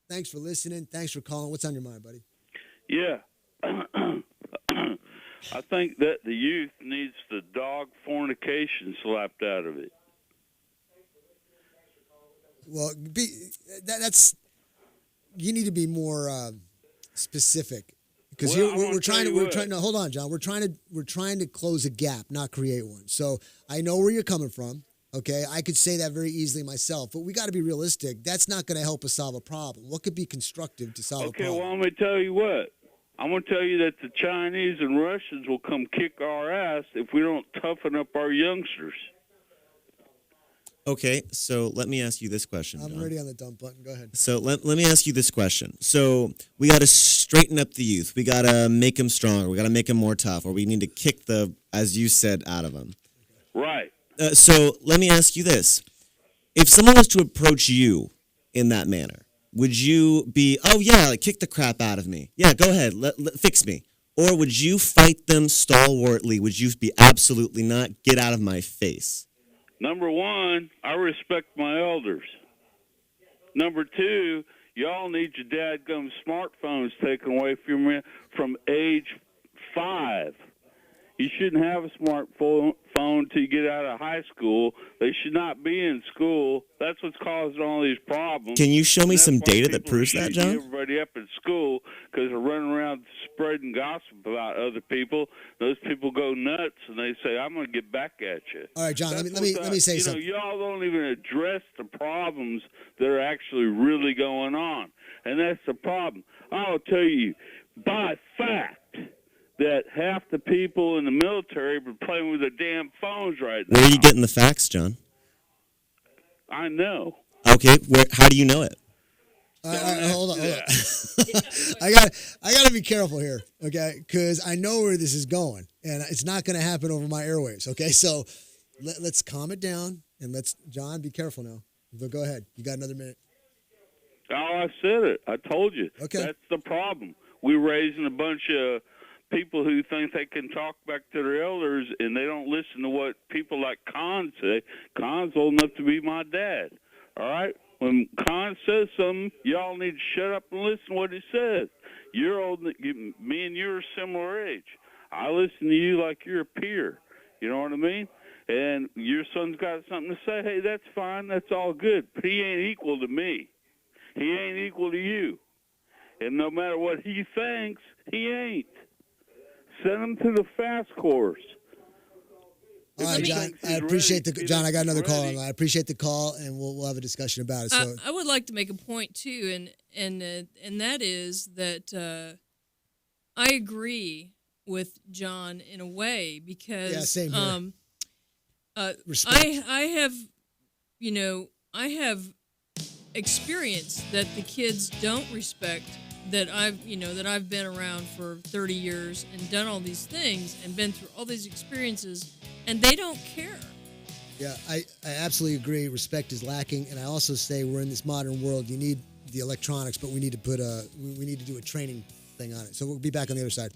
thanks for listening. Thanks for calling. What's on your mind, buddy? Yeah. I think that the youth needs the dog fornication slapped out of it. Well, that's you need to be more specific because we're trying to. No, hold on, John. We're trying to close a gap, not create one. So I know where you're coming from. Okay, I could say that very easily myself, but we got to be realistic. That's not going to help us solve a problem. What could be constructive to solve a problem? Okay, well, I'm going to tell you what. I'm going to tell you that the Chinese and Russians will come kick our ass if we don't toughen up our youngsters. Okay, so let me ask you this question, I'm John. ready on the dump button. Go ahead. So let me ask you this question. So we got to straighten up the youth. We got to make them stronger. We got to make them more tough, or we need to kick the, as you said, out of them. Right. So let me ask you this. If someone was to approach you in that manner, would you be, oh, yeah, like, kick the crap out of me? Yeah, go ahead. Fix me. Or would you fight them stalwartly? Would you be absolutely not? Get out of my face. Number one, I respect my elders. Number two, y'all need your dadgum smartphones taken away from you from age 5. You shouldn't have a smartphone till you get out of high school. They should not be in school. That's what's causing all these problems. Can you show me some data that proves that, John? Everybody up at school because they're running around spreading gossip about other people. Those people go nuts and they say, "I'm going to get back at you." All right, John. Let me say something. Y'all don't even address the problems that are actually really going on, and that's the problem. I'll tell you by fact that half the people in the military are playing with their damn phones right now. Where are you getting the facts, John? I know. Okay, how do you know it? Hold on. I got to be careful here, okay? Because I know where this is going, and it's not going to happen over my airwaves, okay? So let's calm it down, and John, be careful now. But go ahead. You got another minute. Oh, I said it. I told you. Okay. That's the problem. We're raising a bunch of people who think they can talk back to their elders, and they don't listen to what people like Khan say. Khan's old enough to be my dad, all right? When Khan says something, y'all need to shut up and listen to what he says. You're old. Me and you are similar age. I listen to you like you're a peer. You know what I mean? And your son's got something to say. Hey, that's fine. That's all good. But he ain't equal to me. He ain't equal to you. And no matter what he thinks, he ain't. Send him to the fast course. All right, John. I appreciate John. I got another call online. I appreciate the call, and we'll have a discussion about it. So I would like to make a point too, and that is that I agree with John in a way because same here. I have experienced that the kids don't respect that I've been around for 30 years and done all these things and been through all these experiences, and they don't care. Yeah, I absolutely agree. Respect is lacking, and I also say we're in this modern world. You need the electronics, but we need to do a training thing on it. So we'll be back on the other side.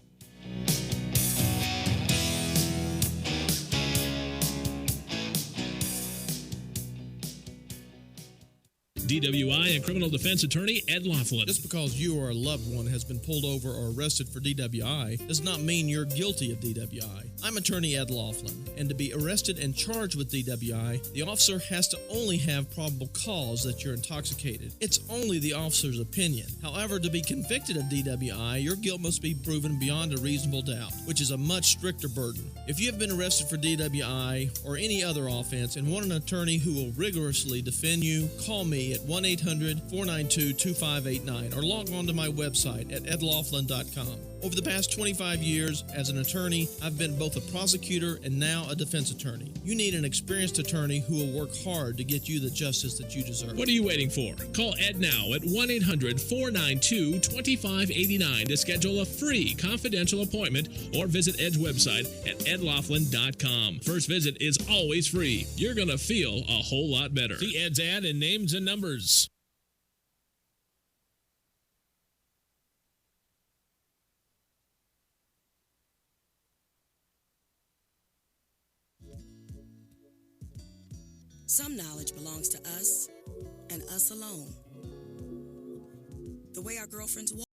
DWI and criminal defense attorney Ed Laughlin. Just because you or a loved one has been pulled over or arrested for DWI does not mean you're guilty of DWI. I'm attorney Ed Laughlin, and to be arrested and charged with DWI, the officer has to only have probable cause that you're intoxicated. It's only the officer's opinion. However, to be convicted of DWI, your guilt must be proven beyond a reasonable doubt, which is a much stricter burden. If you have been arrested for DWI or any other offense and want an attorney who will rigorously defend you, call me at 1-800-492-2589 or log on to my website at edlaughlin.com. Over the past 25 years as an attorney, I've been both a prosecutor and now a defense attorney. You need an experienced attorney who will work hard to get you the justice that you deserve. What are you waiting for? Call Ed now at 1-800-492-2589 to schedule a free confidential appointment or visit Ed's website at edlaughlin.com. First visit is always free. You're going to feel a whole lot better. See Ed's ad in names and numbers. Some knowledge belongs to us and us alone. The way our girlfriends walk.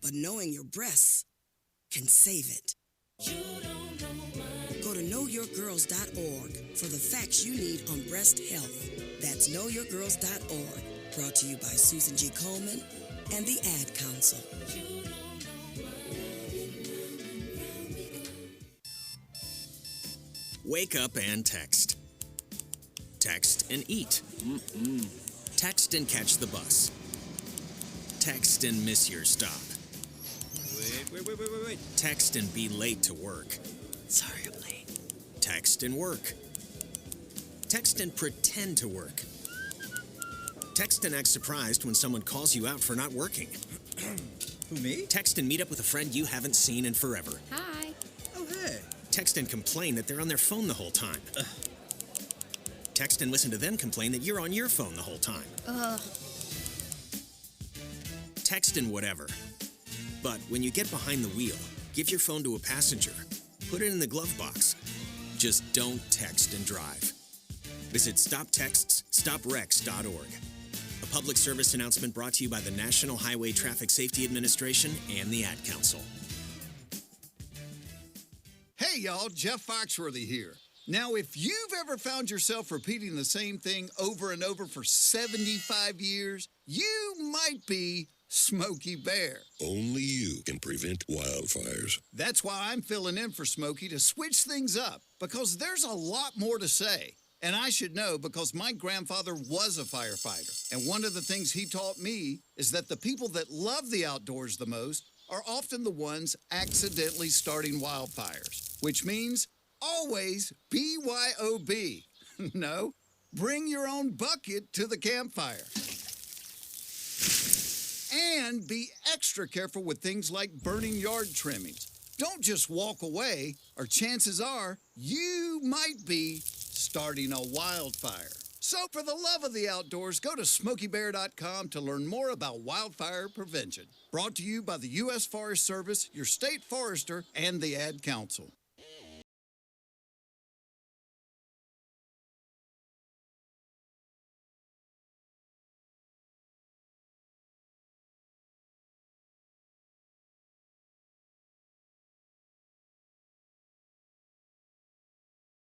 But knowing your breasts can save it. Go to knowyourgirls.org for the facts you need on breast health. That's knowyourgirls.org. Brought to you by Susan G. Coleman and the Ad Council. Wake up and text. Text and eat. Text and catch the bus. Text and miss your stop. Wait. Text and be late to work. Sorry, I'm late. Text and work. Text and pretend to work. Text and act surprised when someone calls you out for not working. Who, me? Text and meet up with a friend you haven't seen in forever. Hi. Oh, hey. Text and complain that they're on their phone the whole time. Text and listen to them complain that you're on your phone the whole time. Text and whatever. But when you get behind the wheel, give your phone to a passenger. Put it in the glove box. Just don't text and drive. Visit StopTextsStopWrecks.org. A public service announcement brought to you by the National Highway Traffic Safety Administration and the Ad Council. Hey, y'all, Jeff Foxworthy here. Now, if you've ever found yourself repeating the same thing over and over for 75 years, you might be Smokey Bear. Only you can prevent wildfires. That's why I'm filling in for Smokey to switch things up, because there's a lot more to say. And I should know because my grandfather was a firefighter. And one of the things he taught me is that the people that love the outdoors the most are often the ones accidentally starting wildfires, which means always BYOB. No, bring your own bucket to the campfire. And be extra careful with things like burning yard trimmings. Don't just walk away, or chances are you might be starting a wildfire. So for the love of the outdoors, go to SmokeyBear.com to learn more about wildfire prevention. Brought to you by the U.S. Forest Service, your state forester, and the Ad Council.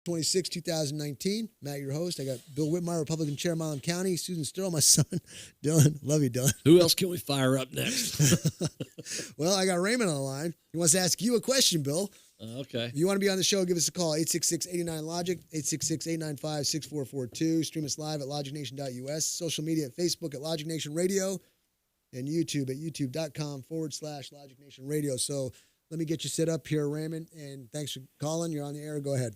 #26, 2019. Matt, your host. I got Bill Whitmire, Republican Chair of Milam County. Susan Stirl, my son. Dylan. Love you, Dylan. Who else can we fire up next? Well, I got Raymond on the line. He wants to ask you a question, Bill. Okay. If you want to be on the show, give us a call, 866-89-LOGIC, 866-895-6442. Stream us live at logicnation.us. Social media at Facebook at Logic Nation Radio, and YouTube at youtube.com/Logic Nation Radio. So let me get you set up here, Raymond, and thanks for calling. You're on the air. Go ahead.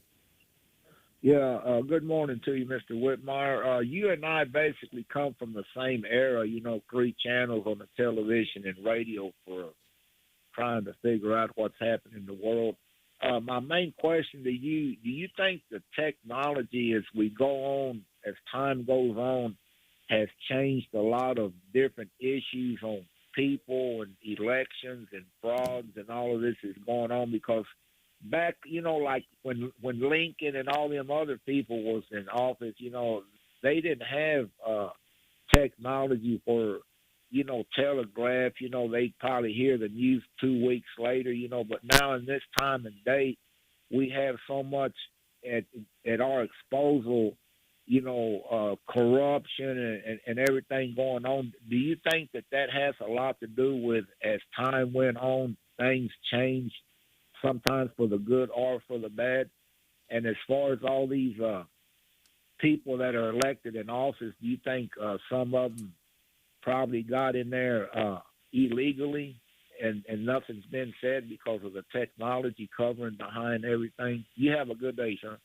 Yeah, good morning to you, Mr. Whitmire. You and I basically come from the same era, 3 channels on the television and radio for trying to figure out what's happening in the world. My main question to you, do you think the technology as we go on, as time goes on, has changed a lot of different issues on people and elections and frauds and all of this is going on? Because back, like when Lincoln and all them other people was in office, they didn't have technology for, telegraph. They'd probably hear the news 2 weeks later, but now in this time and date, we have so much at our disposal, corruption and everything going on. Do you think that has a lot to do with, as time went on, things changed? Sometimes for the good or for the bad. And as far as all these people that are elected in office, do you think some of them probably got in there illegally and nothing's been said because of the technology covering behind everything? You have a good day, sir.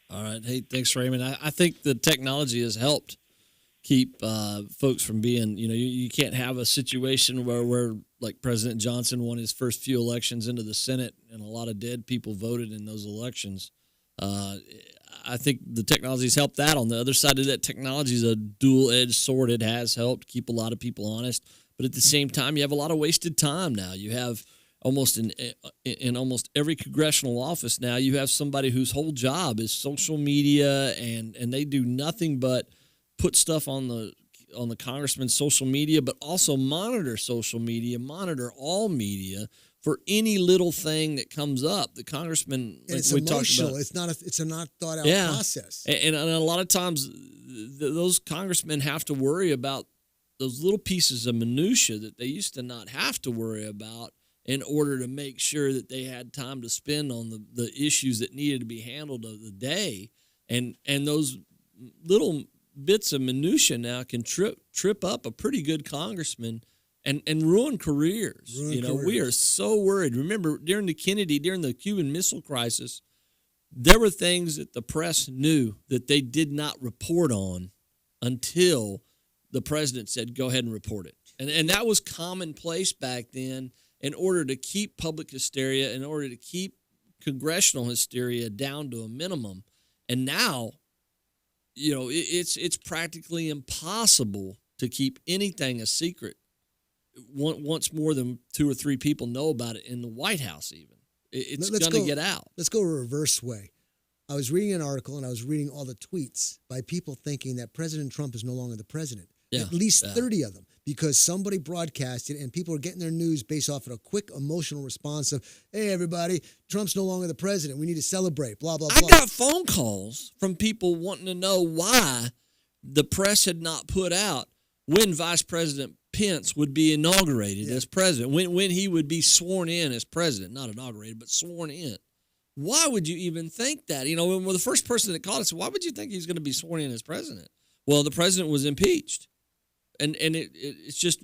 All right. Hey, thanks, Raymond. I think the technology has helped keep folks from being, you can't have a situation where like President Johnson won his first few elections into the Senate and a lot of dead people voted in those elections. I think the technology has helped that. On the other side of that, technology is a dual-edged sword. It has helped keep a lot of people honest. But at the same time, you have a lot of wasted time now. You have almost in almost every congressional office now, you have somebody whose whole job is social media, and they do nothing but put stuff on the congressman's social media, but also monitor social media, monitor all media for any little thing that comes up. The congressman, like it's we emotional. talked about, It's a not thought out process. And a lot of times, those congressmen have to worry about those little pieces of minutia that they used to not have to worry about in order to make sure that they had time to spend on the issues that needed to be handled of the day. And those little bits of minutia now can trip up a pretty good congressman and ruin careers. We are so worried. Remember, during the Cuban Missile Crisis, there were things that the press knew that they did not report on until the president said, go ahead and report it. And that was commonplace back then in order to keep public hysteria, in order to keep congressional hysteria down to a minimum. And now, it's practically impossible to keep anything a secret once more than 2 or 3 people know about it in the White House even. It's going to get out. Let's go a reverse way. I was reading an article, and I was reading all the tweets by people thinking that President Trump is no longer the president. Yeah. At least 30 of them, because somebody broadcasted, and people are getting their news based off of a quick emotional response of, hey, everybody, Trump's no longer the president. We need to celebrate, blah, blah, blah. I got phone calls from people wanting to know why the press had not put out when Vice President Pence would be inaugurated as president, when he would be sworn in as president, not inaugurated, but sworn in. Why would you even think that? When the first person that called us said, why would you think he's going to be sworn in as president? Well, the president was impeached. And it's just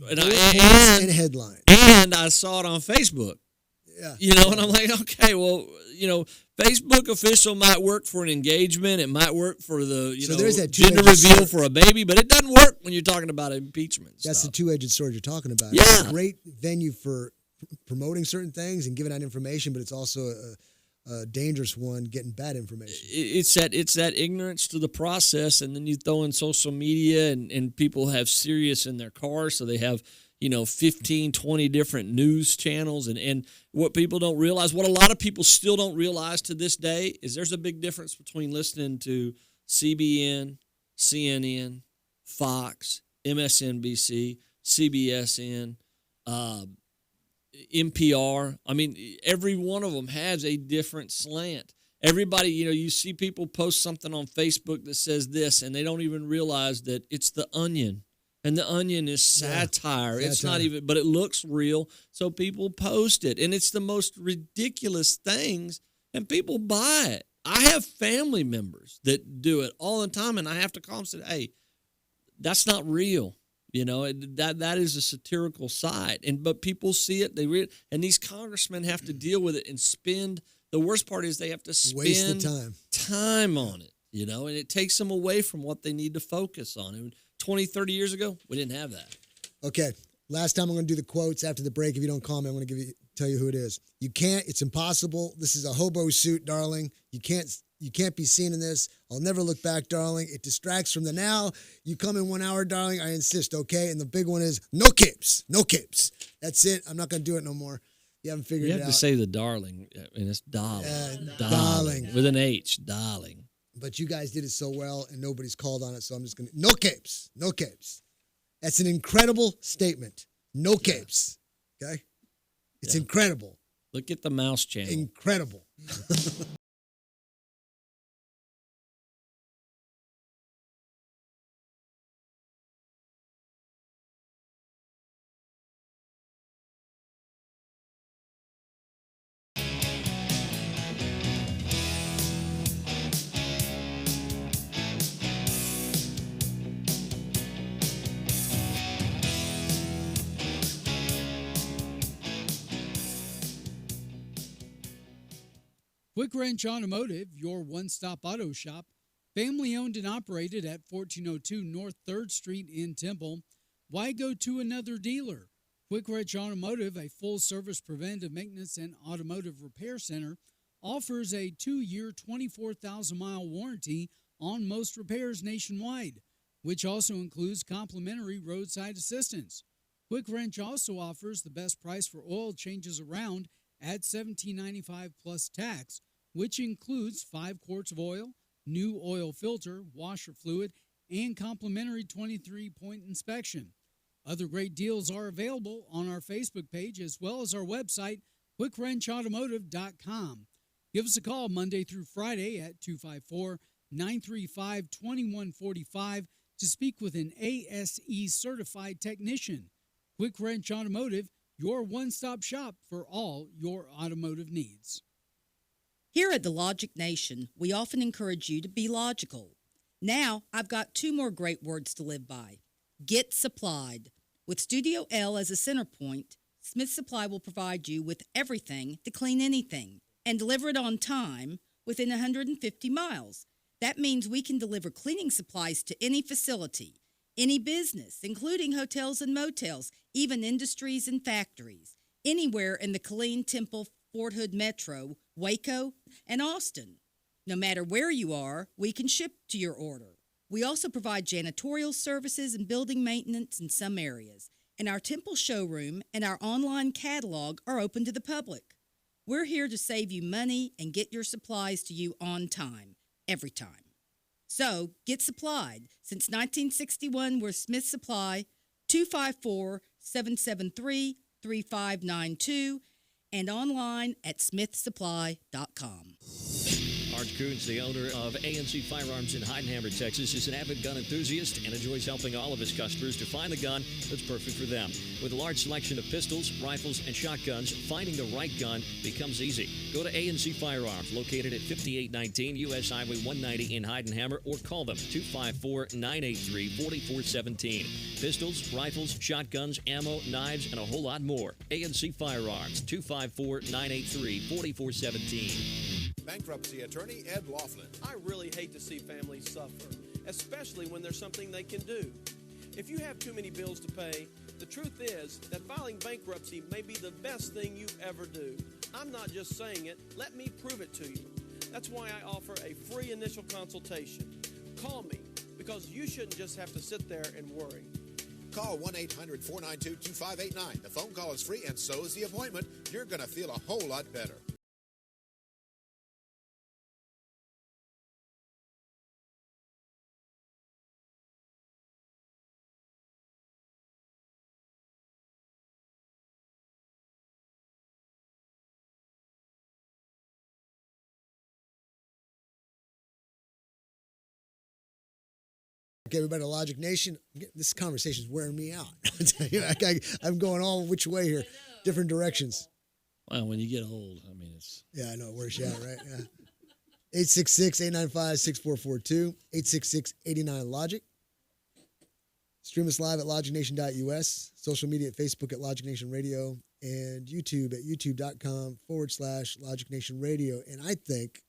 and headline. And I saw it on Facebook. Yeah. And I'm like, okay, well, Facebook official might work for an engagement. It might work for the there's that gender reveal for a baby, but it doesn't work when you're talking about impeachment. That's the two-edged sword you're talking about. Yeah. It's a great venue for promoting certain things and giving out information, but it's also a dangerous one, getting bad information. It's that ignorance to the process, and then you throw in social media, and people have Sirius in their car, so they have 15, 20 different news channels, and what people don't realize, what a lot of people still don't realize to this day, is there's a big difference between listening to CBN, CNN, Fox, MSNBC, CBSN, NPR. I mean, every one of them has a different slant. Everybody, you see people post something on Facebook that says this, and they don't even realize that it's The Onion. And The Onion is satire. It's not even, but it looks real, so people post it. And it's the most ridiculous things, and people buy it. I have family members that do it all the time, and I have to call them and say, hey, that's not real. That is a satirical site, but people see it. They read it, and these congressmen have to deal with it and spend. The worst part is they have to spend time on it, and it takes them away from what they need to focus on. And 20, 30 years ago, we didn't have that. Okay, last time I'm going to do the quotes after the break. If you don't call me, I'm going to tell you who it is. You can't. It's impossible. This is a hobo suit, darling. You can't be seen in this. I'll never look back, darling. It distracts from the now. You come in 1 hour, darling. I insist, okay? And the big one is no capes. No capes. That's it. I'm not going to do it no more. You haven't figured it out. You have to say the darling, and it's darling. Darling. With an H, darling. But you guys did it so well, and nobody's called on it, so I'm just going to... No capes. No capes. That's an incredible statement. No capes. Okay? It's incredible. Look at the mouse channel. Incredible. Quick Wrench Automotive, your one-stop auto shop, family-owned and operated at 1402 North 3rd Street in Temple. Why go to another dealer? Quick Wrench Automotive, a full-service preventive maintenance and automotive repair center, offers a 2-year, 24,000-mile warranty on most repairs nationwide, which also includes complimentary roadside assistance. Quick Wrench also offers the best price for oil changes around at $17.95 plus tax, which includes 5 quarts of oil, new oil filter, washer fluid, and complimentary 23-point inspection. Other great deals are available on our Facebook page as well as our website, quickwrenchautomotive.com. Give us a call Monday through Friday at 254-935-2145 to speak with an ASE certified technician. Quick Wrench Automotive, your one-stop shop for all your automotive needs. Here at the Logic Nation, we often encourage you to be logical. Now, I've got 2 more great words to live by. Get supplied. With Studio L as a center point, Smith Supply will provide you with everything to clean anything and deliver it on time within 150 miles. That means we can deliver cleaning supplies to any facility, any business, including hotels and motels, even industries and factories, anywhere in the Killeen, Temple, Fort Hood Metro, Waco, and Austin. No matter where you are, we can ship to your order. We also provide janitorial services and building maintenance in some areas, and our Temple showroom and our online catalog are open to the public. We're here to save you money and get your supplies to you on time, every time. So, get supplied. Since 1961, we're Smith Supply, 254-773-3592, and online at smithsupply.com. Art Coons, the owner of ANC Firearms in Heidenhammer, Texas, is an avid gun enthusiast and enjoys helping all of his customers to find the gun that's perfect for them. With a large selection of pistols, rifles, and shotguns, finding the right gun becomes easy. Go to ANC Firearms, located at 5819 U.S. Highway 190 in Heidenhammer, or call them 254-983-4417. Pistols, rifles, shotguns, ammo, knives, and a whole lot more. ANC Firearms, 254-983-4417. Bankruptcy attorney Ed Laughlin. I really hate to see families suffer, especially when there's something they can do. If you have too many bills to pay, the truth is that filing bankruptcy may be the best thing you ever do. I'm not just saying it, let me prove it to you. That's why I offer a free initial consultation. Call me, because you shouldn't just have to sit there and worry. Call 1-800-492-2589. The phone call is free, and so is the appointment. You're going to feel a whole lot better. Okay, everybody, Logic Nation, this conversation is wearing me out. I'm going all which way here, different directions. Well, when you get old, I mean, it's... Yeah, I know, it wears you out, right? Yeah. 866-895-6442, 866-89-LOGIC. Stream us live at logicnation.us, social media at Facebook at Logic Nation Radio, and YouTube at youtube.com/Logic Nation Radio. And I think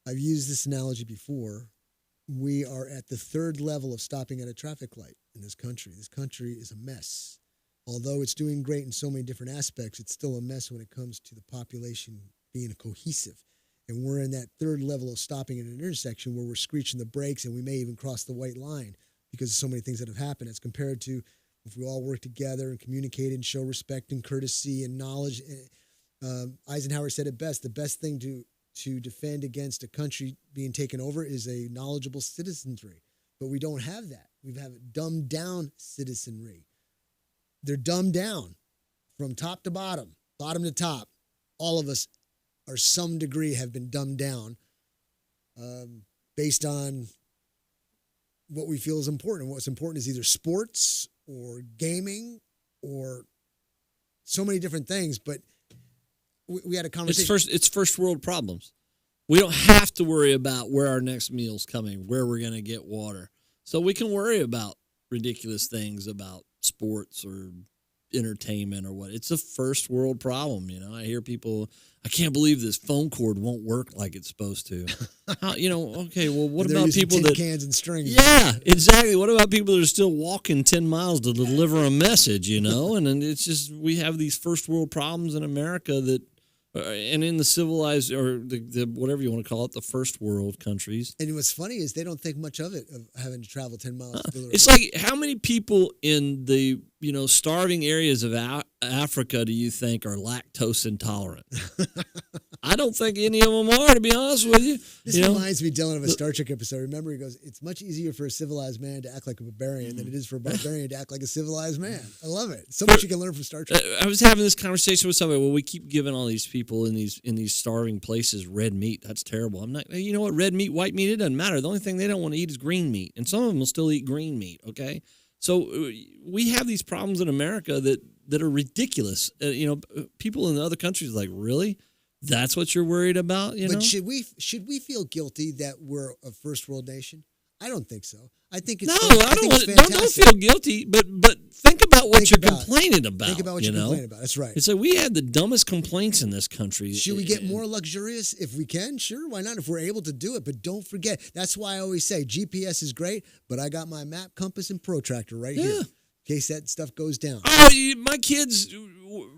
I've used this analogy before. We are at the 3rd level of stopping at a traffic light in this country. This country is a mess. Although it's doing great in so many different aspects, it's still a mess when it comes to the population being cohesive. And we're in that 3rd level of stopping at an intersection where we're screeching the brakes and we may even cross the white line because of so many things that have happened as compared to if we all work together and communicate and show respect and courtesy and knowledge. Eisenhower said it best, the best thing to defend against a country being taken over is a knowledgeable citizenry. But we don't have that. We have a dumbed down citizenry. They're dumbed down from top to bottom to top. All of us, or some degree, have been dumbed down based on what we feel is important. What's important is either sports or gaming or so many different things, but we had a conversation. It's first world problems. We don't have to worry about where our next meal's coming, where we're going to get water. So we can worry about ridiculous things about sports or entertainment or what. It's a first world problem. I hear people, I can't believe this phone cord won't work like it's supposed to. Okay, well, what They're about using people tin that cans and strings? Yeah, exactly. What about people that are still walking 10 miles to deliver a message, And then it's just, we have these first world problems in America that, and in the civilized, or the whatever you want to call it, the first world countries. And what's funny is they don't think much of it, of having to travel 10 miles. To deliver It's like, how many people in the, starving areas of Africa do you think are lactose intolerant? I don't think any of them are, to be honest with you. This reminds me, Dylan, of a Star Trek episode. Remember, he goes, it's much easier for a civilized man to act like a barbarian than it is for a barbarian to act like a civilized man. I love it. So much you can learn from Star Trek. I was having this conversation with somebody. Well, we keep giving all these people in these starving places red meat. That's terrible. I'm not, you know what, red meat, white meat, it doesn't matter. The only thing they don't want to eat is green meat. And some of them will still eat green meat, okay? So we have these problems in America that are ridiculous. People in the other countries are like, really? That's what you're worried about, But should we feel guilty that we're a first world nation? I don't think so. I think it's don't feel guilty, but think about what you're complaining about. Think about what you're complaining about. That's right. It's like we had the dumbest complaints in this country. Should we get more luxurious if we can? Sure, why not? If we're able to do it, but don't forget. That's why I always say GPS is great, but I got my map, compass, and protractor right here in case that stuff goes down. Oh, my kids,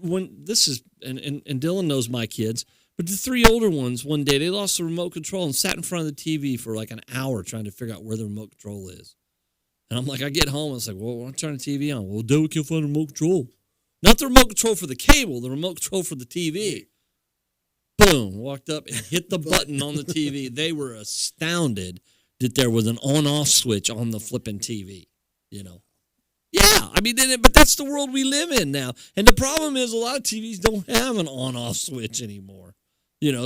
when this is, and Dylan knows my kids. But the three older ones, one day, they lost the remote control and sat in front of the TV for like an hour trying to figure out where the remote control is. And I'm like, I get home, and it's like, well, I'm turning the TV on. Well, Dad, we can't find the remote control. Not the remote control for the cable, the remote control for the TV. Boom, walked up and hit the button on the TV. They were astounded that there was an on-off switch on the flipping TV, Yeah, I mean, but that's the world we live in now. And the problem is a lot of TVs don't have an on-off switch anymore.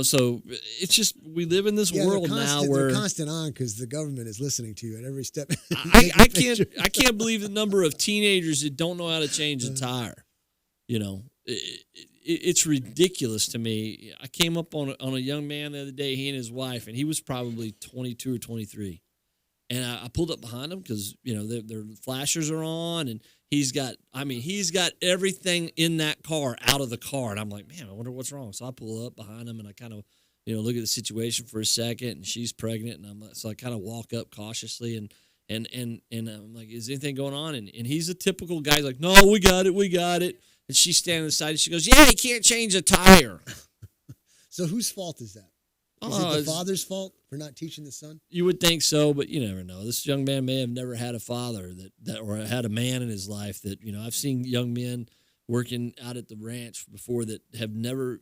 So it's just, we live in this world now where they're constant on because the government is listening to you at every step. I can't believe the number of teenagers that don't know how to change a tire. It's ridiculous to me. I came up on a young man the other day, he and his wife, and he was probably 22 or 23. And I pulled up behind him because, their flashers are on, and he's got everything in that car out of the car. And I'm like, man, I wonder what's wrong. So I pull up behind him, and I kind of, look at the situation for a second, and she's pregnant. And so I kind of walk up cautiously, and I'm like, is anything going on? And he's a typical guy. He's like, no, we got it. And she's standing aside, and she goes, yeah, he can't change a tire. So whose fault is that? Is it the father's fault for not teaching the son? You would think so, but you never know. This young man may have never had a father that or had a man in his life that, I've seen young men working out at the ranch before that they were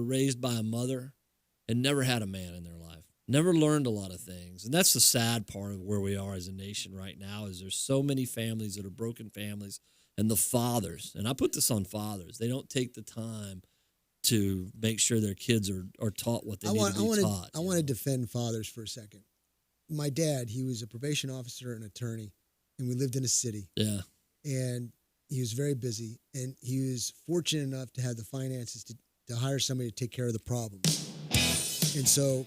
raised by a mother and never had a man in their life. Never learned a lot of things. And that's the sad part of where we are as a nation right now is there's so many families that are broken families, and the fathers, and I put this on fathers, they don't take the time to make sure their kids are taught what they need to be taught. I want to defend fathers for a second. My dad, he was a probation officer and attorney, and we lived in a city. Yeah. And he was very busy, and he was fortunate enough to have the finances to hire somebody to take care of the problem. And so,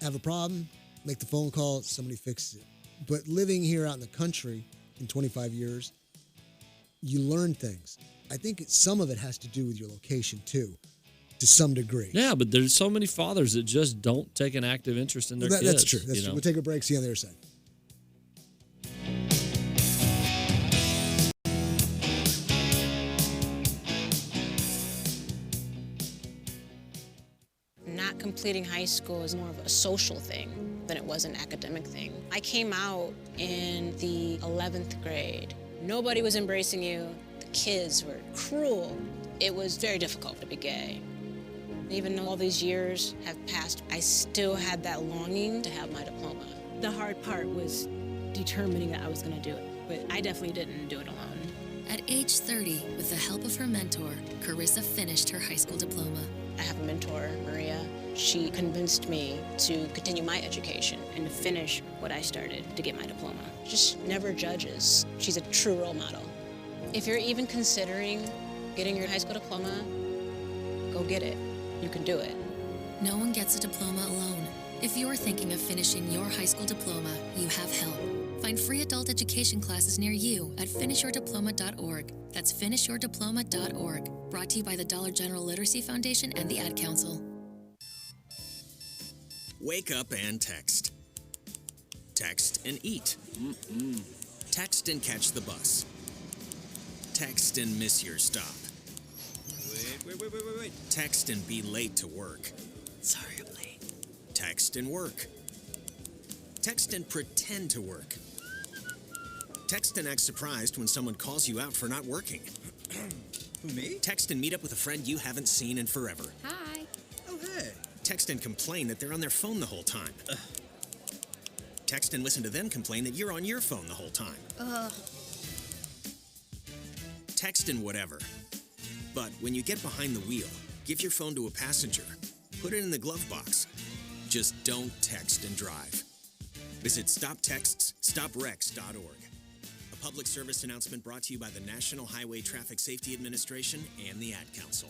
have a problem, make the phone call, somebody fixes it. But living here out in the country in 25 years, you learn things. I think some of it has to do with your location, too, to some degree. Yeah, but there's so many fathers that just don't take an active interest in their kids. That's true. That's true. We'll take a break, see you on the other side. Not completing high school is more of a social thing than it was an academic thing. I came out in the 11th grade. Nobody was embracing you. The kids were cruel. It was very difficult to be gay. Even though all these years have passed, I still had that longing to have my diploma. The hard part was determining that I was going to do it, but I definitely didn't do it alone. At age 30, with the help of her mentor, Carissa finished her high school diploma. I have a mentor, Maria. She convinced me to continue my education and to finish what I started to get my diploma. Just never judges. She's a true role model. If you're even considering getting your high school diploma, go get it. You can do it. No one gets a diploma alone. If you're thinking of finishing your high school diploma, you have help. Find free adult education classes near you at finishyourdiploma.org. That's finishyourdiploma.org. Brought to you by the Dollar General Literacy Foundation and the Ad Council. Wake up and text. Text and eat. Text and catch the bus. Text and miss your stop. Wait. Text and be late to work. Sorry, I'm late. Text and work. Text and pretend to work. Text and act surprised when someone calls you out for not working. Who, me? Text and meet up with a friend you haven't seen in forever. Hi. Oh, hey. Text and complain that they're on their phone the whole time. Text and listen to them complain that you're on your phone the whole time. Text and whatever. But when you get behind the wheel, give your phone to a passenger. Put it in the glove box. Just don't text and drive. Visit StopTextsStopWrecks.org. A public service announcement brought to you by the National Highway Traffic Safety Administration and the Ad Council.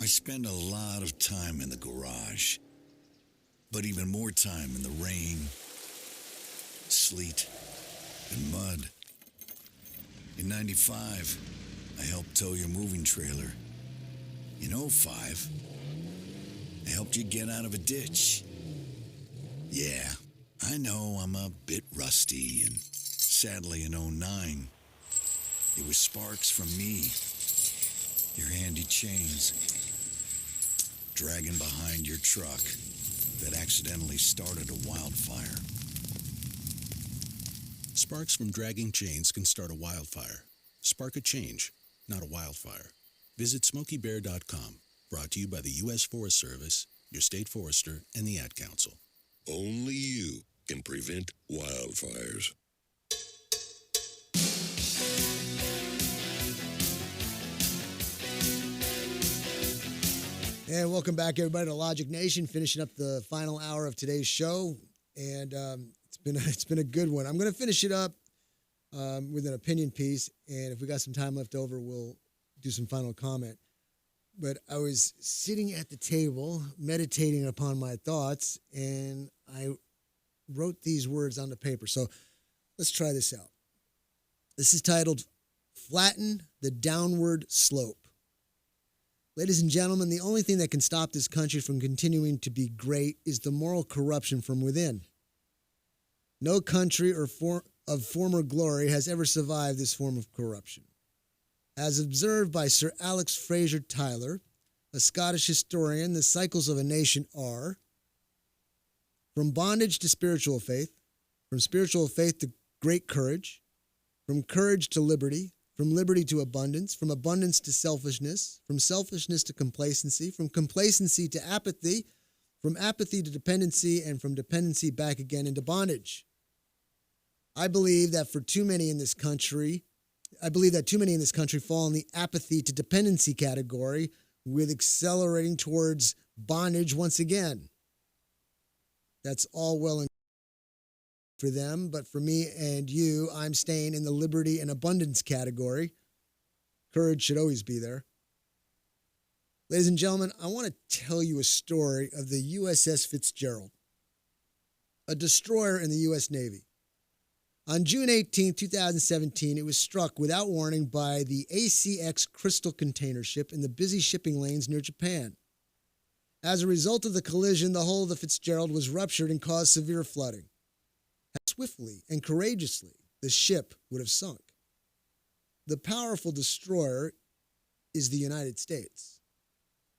I spend a lot of time in the garage, but even more time in the rain, sleet, and mud. In 95, I helped tow your moving trailer. In 05, I helped you get out of a ditch. Yeah, I know I'm a bit rusty, and sadly in 09, it was sparks from me, your handy chains, dragging behind your truck that accidentally started a wildfire. Sparks from dragging chains can start a wildfire. Spark a change, not a wildfire. Visit SmokeyBear.com. Brought to you by the U.S. Forest Service, your state forester, and the Ad Council. Only you can prevent wildfires. And welcome back, everybody, to Logic Nation. Finishing up the final hour of today's show, and it's been a good one. I'm going to finish it up with an opinion piece, and if we got some time left over, we'll do some final comment. But I was sitting at the table, meditating upon my thoughts, and I wrote these words on the paper. So let's try this out. This is titled, "Flatten the Downward Slope." Ladies and gentlemen, the only thing that can stop this country from continuing to be great is the moral corruption from within. No country of former glory has ever survived this form of corruption. As observed by Sir Alex Fraser Tyler, a Scottish historian, the cycles of a nation are from bondage to spiritual faith, from spiritual faith to great courage, from courage to liberty, from liberty to abundance, from abundance to selfishness, from selfishness to complacency, from complacency to apathy, from apathy to dependency, and from dependency back again into bondage. I believe that too many in this country fall in the apathy to dependency category, with accelerating towards bondage once again. That's all well and for them, but for me and you, I'm staying in the liberty and abundance category. Courage should always be there. Ladies and gentlemen, I want to tell you a story of the USS Fitzgerald, a destroyer in the U.S. Navy. On June 18, 2017, it was struck without warning by the ACX Crystal container ship in the busy shipping lanes near Japan. As a result of the collision, the hull of the Fitzgerald was ruptured and caused severe flooding. How swiftly and courageously the ship would have sunk. The powerful destroyer is the United States.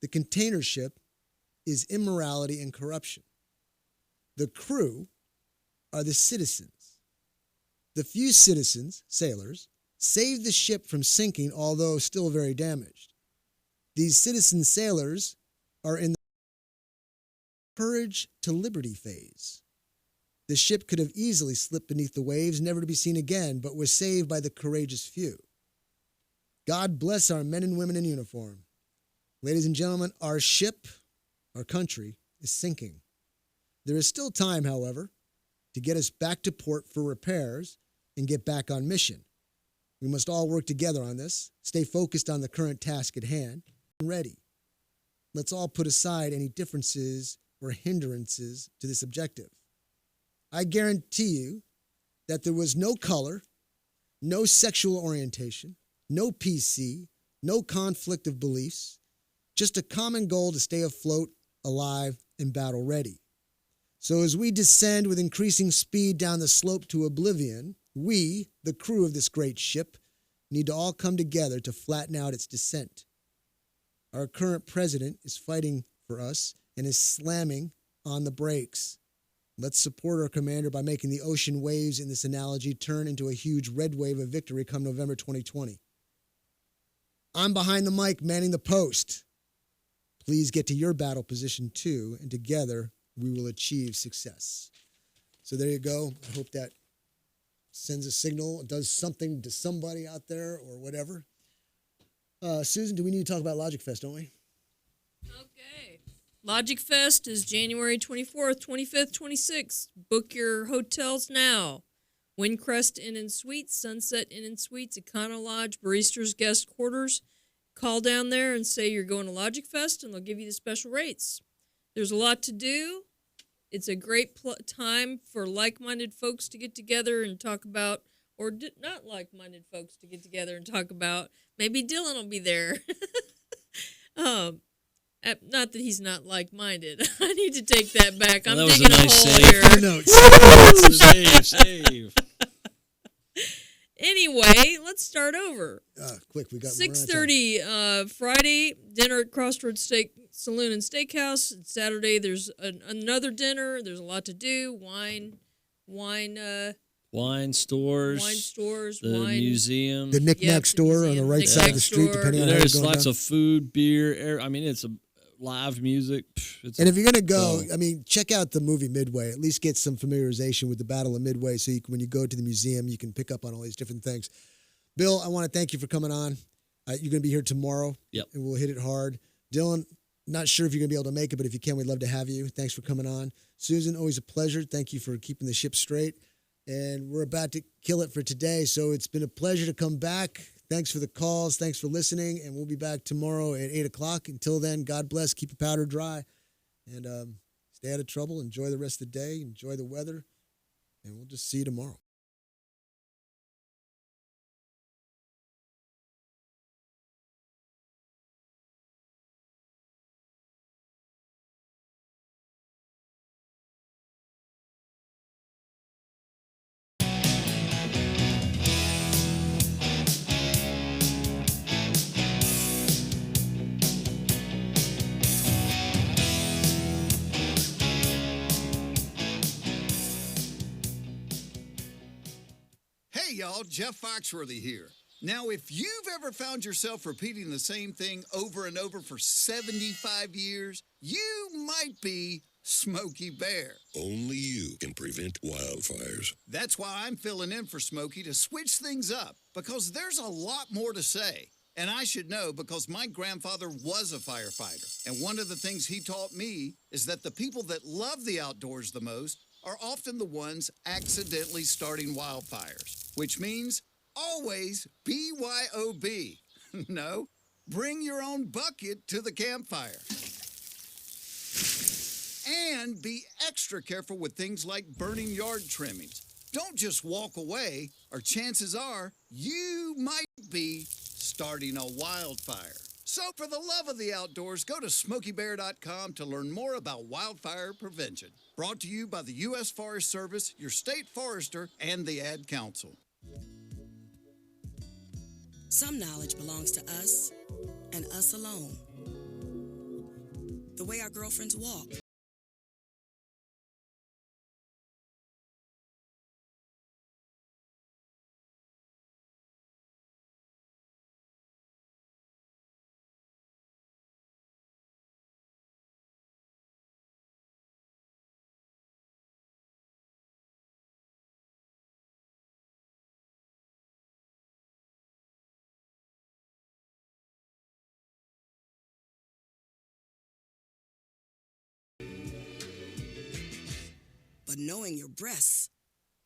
The container ship is immorality and corruption. The crew are the citizens. The few citizens, sailors, saved the ship from sinking, although still very damaged. These citizen sailors are in the courage to liberty phase. The ship could have easily slipped beneath the waves, never to be seen again, but was saved by the courageous few. God bless our men and women in uniform. Ladies and gentlemen, our ship, our country, is sinking. There is still time, however, to get us back to port for repairs and get back on mission. We must all work together on this, stay focused on the current task at hand, and ready. Let's all put aside any differences or hindrances to this objective. I guarantee you that there was no color, no sexual orientation, no PC, no conflict of beliefs, just a common goal to stay afloat, alive, and battle ready. So as we descend with increasing speed down the slope to oblivion, we, the crew of this great ship, need to all come together to flatten out its descent. Our current president is fighting for us and is slamming on the brakes. Let's support our commander by making the ocean waves in this analogy turn into a huge red wave of victory come November 2020. I'm behind the mic manning the post. Please get to your battle position too, and together we will achieve success. So there you go. I hope that sends a signal, does something to somebody out there or whatever. Susan, do we need to talk about Logic Fest, don't we? Okay. Logic Fest is January 24th, 25th, 26th. Book your hotels now. Windcrest Inn and Suites, Sunset Inn and Suites, Econo Lodge, Baristas Guest Quarters. Call down there and say you're going to Logic Fest, and they'll give you the special rates. There's a lot to do. It's a great time for like-minded folks to get together and talk about, or not like-minded folks to get together and talk about. Maybe Dylan will be there. Not that he's not like-minded. I need to take that back. I'm digging a hole here. Save. Anyway, let's start over. Quick, we got 6:30 Friday, dinner at Crossroads Steak Saloon and Steakhouse. Saturday, there's another dinner. There's a lot to do. Wine stores, the museum, the Knick-Knack store on the right side of the street, depending on how you're There's going lots down. of food, beer. I mean, it's a live music. And if you're going to go, check out the movie Midway. At least get some familiarization with the Battle of Midway so when you go to the museum, you can pick up on all these different things. Bill, I want to thank you for coming on. You're going to be here tomorrow, and we'll hit it hard. Dylan, not sure if you're going to be able to make it, but if you can, we'd love to have you. Thanks for coming on. Susan, always a pleasure. Thank you for keeping the ship straight. And we're about to kill it for today, so it's been a pleasure to come back. Thanks for the calls. Thanks for listening, and we'll be back tomorrow at 8 o'clock. Until then, God bless. Keep your powder dry, and stay out of trouble. Enjoy the rest of the day. Enjoy the weather, and we'll just see you tomorrow. Hey y'all, Jeff Foxworthy here. Now, if you've ever found yourself repeating the same thing over and over for 75 years, you might be Smokey Bear. Only you can prevent wildfires. That's why I'm filling in for Smokey to switch things up, because there's a lot more to say. And I should know because my grandfather was a firefighter. And one of the things he taught me is that the people that love the outdoors the most are often the ones accidentally starting wildfires, which means always BYOB. No, bring your own bucket to the campfire. And be extra careful with things like burning yard trimmings. Don't just walk away, or chances are you might be starting a wildfire. So for the love of the outdoors, go to SmokeyBear.com to learn more about wildfire prevention. Brought to you by the U.S. Forest Service, your state forester, and the Ad Council. Some knowledge belongs to us and us alone. The way our girlfriends walk. But knowing your breasts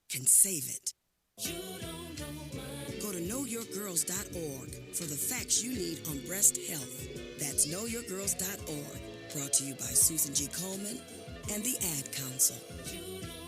can save it. Go to knowyourgirls.org for the facts you need on breast health. That's knowyourgirls.org. Brought to you by Susan G. Coleman and the Ad Council.